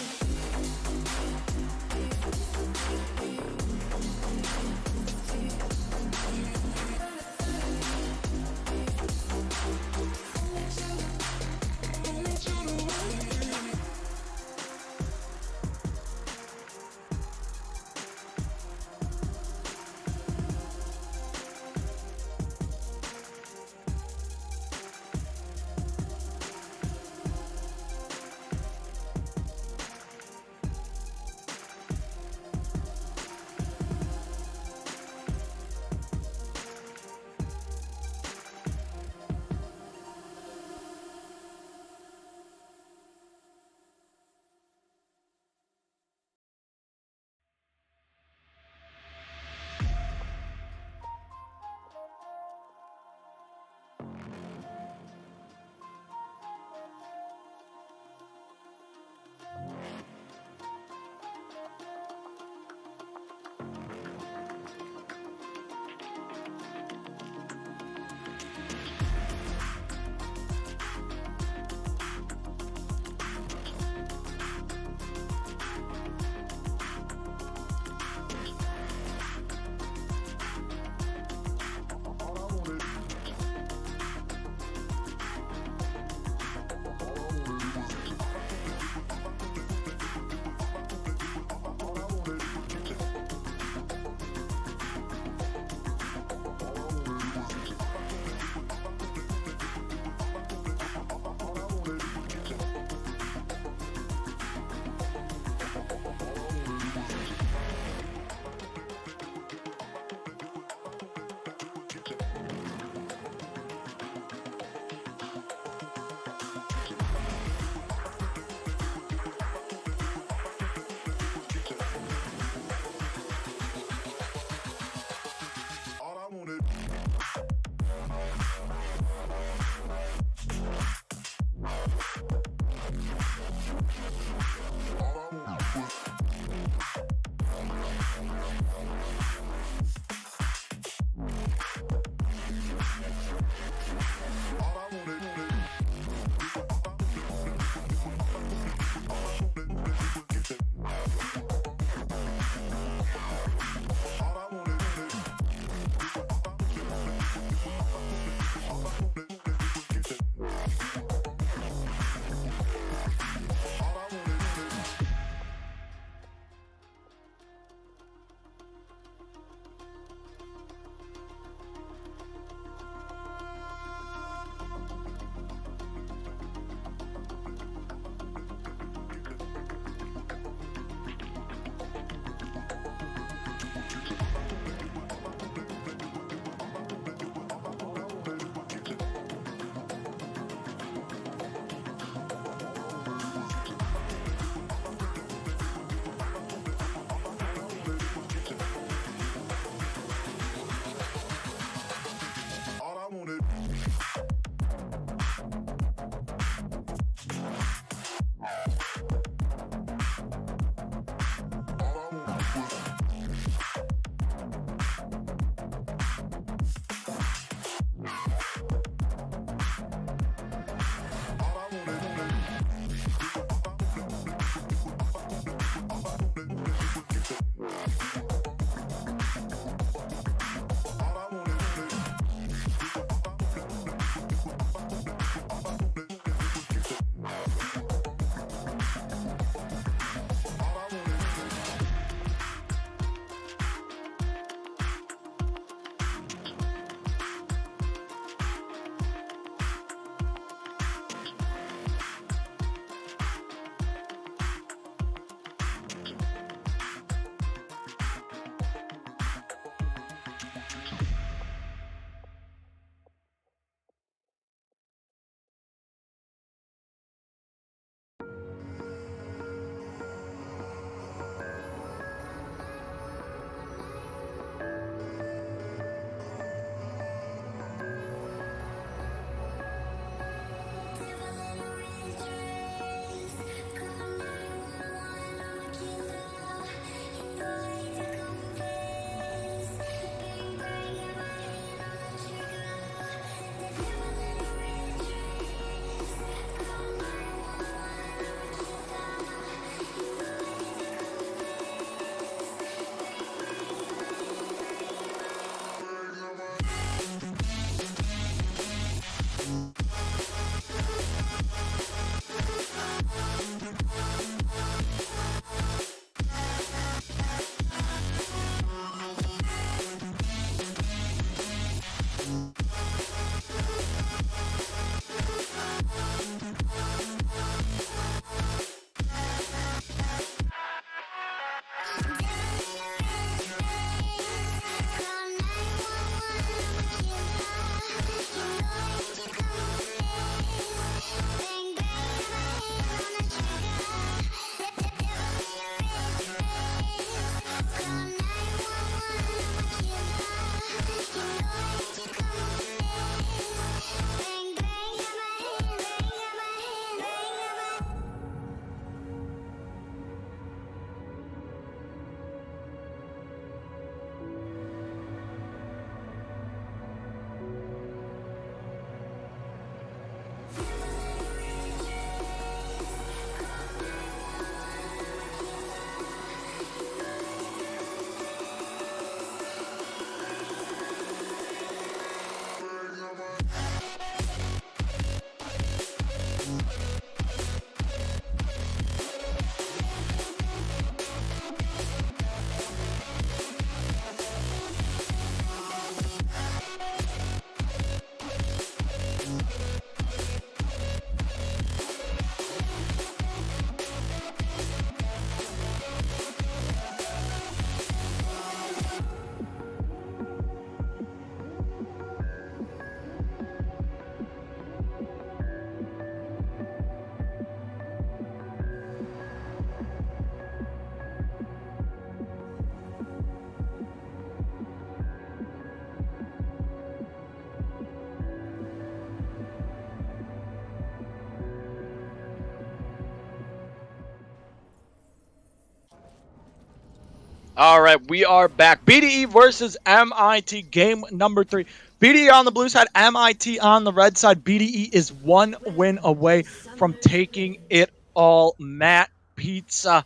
[SPEAKER 4] All right, we are back. BDE versus MIT, game number 3. BDE on the blue side, MIT on the red side. BDE is 1 win away from taking it all. Matt Pizza,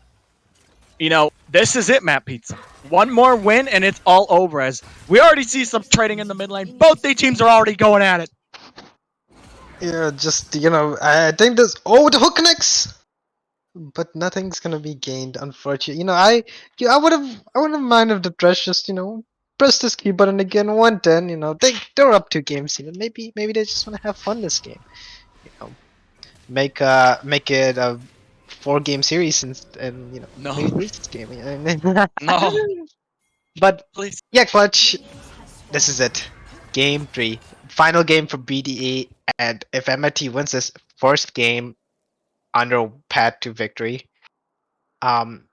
[SPEAKER 4] this is it, Matt Pizza. One more win and it's all over. As we already see some trading in the mid lane. Both the teams are already going at it.
[SPEAKER 5] Yeah, just I think this. Oh, the hook connects, but nothing's gonna be gained, unfortunately. I would have minded if the Thresh just press this key button again, 110. They're up 2 games. Maybe they just want to have fun this game. You know, make it a 4 game series and maybe
[SPEAKER 4] No,
[SPEAKER 5] lose this game.
[SPEAKER 4] no,
[SPEAKER 5] But
[SPEAKER 4] please.
[SPEAKER 5] yeah, clutch. This is it. Game 3. Final game for BDE. And if MIT wins this first game under path to victory. Um,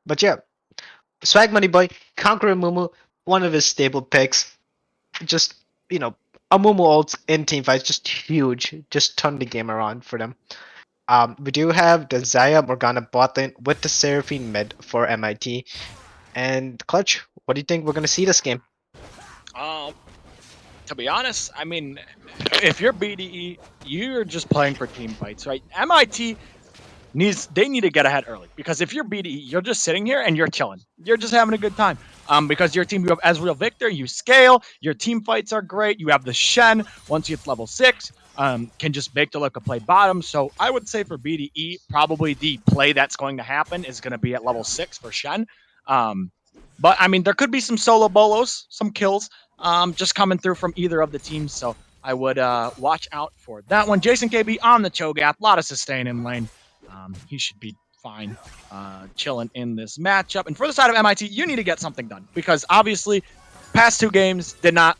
[SPEAKER 5] but yeah, Swag Money Boy, Conqueror Mumu, one of his stable picks. Just, you know, a Mumu ults in team fights, just huge. Just turn the game around for them. We do have the Zaya Morgana bot lane with the Seraphine mid for MIT. And Clutch, what do you think we're going to see this game?
[SPEAKER 4] Um, to be honest, I mean, if you're BDE, you're just playing for team fights, right? MIT they need to get ahead early because if you're BDE, you're just sitting here and you're chilling. You're just having a good time. Because your team, you have Ezreal Victor, you scale, your team fights are great. You have the Shen once you hit level 6, can just make the look a play bottom. So I would say for BDE, probably the play that's going to happen is going to be at level 6 for Shen. But I mean, there could be some solo bolos, some kills, just coming through from either of the teams. So I would watch out for that one. Jason KB on the Cho'Gath, a lot of sustain in lane. He should be fine, chilling in this matchup. And for the side of MIT, you need to get something done because obviously, past 2 games did not,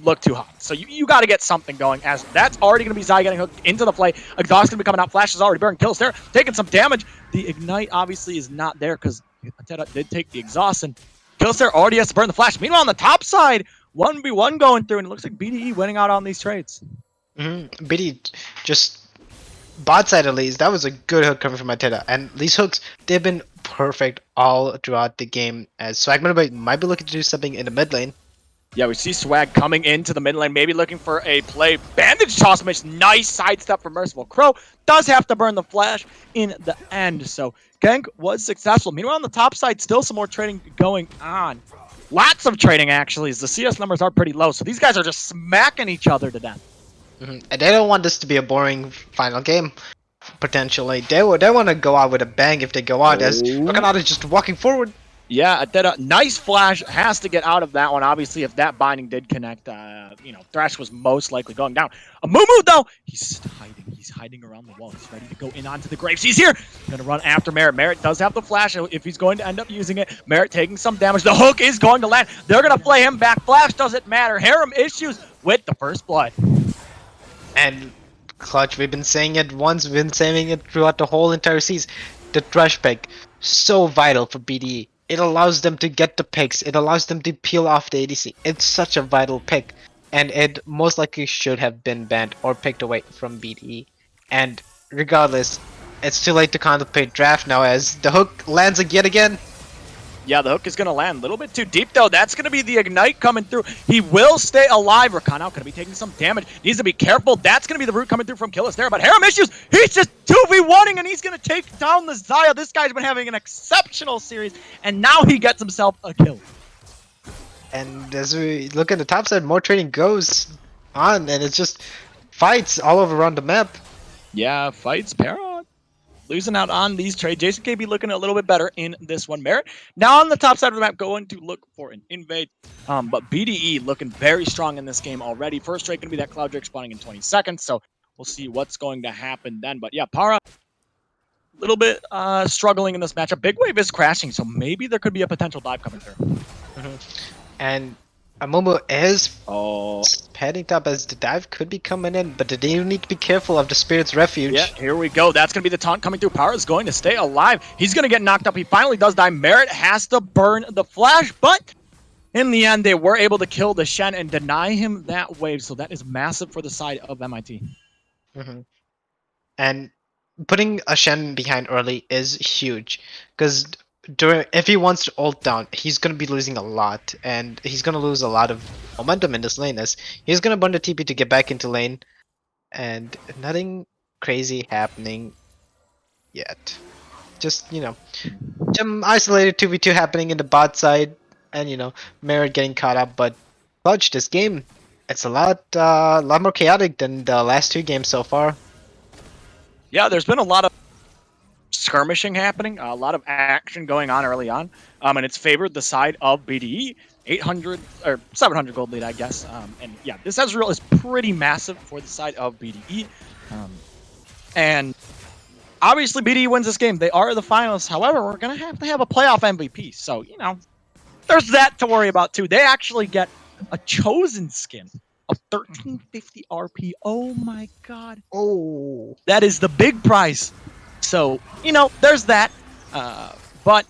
[SPEAKER 4] look too hot. So you got to get something going. As that's already going to be Zai getting hooked into the play. Exhaust going to be coming out. Flash is already burning. Kills there, taking some damage. The ignite obviously is not there because Ateta did take the exhaust and Killster already has to burn the flash. Meanwhile, on the top side, 1v1 going through, and it looks like BDE winning out on these trades.
[SPEAKER 5] BDE just bot side at least, that was a good hook coming from Ateta. And these hooks, they've been perfect all throughout the game. As Swagman might be looking to do something in the mid lane.
[SPEAKER 4] Yeah, we see Swag coming into the mid lane, maybe looking for a play. Bandage toss, which nice sidestep from Merciful Crow. Does have to burn the flash in the end, so gank was successful. Meanwhile, on the top side, still some more trading going on. Lots of trading, actually, as the CS numbers are pretty low, so these guys are just smacking each other to death.
[SPEAKER 5] And they don't want this to be a boring final game. Potentially, they want to go out with a bang if they go out. As Rakanada is just walking forward.
[SPEAKER 4] Yeah, Ateta, nice flash, has to get out of that one. Obviously, if that binding did connect, Thrash was most likely going down. Mumu, though, he's hiding. He's hiding around the wall. He's ready to go in onto the graves. He's here. Going to run after Merit. Merit does have the flash if he's going to end up using it. Merit taking some damage. The hook is going to land. They're going to play him back. Flash doesn't matter. Harem issues with the first blood.
[SPEAKER 5] And Clutch, we've been saying it once, we've been saying it throughout the whole entire season. The Thresh pick, so vital for BDE. It allows them to get the picks. It allows them to peel off the ADC. It's such a vital pick. And it most likely should have been banned or picked away from BDE. And regardless, it's too late to contemplate draft now as the hook lands yet again.
[SPEAKER 4] Yeah, the hook is going to land a little bit too deep, though. That's going to be the ignite coming through. He will stay alive. Rakana going to be taking some damage. Needs to be careful. That's going to be the root coming through from Killis there. But Harem issues. He's just 2v1ing, and he's going to take down the Zaya. This guy's been having an exceptional series, and now he gets himself a kill.
[SPEAKER 5] And as we look at the top side, more trading goes on, and it's just fights all over around the map.
[SPEAKER 4] Yeah, fights, Para losing out on these trades. Jason KB looking a little bit better in this one. Merit now on the top side of the map going to look for an invade. But BDE looking very strong in this game already. First trade going to be that Cloud Drake spawning in 20 seconds. So we'll see what's going to happen then. But yeah, Para a little bit struggling in this matchup. Big Wave is crashing, so maybe there could be a potential dive coming through.
[SPEAKER 5] And Amomo is
[SPEAKER 4] Oh,
[SPEAKER 5] heading top as the dive could be coming in, but they do need to be careful of the Spirit's Refuge.
[SPEAKER 4] yeah, here we go. That's going to be the taunt coming through. Power is going to stay alive. He's going to get knocked up. He finally does die. Merit has to burn the flash, but in the end, they were able to kill the Shen and deny him that wave. So that is massive for the side of MIT.
[SPEAKER 5] And putting a Shen behind early is huge, because if he wants to ult down, he's gonna be losing a lot, and he's gonna lose a lot of momentum in this lane as he's gonna burn the TP to get back into lane, and nothing crazy happening yet. Just some isolated 2v2 happening in the bot side, and Merit getting caught up, but Clutch, this game, it's a lot more chaotic than the last 2 games so far.
[SPEAKER 4] Yeah, there's been a lot of skirmishing happening, a lot of action going on early on, and it's favored the side of BDE. 800 or 700 gold lead, I guess. And yeah, this Ezreal is pretty massive for the side of BDE. And obviously, BDE wins this game. They are the finalists. However, we're going to have a playoff MVP. So, there's that to worry about, too. They actually get a chosen skin of 1350 RP. Oh, my God.
[SPEAKER 5] Oh.
[SPEAKER 4] That is the big prize. So, there's that. But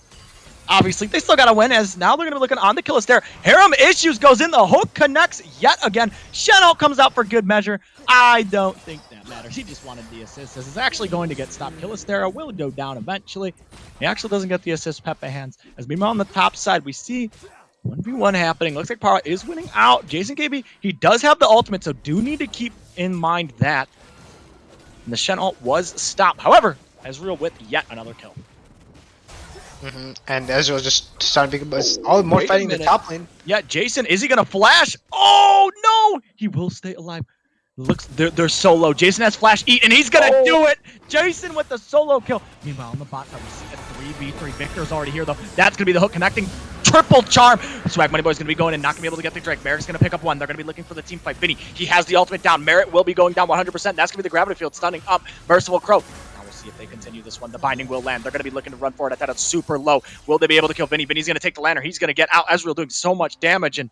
[SPEAKER 4] obviously, they still got to win, as now they're going to be looking on the Killaster. Harem Issues goes in, the hook connects yet again. Shen'Alt comes out for good measure. I don't think that matters. He just wanted the assist. This is actually going to get stopped. Killastera will go down eventually. He actually doesn't get the assist. Pepe hands. As meanwhile, on the top side, we see 1v1 happening. Looks like Para is winning out. Jason KB, he does have the ultimate, so do need to keep in mind that. And the Shen'Alt was stopped. However, Ezreal with yet another kill.
[SPEAKER 5] And Ezreal just starting to become all more
[SPEAKER 4] Wait a
[SPEAKER 5] fighting the
[SPEAKER 4] minute.
[SPEAKER 5] top lane.
[SPEAKER 4] Yeah, Jason, is he gonna flash? Oh no! He will stay alive. Looks, they're solo. Jason has flash eat, and he's gonna do it. Jason with the solo kill. Meanwhile, on the bot side, we see a 3v3. Victor's already here though. That's gonna be the hook connecting. Triple charm. Swag Moneyboy's gonna be going and not gonna be able to get the Drake. Merrick's gonna pick up one. They're gonna be looking for the team fight. Vinny, he has the ultimate down. Merrick will be going down 100%. That's gonna be the gravity field stunning up. Merciful Crow. Now we'll see if they continue this one. The binding will land. They're gonna be looking to run for it at that super low. Will they be able to kill Vinny? Vinny's gonna take the lantern. He's gonna get out. Ezreal doing so much damage and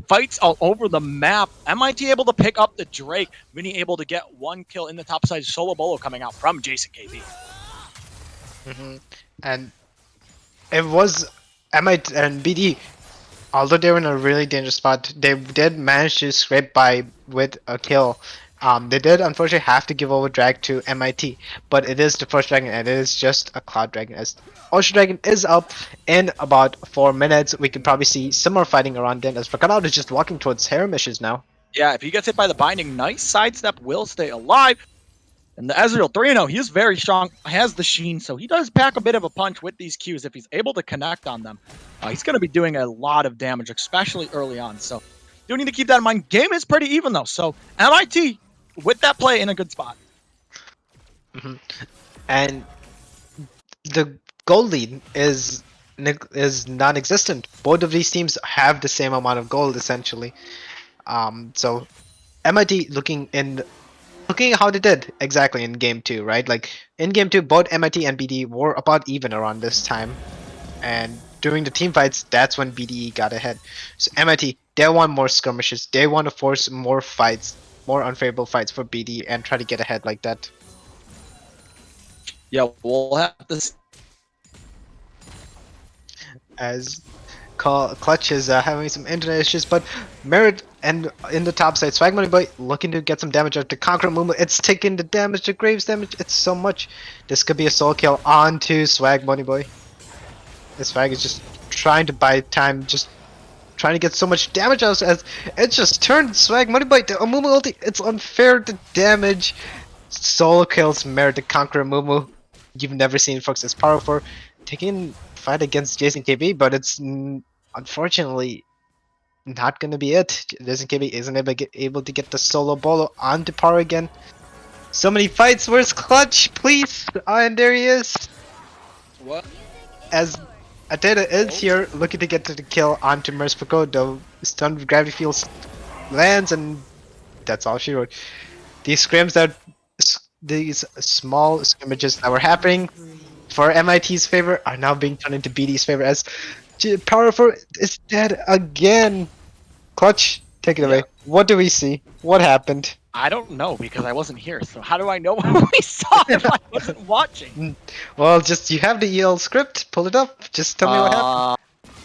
[SPEAKER 4] fights all over the map. MIT able to pick up the Drake. Vinny able to get one kill in the top side. Solo Bolo coming out from Jason KB.
[SPEAKER 5] And it was MIT and BD, although they were in a really dangerous spot, they did manage to scrape by with a kill. They did unfortunately have to give over drag to MIT, but it is the first dragon and it is just a cloud dragon. As Ocean Dragon is up in about 4 minutes, we can probably see some more fighting around then as Fakanout is just walking towards Harem Issues now.
[SPEAKER 4] Yeah, if he gets hit by the binding, nice sidestep, will stay alive. And the Ezreal 3-0, he is very strong, has the sheen, so he does pack a bit of a punch with these Qs. If he's able to connect on them, he's going to be doing a lot of damage, especially early on. So do need to keep that in mind. Game is pretty even, though. So MIT, with that play, in a good spot.
[SPEAKER 5] And the goal lead is non-existent. Both of these teams have the same amount of gold, essentially. So MIT looking at how they did exactly in game 2, right? Like in game 2, both MIT and BD were about even around this time, and during the team fights, that's when BDE got ahead. So MIT, they want more skirmishes. They want to force more fights, more unfavorable fights for BD, and try to get ahead like that.
[SPEAKER 4] Yeah, we'll have to.
[SPEAKER 5] As Clutch is having some internet issues, but Merit and in the top side, Swag Money Boy looking to get some damage out to Conqueror Mumu. It's taking the damage, the Graves damage. It's so much. This could be a soul kill onto Swag Money Boy. This Swag is just trying to buy time, just trying to get so much damage out as it just turned Swag Money Boy to a Mumu ulti. It's unfair to damage. Solo kills Merit the Conqueror Mumu. You've never seen folks as powerful. Taking fight against Jason KB, but it's unfortunately not gonna be it. Jason KB isn't able to get the solo bolo onto par again. So many fights. Where's Clutch? Please. And there he is.
[SPEAKER 4] What?
[SPEAKER 5] As Ateta is here, looking to get to the kill onto Merciful. The stun with gravity field lands, and that's all she wrote. These scrims these small scrimmages that were happening for MIT's favor are now being turned into BD's favor as Powerful is dead again. Clutch, take it away. What do we see? What happened?
[SPEAKER 4] I don't know because I wasn't here. So how do I know what we saw if I wasn't watching?
[SPEAKER 5] Well, just you have the EL script. Pull it up. Just tell me what happened.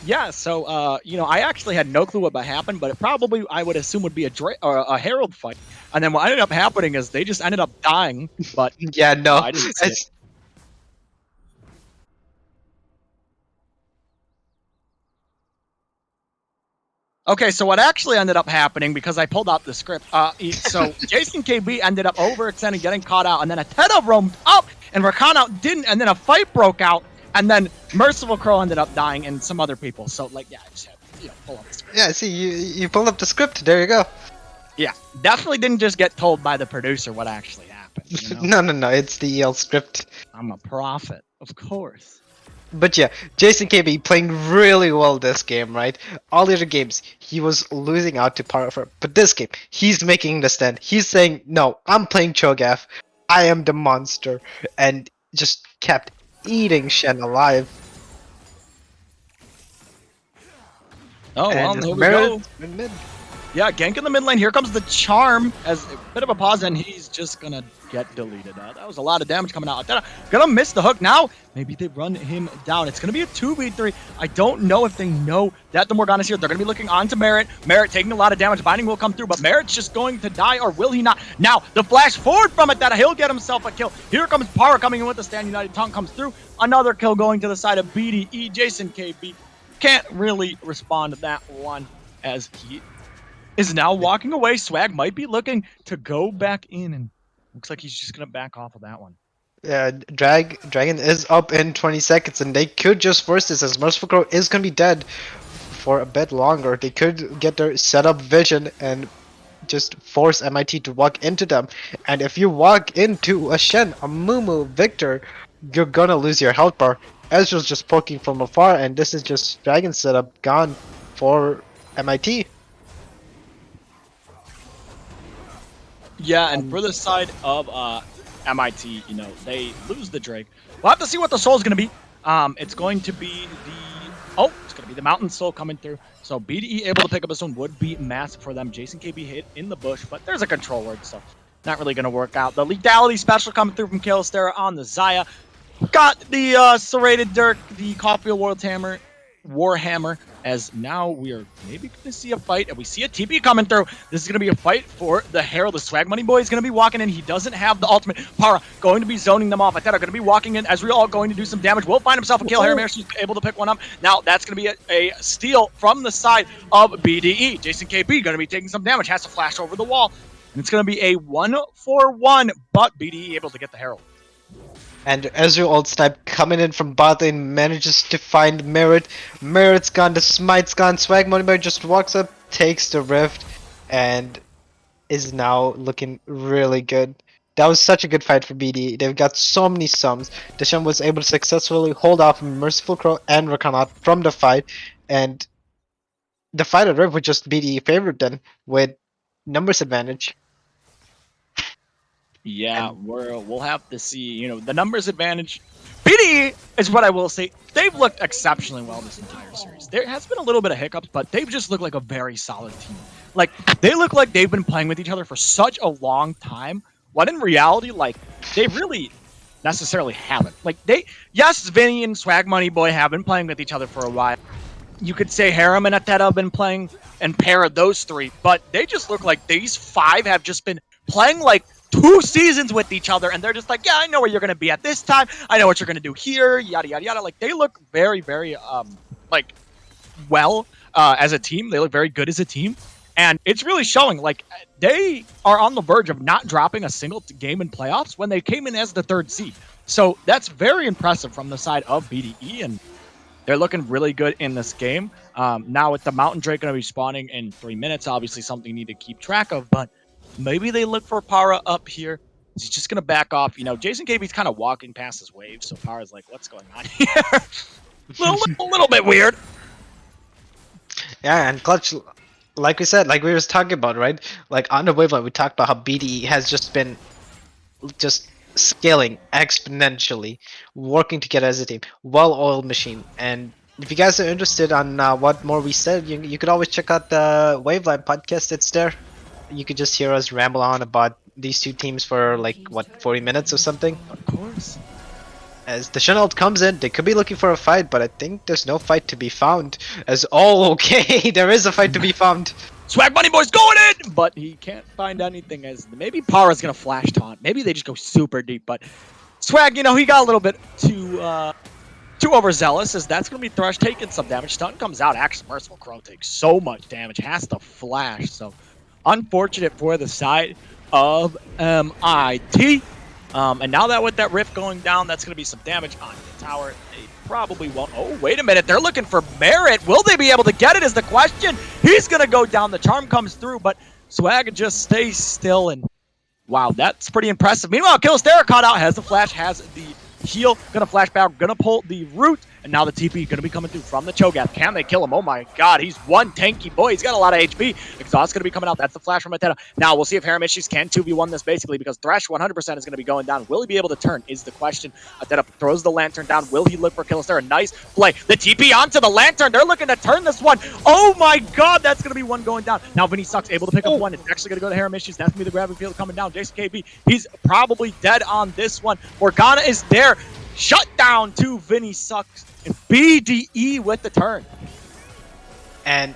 [SPEAKER 4] Yeah, so I actually had no clue what happened, but it probably I would assume would be a Herald fight. And then what ended up happening is they just ended up dying. But
[SPEAKER 5] Yeah, no.
[SPEAKER 4] I didn't see it. Okay, so what actually ended up happening, because I pulled out the script, so Jason KB ended up overextending, getting caught out, and then Ateta roamed up, and Rakana didn't, and then a fight broke out, and then Merciful Crow ended up dying, and some other people. So, like, yeah, I just had to, pull up the script.
[SPEAKER 5] Yeah, see, you pulled up the script. There you go.
[SPEAKER 4] Yeah, definitely didn't just get told by the producer what actually happened.
[SPEAKER 5] No, it's the EL script.
[SPEAKER 4] I'm a prophet, of course.
[SPEAKER 5] But yeah, Jason KB playing really well this game, right? All the other games, he was losing out to Parafer. But this game, he's making the stand. He's saying, no, I'm playing Cho'Gath. I am the monster. And just kept eating Shen alive.
[SPEAKER 4] Oh, well,
[SPEAKER 5] And
[SPEAKER 4] here we go.
[SPEAKER 5] Mid.
[SPEAKER 4] Yeah, gank in the mid lane. Here comes the charm as a bit of a pause, and he's just gonna get deleted. That was a lot of damage coming out. Gonna miss the hook now. Maybe they run him down. It's gonna be a 2v3. I don't know if they know that the Morgana's here. They're gonna be looking onto Merit. Merit taking a lot of damage. Binding will come through, but Merit's just going to die, or will he not? Now, the flash forward from it, that he'll get himself a kill. Here comes Para coming in with the Stand United. Taunt comes through. Another kill going to the side of BDE. Jason KB can't really respond to that one, as he is now walking away. Swag might be looking to go back in, and looks like he's just gonna back off of that one.
[SPEAKER 5] Yeah, Dragon is up in 20 seconds, and they could just force this, as Merciful Crow is gonna be dead for a bit longer. They could get their setup vision and just force MIT to walk into them. And if you walk into a Shen, a Mumu, Victor, you're gonna lose your health bar. Ezra's just poking from afar, and this is just Dragon setup gone for MIT.
[SPEAKER 4] Yeah, and for the side of MIT, they lose the Drake. We'll have to see what the soul's gonna be. It's going to be the Mountain Soul coming through. So BDE able to pick up a stone would be massive for them. Jason KB hit in the bush, but there's a control word, so not really gonna work out. The lethality special coming through from Kalistera on the Zaya. Got the serrated Dirk, the Caulfield Warhammer, as now we are maybe going to see a fight, and we see a TP coming through. This is going to be a fight for the Herald. The Swag Money Boy is going to be walking in. He doesn't have the ultimate. Para going to be zoning them off. Ateta going to be walking in. Ezreal going to do some damage. Will find himself a kill here. She's able to pick one up. Now that's going to be a steal from the side of BDE. Jason KB going to be taking some damage. Has to flash over the wall. And it's going to be a 1-for-1, but BDE able to get the Herald.
[SPEAKER 5] And Ezreal old snipe coming in from bot lane, manages to find Merit. Merit's gone, the smite's gone. Swag Money just walks up, takes the rift, and is now looking really good. That was such a good fight for BD. They've got so many sums. Deshaun was able to successfully hold off Merciful Crow and Rakanat from the fight, and the fight at rift was just BD favored then with numbers advantage.
[SPEAKER 4] Yeah, we'll have to see. The numbers advantage. BDE is what I will say. They've looked exceptionally well this entire series. There has been a little bit of hiccups, but they've just looked like a very solid team. Like, they look like they've been playing with each other for such a long time, when in reality, like, they really necessarily haven't. Like, yes, Vinny and Swag Money Boy have been playing with each other for a while. You could say Harem and Ateta have been playing and pair of those three, but they just look like these five have just been playing like 2 seasons with each other, and they're just like, yeah, I know where you're going to be at this time. I know what you're going to do here, yada, yada, yada. Like, they look very, very, well as a team. They look very good as a team, and it's really showing. Like, they are on the verge of not dropping a single game in playoffs when they came in as the 3rd seed. So that's very impressive from the side of BDE, and they're looking really good in this game. Now with the Mountain Drake going to be spawning in 3 minutes, obviously something you need to keep track of, but maybe they look for Para up here. He's just going to back off. Jason KB's kind of walking past his wave, so Para's like, what's going on here? a little bit weird.
[SPEAKER 5] Yeah, and Clutch, like we said, like we was talking about, right? Like on the wavelength, we talked about how BDE has just been scaling exponentially, working together as a team, well-oiled machine. And if you guys are interested on what more we said, you could always check out the Waveline podcast. It's there. You could just hear us ramble on about these two teams for like 40 minutes or something.
[SPEAKER 4] Of course.
[SPEAKER 5] As the Shenald comes in, they could be looking for a fight, but I think there's no fight to be found. Okay, there is a fight to be found.
[SPEAKER 4] Swag Money Boy's going in, but he can't find anything. As maybe Para's gonna flash taunt. Maybe they just go super deep. But Swag, he got a little bit too too overzealous, as that's going to be Thresh taking some damage. Stun comes out. Actually, Merciful Crow takes so much damage. Has to flash. So unfortunate for the side of MIT. And now that with that rift going down, that's going to be some damage on the tower. They probably won't. Oh, wait a minute. They're looking for Merit. Will they be able to get it is the question. He's going to go down. The charm comes through, but Swag just stays still. And wow, that's pretty impressive. Meanwhile, Killstera caught out, has the flash, has the heal, gonna flash back, gonna pull the root, and now the TP gonna be coming through from the Cho'Gath. Can they kill him? Oh my god, he's one tanky boy. He's got a lot of HP. Exhaust gonna be coming out. That's the flash from Atena. Now we'll see if Harem Issues can 2v1 this basically, because Thresh 100% is gonna be going down. Will he be able to turn is the question. Atena throws the lantern down. Will he look for Killstera? Nice play. The TP onto the lantern. They're looking to turn this one. Oh my god, that's gonna be one going down. Now Vinny Sucks able to pick up one. It's actually gonna go to Harem Issues. That's gonna be the gravity field coming down. Jason KB, he's probably dead on this one. Morgana is there. Shut down to Vinny Sucks. And BDE with the turn.
[SPEAKER 5] And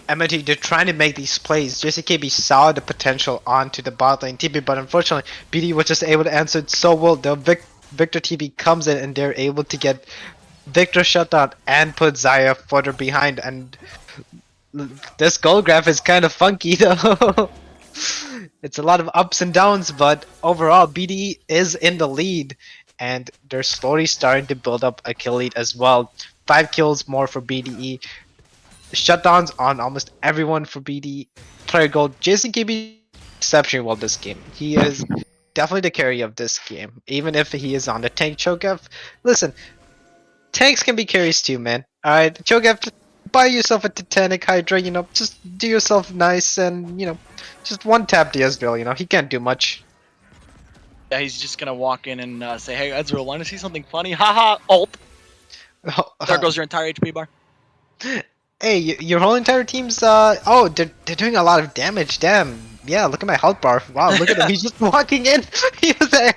[SPEAKER 5] MIT, they're trying to make these plays. JCKB saw the potential onto the bot lane TP, but unfortunately, BDE was just able to answer it so well. The Victor TP comes in and they're able to get Victor shut down and put Zaya further behind. And this goal graph is kind of funky though. It's a lot of ups and downs, but overall, BDE is in the lead. And they're slowly starting to build up a kill lead as well. 5 kills more for BDE. Shutdowns on almost everyone for BDE. Player gold. Jason KB exceptionally well this game. He is definitely the carry of this game. Even if he is on the tank Cho'Gath. Listen, tanks can be carries too, man. Alright, Cho'Gath, buy yourself a Titanic Hydra, you know, just do yourself nice and, you know, just one tap the Ezreal, you know, he can't do much.
[SPEAKER 4] Yeah, he's just gonna walk in and say, "Hey, Ezreal, want to see something funny?" Haha, ult. There goes your entire HP bar.
[SPEAKER 5] Hey, your whole entire team's oh, they're doing a lot of damage. Damn. Yeah, look at my health bar. Wow, look at him. He's just walking in. He was there.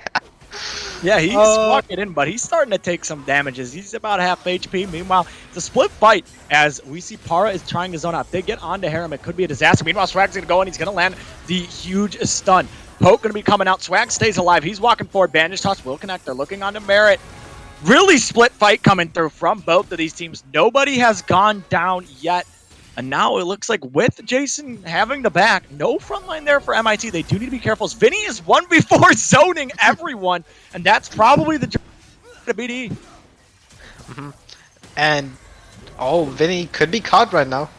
[SPEAKER 4] Yeah, he's walking in, but he's starting to take some damages. He's about half HP. Meanwhile, it's a split fight as we see Para is trying to zone out. If they get onto Harem, it could be a disaster. Meanwhile, Swag's gonna go in. He's gonna land the huge stun. Poke gonna be coming out. Swag stays alive. He's walking forward. Bandage toss will connect. They're looking onto Merit. Really split fight coming through from both of these teams. Nobody has gone down yet. And now it looks like with Jason having the back, no front line there for MIT. They do need to be careful. Vinny is 1v4 zoning everyone. And that's probably the BD.
[SPEAKER 5] And oh, Vinny could be caught right now.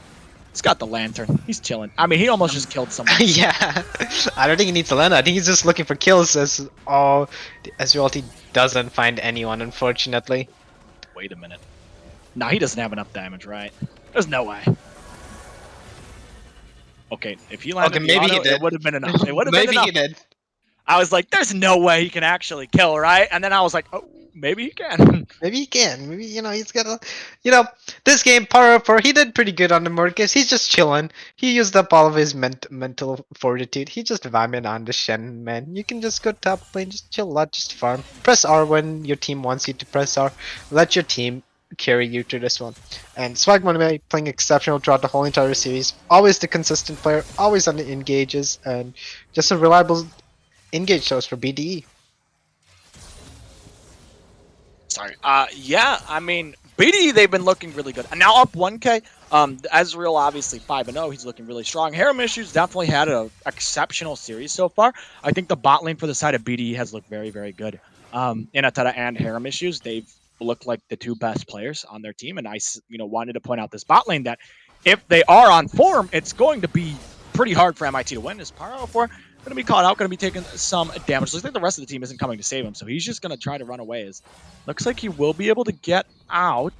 [SPEAKER 4] He's got the lantern. He's chilling. I mean, he almost just killed someone.
[SPEAKER 5] Yeah. I don't think he needs to land. I think he's just looking for kills as the Ezreal doesn't find anyone, unfortunately.
[SPEAKER 4] Wait a minute. Nah, he doesn't have enough damage, right? There's no way. Okay, if he landed the auto, it would have been enough. It would have been enough.
[SPEAKER 5] Maybe he did.
[SPEAKER 4] I was like, there's no way he can actually kill, right? And then I was like, oh, maybe he can.
[SPEAKER 5] Maybe he can. Maybe, you know, he's got a... You know, this game, Para, he did pretty good on the Murkis. He's just chilling. He used up all of his mental fortitude. He just vibing on the Shen, man. You can just go top lane, just chill out, just farm. Press R when your team wants you to press R. Let your team carry you to this one. And Swagmoney playing exceptional throughout the whole entire series. Always the consistent player, always on the engages, and just a reliable engage shows for BDE.
[SPEAKER 4] Sorry. Yeah, I mean, BDE, they've been looking really good. And now up 1k. Ezreal, obviously 5-0. He's looking really strong. Harem Issues definitely had an exceptional series so far. I think the bot lane for the side of BDE has looked very, very good. Inatata and Harem Issues, they've looked like the two best players on their team. And I, wanted to point out this bot lane that if they are on form, it's going to be pretty hard for MIT to win. Is Paro for going to be caught out, going to be taking some damage. Looks like the rest of the team isn't coming to save him, so he's just going to try to run away. Looks like he will be able to get out.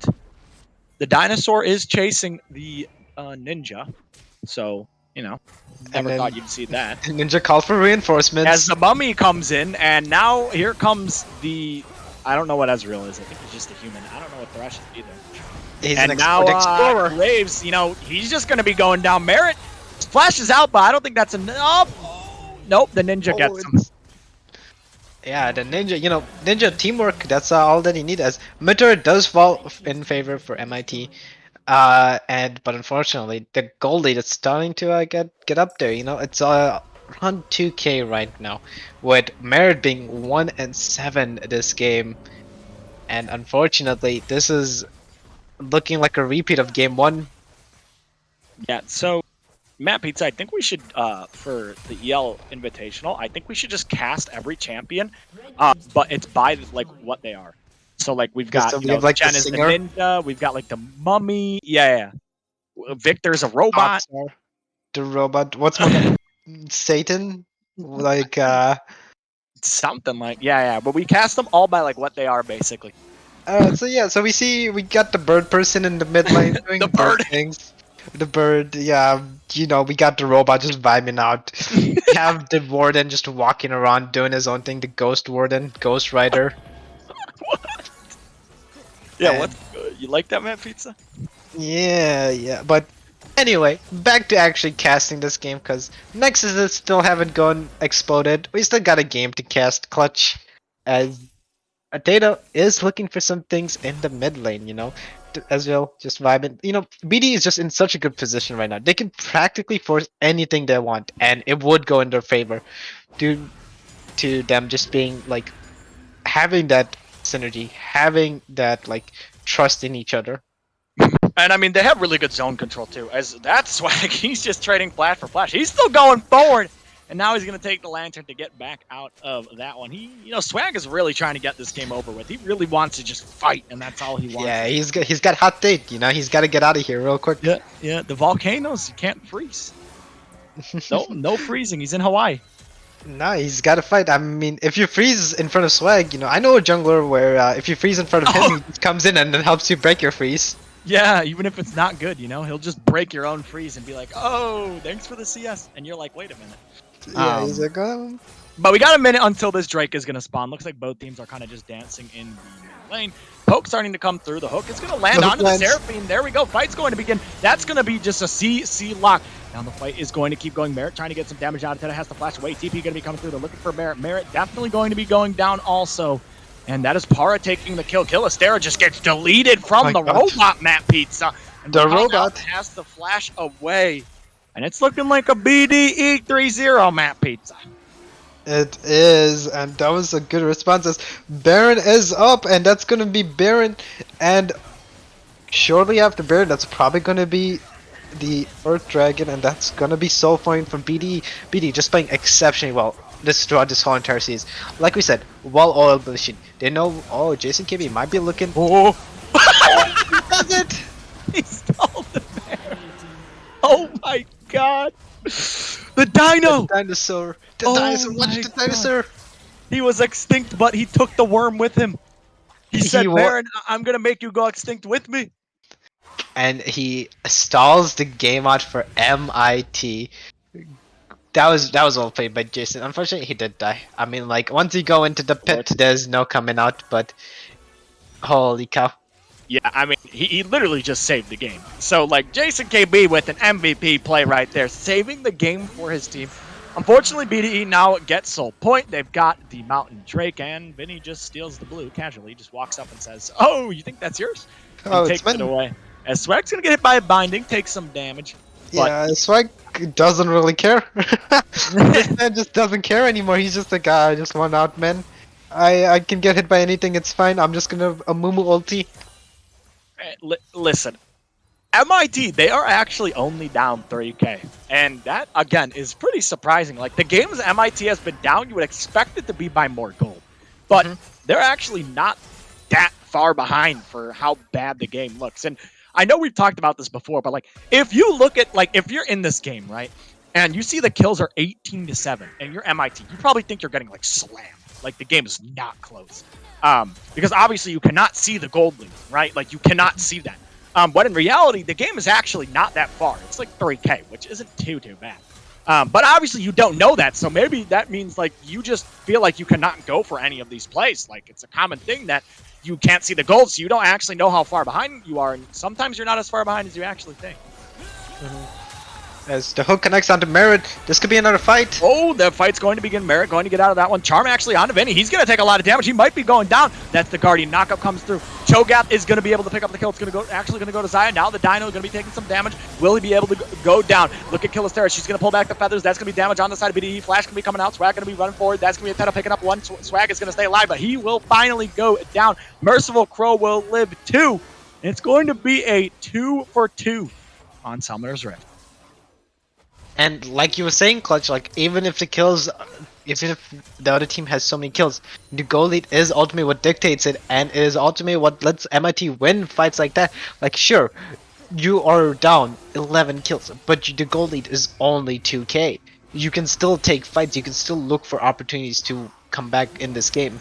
[SPEAKER 4] The dinosaur is chasing the ninja, so, never thought you'd see that.
[SPEAKER 5] Ninja called for reinforcements.
[SPEAKER 4] As the mummy comes in, and now here comes the... I don't know what Ezreal is. I think he's just a human. I don't know what Thresh is either.
[SPEAKER 5] He's
[SPEAKER 4] and
[SPEAKER 5] an
[SPEAKER 4] now
[SPEAKER 5] explorer.
[SPEAKER 4] Graves, he's just going to be going down. Merit flashes out, but I don't think that's enough. Nope, the ninja gets him.
[SPEAKER 5] Yeah, the ninja, ninja teamwork, that's all that he needs. As Meteor does fall in favor for MIT. But unfortunately, the goal lead is starting to get up there. It's around 2k right now, with Merit being 1-7 this game. And unfortunately, this is looking like a repeat of game 1.
[SPEAKER 4] Yeah, so Matt Pizza, I think we should for the EL Invitational, I think we should just cast every champion, but it's by like what they are. So like we've
[SPEAKER 5] Because
[SPEAKER 4] got,
[SPEAKER 5] so
[SPEAKER 4] you
[SPEAKER 5] we
[SPEAKER 4] know,
[SPEAKER 5] have like the
[SPEAKER 4] Jen is the
[SPEAKER 5] singer,
[SPEAKER 4] ninja, we've got like the mummy, yeah. Victor's a robot,
[SPEAKER 5] Oxnard, the robot. What's more, Satan? Like,
[SPEAKER 4] something like, yeah. But we cast them all by like what they are basically.
[SPEAKER 5] so yeah, so we got the bird person in the mid lane doing
[SPEAKER 4] The
[SPEAKER 5] bird
[SPEAKER 4] bird.
[SPEAKER 5] things. The bird, yeah, we got the robot just vibing out. We have the warden just walking around doing his own thing, the ghost warden, ghost rider.
[SPEAKER 4] Yeah,
[SPEAKER 5] And-
[SPEAKER 4] what? You like that, Matt Pizza?
[SPEAKER 5] Yeah, but anyway, back to actually casting this game, because Nexus still haven't gone exploded. We still got a game to cast clutch, as Data is looking for some things in the mid lane, as well, just vibing. BD is just in such a good position right now. They can practically force anything they want, and it would go in their favor due to them just being like having that synergy, having that like trust in each other.
[SPEAKER 4] And I mean, they have really good zone control too. As that Swag, he's just trading flash for flash. He's still going forward, and now he's going to take the lantern to get back out of that one. Swag is really trying to get this game over with. He really wants to just fight, and that's all he wants.
[SPEAKER 5] Yeah, he's got hot date. He's got to get out of here real quick.
[SPEAKER 4] Yeah. The volcanoes, you can't freeze. No freezing. He's in Hawaii.
[SPEAKER 5] No, he's got to fight. I mean, if you freeze in front of Swag, I know a jungler where if you freeze in front of him, he just comes in and then helps you break your freeze.
[SPEAKER 4] Yeah, even if it's not good, he'll just break your own freeze and be like, "Oh, thanks for the CS," and you're like, "Wait a minute."
[SPEAKER 5] Yeah, he's like, oh.
[SPEAKER 4] But we got a minute until this Drake is going to spawn. Looks like both teams are kind of just dancing in the mid lane. Poke starting to come through. The hook is going to land onto the Seraphine. There we go. Fight's going to begin. That's going to be just a C lock. Now the fight is going to keep going. Merit trying to get some damage out of it. Has to flash away. TP going to be coming through. They're looking for Merit. Merit definitely going to be going down also. And that is Para taking the kill. Killistera just gets deleted from the robot, Matt Pizza. And
[SPEAKER 5] the robot
[SPEAKER 4] has to flash away. And it's looking like a BDE 3-0, Matt Pizza.
[SPEAKER 5] It is, and that was a good response. As Baron is up, and that's going to be Baron. And shortly after Baron, that's probably going to be the Earth Dragon, and that's going to be soul point from BD. BD just playing exceptionally well throughout this whole entire season. Like we said, well oiled machine. They know, Jason KB might be looking.
[SPEAKER 4] Oh,
[SPEAKER 5] he does it!
[SPEAKER 4] He stole the bear. Oh my god. The dino!
[SPEAKER 5] The dinosaur. The
[SPEAKER 4] Oh
[SPEAKER 5] dinosaur. Watch
[SPEAKER 4] my
[SPEAKER 5] the dinosaur.
[SPEAKER 4] He was extinct, but he took the worm with him. He said, Baron, I'm going to make you go extinct with me.
[SPEAKER 5] And he stalls the game out for MIT. That was well played by Jason. Unfortunately, he did die. I mean, like, once you go into the pit, there's no coming out, but holy cow.
[SPEAKER 4] Yeah, I mean, he literally just saved the game. So, like, Jason KB with an MVP play right there, saving the game for his team. Unfortunately, BDE now gets soul point. They've got the Mountain Drake, and Vinny just steals the blue casually. Just walks up and says, "Oh, you think that's yours?" And
[SPEAKER 5] Oh,
[SPEAKER 4] takes it away. As Swag's going to get hit by a binding, takes some damage.
[SPEAKER 5] Yeah, Swag doesn't really care. This man just doesn't care anymore. He's just a guy. I just want out, man. I can get hit by anything. It's fine. I'm just gonna a Mumu ulti.
[SPEAKER 4] Listen, MIT, they are actually only down 3k. And that, again, is pretty surprising. Like, the games MIT has been down, you would expect it to be by more gold. But they're actually not that far behind for how bad the game looks. And I know we've talked about this before, but, like, if you look at, like, if you're in this game, right, and you see the kills are 18-7, and you're MIT, you probably think you're getting, like, slammed. Like, the game is not close. Because obviously you cannot see the gold lead, right? Like, you cannot see that. But in reality, the game is actually not that far. It's like 3k, which isn't too bad. But obviously you don't know that, so maybe that means, like, you just feel like you cannot go for any of these plays. Like, it's a common thing that you can't see the gold, so you don't actually know how far behind you are, and sometimes you're not as far behind as you actually think.
[SPEAKER 5] As the hook connects onto Merit, this could be another fight.
[SPEAKER 4] Oh, the fight's going to begin. Merit going to get out of that one. Charm actually onto Vinny. He's going to take a lot of damage. He might be going down. That's the Guardian. Knockup comes through. Cho'Gath is going to be able to pick up the kill. It's going to go, actually going to go to Zaya. Now the Dino is going to be taking some damage. Will he be able to go down? Look at Killistera. She's going to pull back the feathers. That's going to be damage on the side of BDE. Flash going to be coming out. Swag going to be running forward. That's going to be a Teta picking up one. Swag is going to stay alive, but he will finally go down. Merciful Crow will live 2. And it's going to be a 2 for 2 on Summoner's Rift.
[SPEAKER 5] And like you were saying, Clutch, like even if the other team has so many kills, the goal lead is ultimately what dictates it, and is ultimately what lets MIT win fights like that. Like sure, you are down 11 kills, but the goal lead is only 2k. You can still take fights, you can still look for opportunities to come back in this game.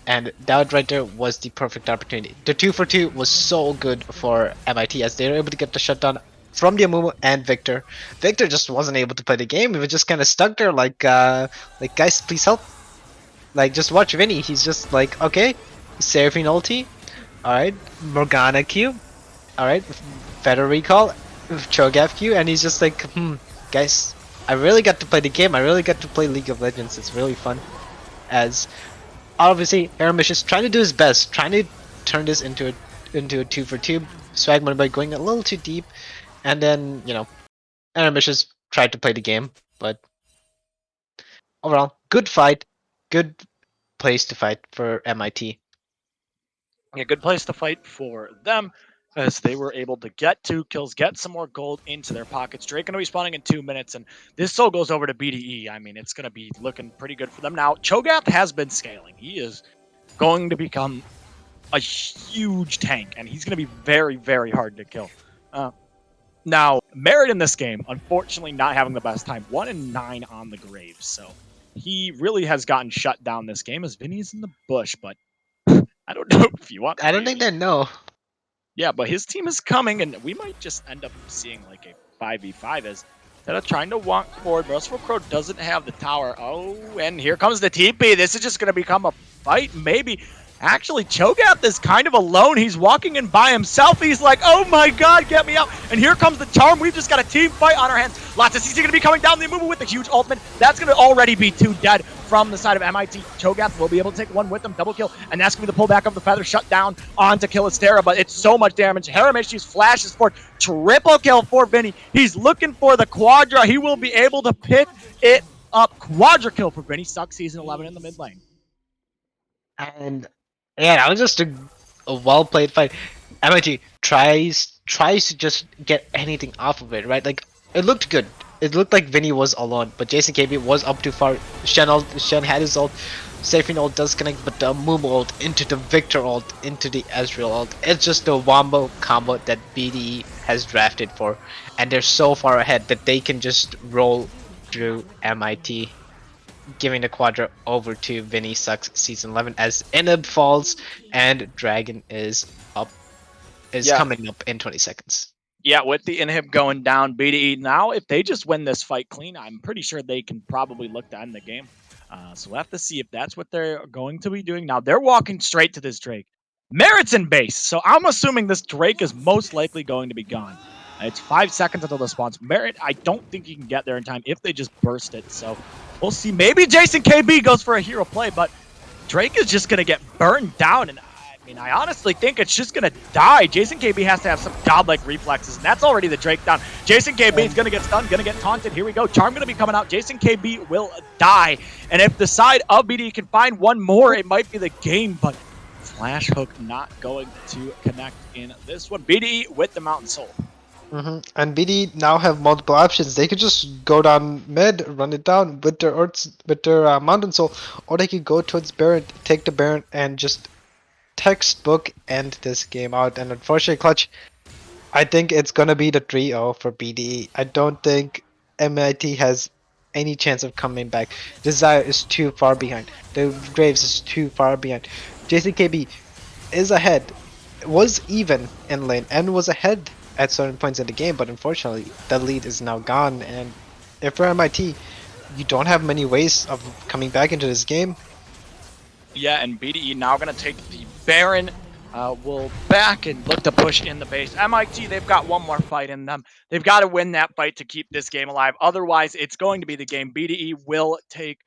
[SPEAKER 5] And that right there was the perfect opportunity. The 2 for 2 was so good for MIT as they were able to get the shutdown from the Amumu and Victor. Victor just wasn't able to play the game. He was just kind of stuck there like guys, please help. Like, just watch Vinny. He's just like, okay, Seraphine ulti. Alright, Morgana Q. Alright, Feather Recall, Cho'Gath Q. And he's just like, guys, I really got to play the game. I really got to play League of Legends. It's really fun. As obviously, Aramish is trying to do his best, trying to turn this into a 2 for 2. Swagman by going a little too deep. And then, you know, Aramish tried to play the game, but overall, good fight, good place to fight for MIT.
[SPEAKER 4] A good place to fight for them as they were able to get 2 kills, get some more gold into their pockets. Drake going to be spawning in 2 minutes, and this soul goes over to BDE. I mean, it's going to be looking pretty good for them. Now, Cho'Gath has been scaling. He is going to become a huge tank, and he's going to be very, very hard to kill. Now, Merit in this game, unfortunately not having the best time. 1 and 9 on the Graves, so he really has gotten shut down this game as Vinny's in the bush, but I don't know if you want.
[SPEAKER 5] I don't think they know.
[SPEAKER 4] Yeah, but his team is coming, and we might just end up seeing like a 5v5 as instead of trying to walk forward. Merciful Crow doesn't have the tower. Oh, and here comes the TP. This is just going to become a fight, maybe. Actually, Cho'Gath is kind of alone. He's walking in by himself. He's like, oh my god, get me out. And here comes the charm. We've just got a team fight on our hands. Lots of CC going to be coming down the move with the huge ultimate. That's going to already be 2 dead from the side of MIT. Cho'Gath will be able to take 1 with them. Double kill. And that's going to be the pullback of the feather shut down onto Killistera. But it's so much damage. Haramish used flashes for triple kill for Vinny. He's looking for the quadra. He will be able to pick it up. Quadra kill for Vinny. Sucks season 11 in the mid lane.
[SPEAKER 5] And yeah, that was just a well played fight. MIT tries to just get anything off of it, right? Like, it looked good. It looked like Vinny was alone, but Jason KB was up too far. Shen had his ult. Seraphine ult does connect, but the Mumu ult into the Victor ult, into the Ezreal ult. It's just the wombo combo that BDE has drafted for. And they're so far ahead that they can just roll through MIT. Giving the quadra over to Vinny Sucks Season 11 as Inib falls and Dragon is coming up in 20 seconds.
[SPEAKER 4] Yeah, with the inhib going down, BDE now, if they just win this fight clean, I'm pretty sure they can probably look to end the game. So we'll have to see if that's what they're going to be doing. Now, they're walking straight to this Drake. Merit's in base, so I'm assuming this Drake is most likely going to be gone. It's 5 seconds until the spawns. Merit, I don't think he can get there in time if they just burst it. So we'll see. Maybe Jason KB goes for a hero play, but Drake is just going to get burned down. And I mean, I honestly think it's just going to die. Jason KB has to have some godlike reflexes, and that's already the Drake down. Jason KB is going to get stunned, going to get taunted. Here we go. Charm going to be coming out. Jason KB will die. And if the side of BD can find one more, it might be the game, but Flash Hook not going to connect in this one. BDE with the Mountain Soul.
[SPEAKER 5] And BD now have multiple options. They could just go down mid, run it down with their Mountain Soul, or they could go towards Baron, take the Baron, and just textbook end this game out. And unfortunately, Clutch, I think it's gonna be the 3-0 for BD. I don't think MIT has any chance of coming back. Desire is too far behind. The Graves is too far behind. Jason KB is ahead, was even in lane, and was ahead at certain points in the game, but unfortunately that lead is now gone. And if for MIT, you don't have many ways of coming back into this game.
[SPEAKER 4] Yeah, and BDE now going to take the Baron will back and look to push in the base. MIT, they've got one more fight in them. They've got to win that fight to keep this game alive. Otherwise, it's going to be the game. BDE will take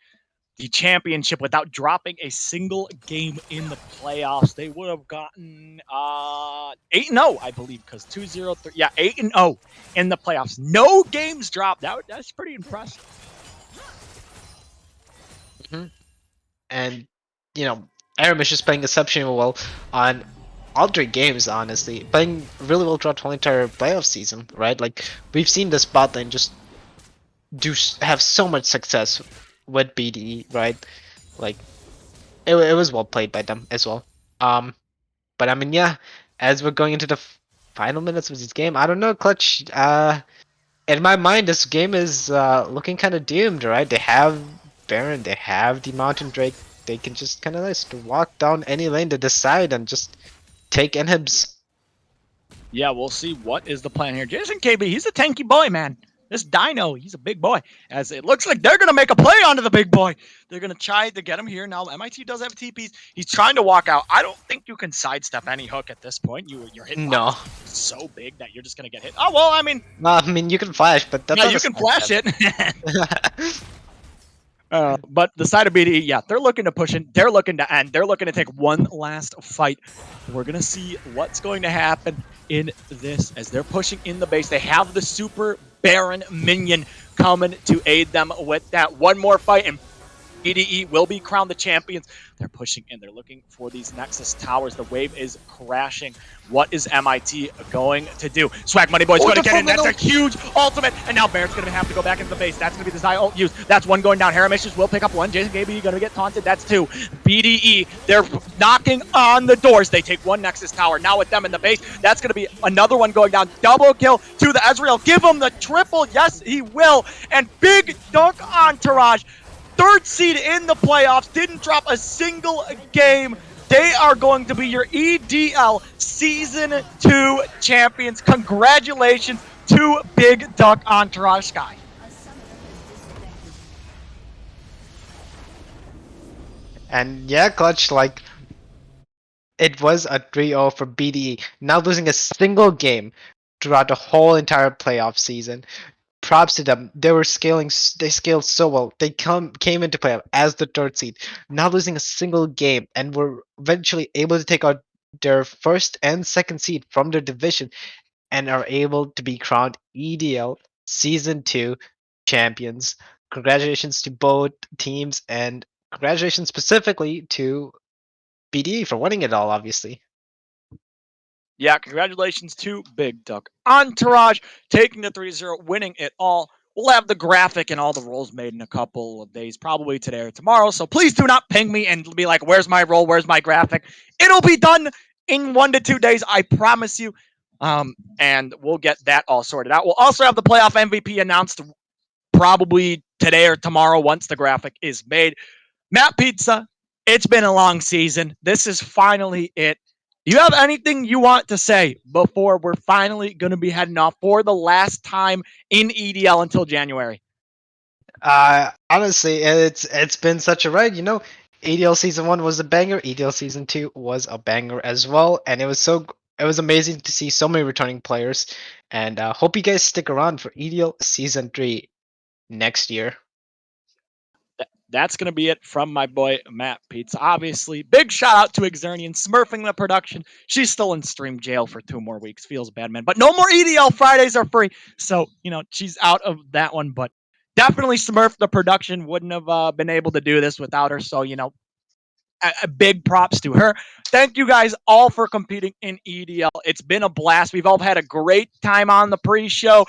[SPEAKER 4] the championship without dropping a single game in the playoffs. They would have gotten 8-0, I believe, because 2-0, yeah, 8-0 in the playoffs. No games dropped. That's pretty impressive.
[SPEAKER 5] And you know, Aram is just playing exceptionally well on all three games. Honestly, playing really well throughout the whole entire playoff season. Right, like we've seen this bot lane just have so much success with BDE. Right, like it was well played by them as well. Um, but I mean, yeah, as we're going into the final minutes of this game, I don't know, Clutch. In my mind, this game is looking kind of doomed, right? They have Baron, they have the Mountain Drake. They can just kind of just walk down any lane to decide and just take inhibs.
[SPEAKER 4] Yeah, we'll see what is the plan here. Jason KB, he's a tanky boy, man. This Dino, he's a big boy. As it looks like they're going to make a play onto the big boy. They're going to try to get him here. Now, MIT does have TPs. He's trying to walk out. I don't think you can sidestep any hook at this point. Your
[SPEAKER 5] No,
[SPEAKER 4] hitbox is so big that you're just going to get hit. Oh, well, I mean,
[SPEAKER 5] I mean you can flash, but that's
[SPEAKER 4] yeah,
[SPEAKER 5] not
[SPEAKER 4] you
[SPEAKER 5] a
[SPEAKER 4] can
[SPEAKER 5] smart
[SPEAKER 4] flash
[SPEAKER 5] step.
[SPEAKER 4] it. But the side of BDE, yeah, they're looking to push in. They're looking to end. They're looking to take one last fight. We're going to see what's going to happen in this as they're pushing in the base. They have the Super Baron minion coming to aid them with that one more fight. And BDE will be crowned the champions. They're pushing in. They're looking for these Nexus towers. The wave is crashing. What is MIT going to do? Swag Money Boy's going to get in. That's a huge ultimate. And now Barrett's going to have to go back into the base. That's going to be the Zai ult use. That's one going down. Haramishes will pick up one. Jason Gaby going to get taunted. That's two. BDE, they're knocking on the doors. They take one Nexus tower. Now with them in the base, that's going to be another one going down. Double kill to the Ezreal. Give him the triple. Yes, he will. And big dunk Entourage. Third seed in the playoffs, didn't drop a single game. They are going to be your EDL Season 2 champions. Congratulations to Big Duck Entourage Sky.
[SPEAKER 5] And yeah, Clutch, like it was a 3-0 for BDE, not losing a single game throughout the whole entire playoff season. Props to them. They were scaling. They scaled so well. They came into playoff as the third seed, not losing a single game, and were eventually able to take out their first and second seed from their division, and are able to be crowned EDL Season 2 champions. Congratulations to both teams, and congratulations specifically to BDE for winning it all. Obviously.
[SPEAKER 4] Yeah, congratulations to Big Duck Entourage taking the 3-0, winning it all. We'll have the graphic and all the rolls made in a couple of days, probably today or tomorrow. So please do not ping me and be like, where's my roll? Where's my graphic? It'll be done in 1 to 2 days. I promise you. And we'll get that all sorted out. We'll also have the playoff MVP announced probably today or tomorrow once the graphic is made. Matt Pizza, it's been a long season. This is finally it. Do you have anything you want to say before we're finally going to be heading off for the last time in EDL until January?
[SPEAKER 5] Honestly, it's been such a ride. You know, EDL season 1 was a banger. EDL season 2 was a banger as well, and it was amazing to see so many returning players. And hope you guys stick around for EDL season 3 next year.
[SPEAKER 4] That's going to be it from my boy Matt Pizza. Obviously, big shout out to Exernian smurfing the production. She's still in stream jail for 2 more weeks. Feels bad, man. But no more EDL. Fridays are free. So, she's out of that one. But definitely Smurf the production. Wouldn't have been able to do this without her. So, a big props to her. Thank you guys all for competing in EDL. It's been a blast. We've all had a great time on the pre-show.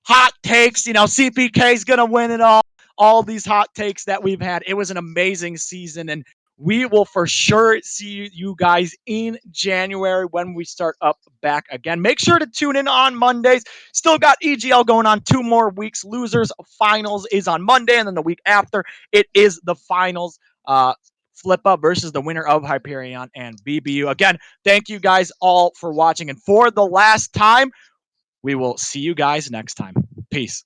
[SPEAKER 4] Hot takes, CPK is going to win it all. All these hot takes that we've had. It was an amazing season, and we will for sure see you guys in January when we start up back again. Make sure to tune in on Mondays. Still got EGL going on 2 more weeks. Losers finals is on Monday, and then the week after it is the finals. Flip Up versus the winner of Hyperion and BBU. Again, thank you guys all for watching. And for the last time, we will see you guys next time. Peace.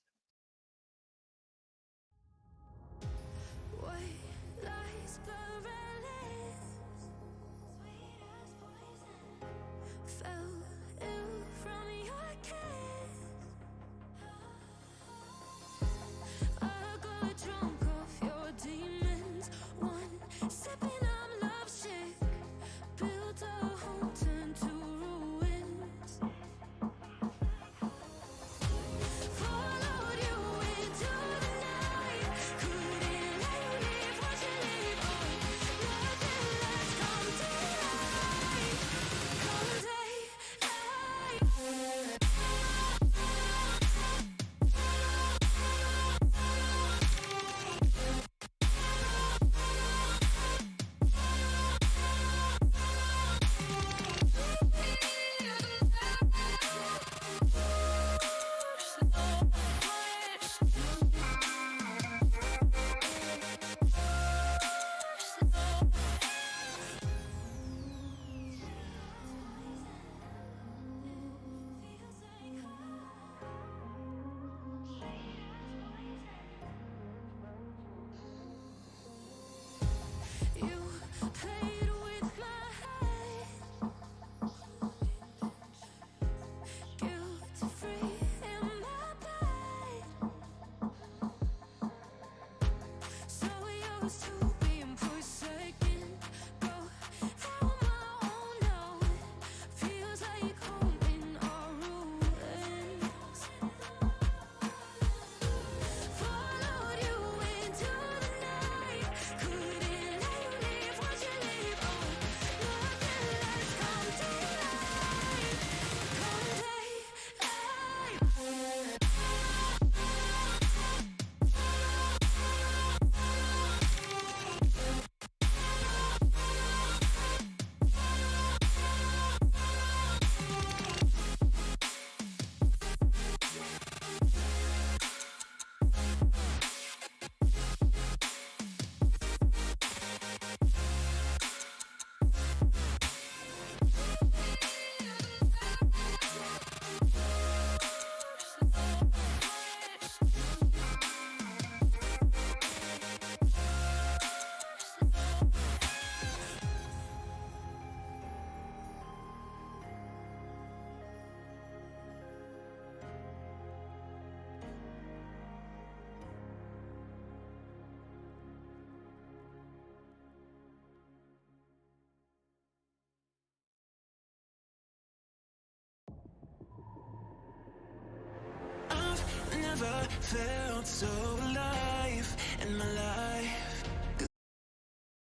[SPEAKER 1] White lies, purple lips, sweet as poison.
[SPEAKER 3] never felt so alive.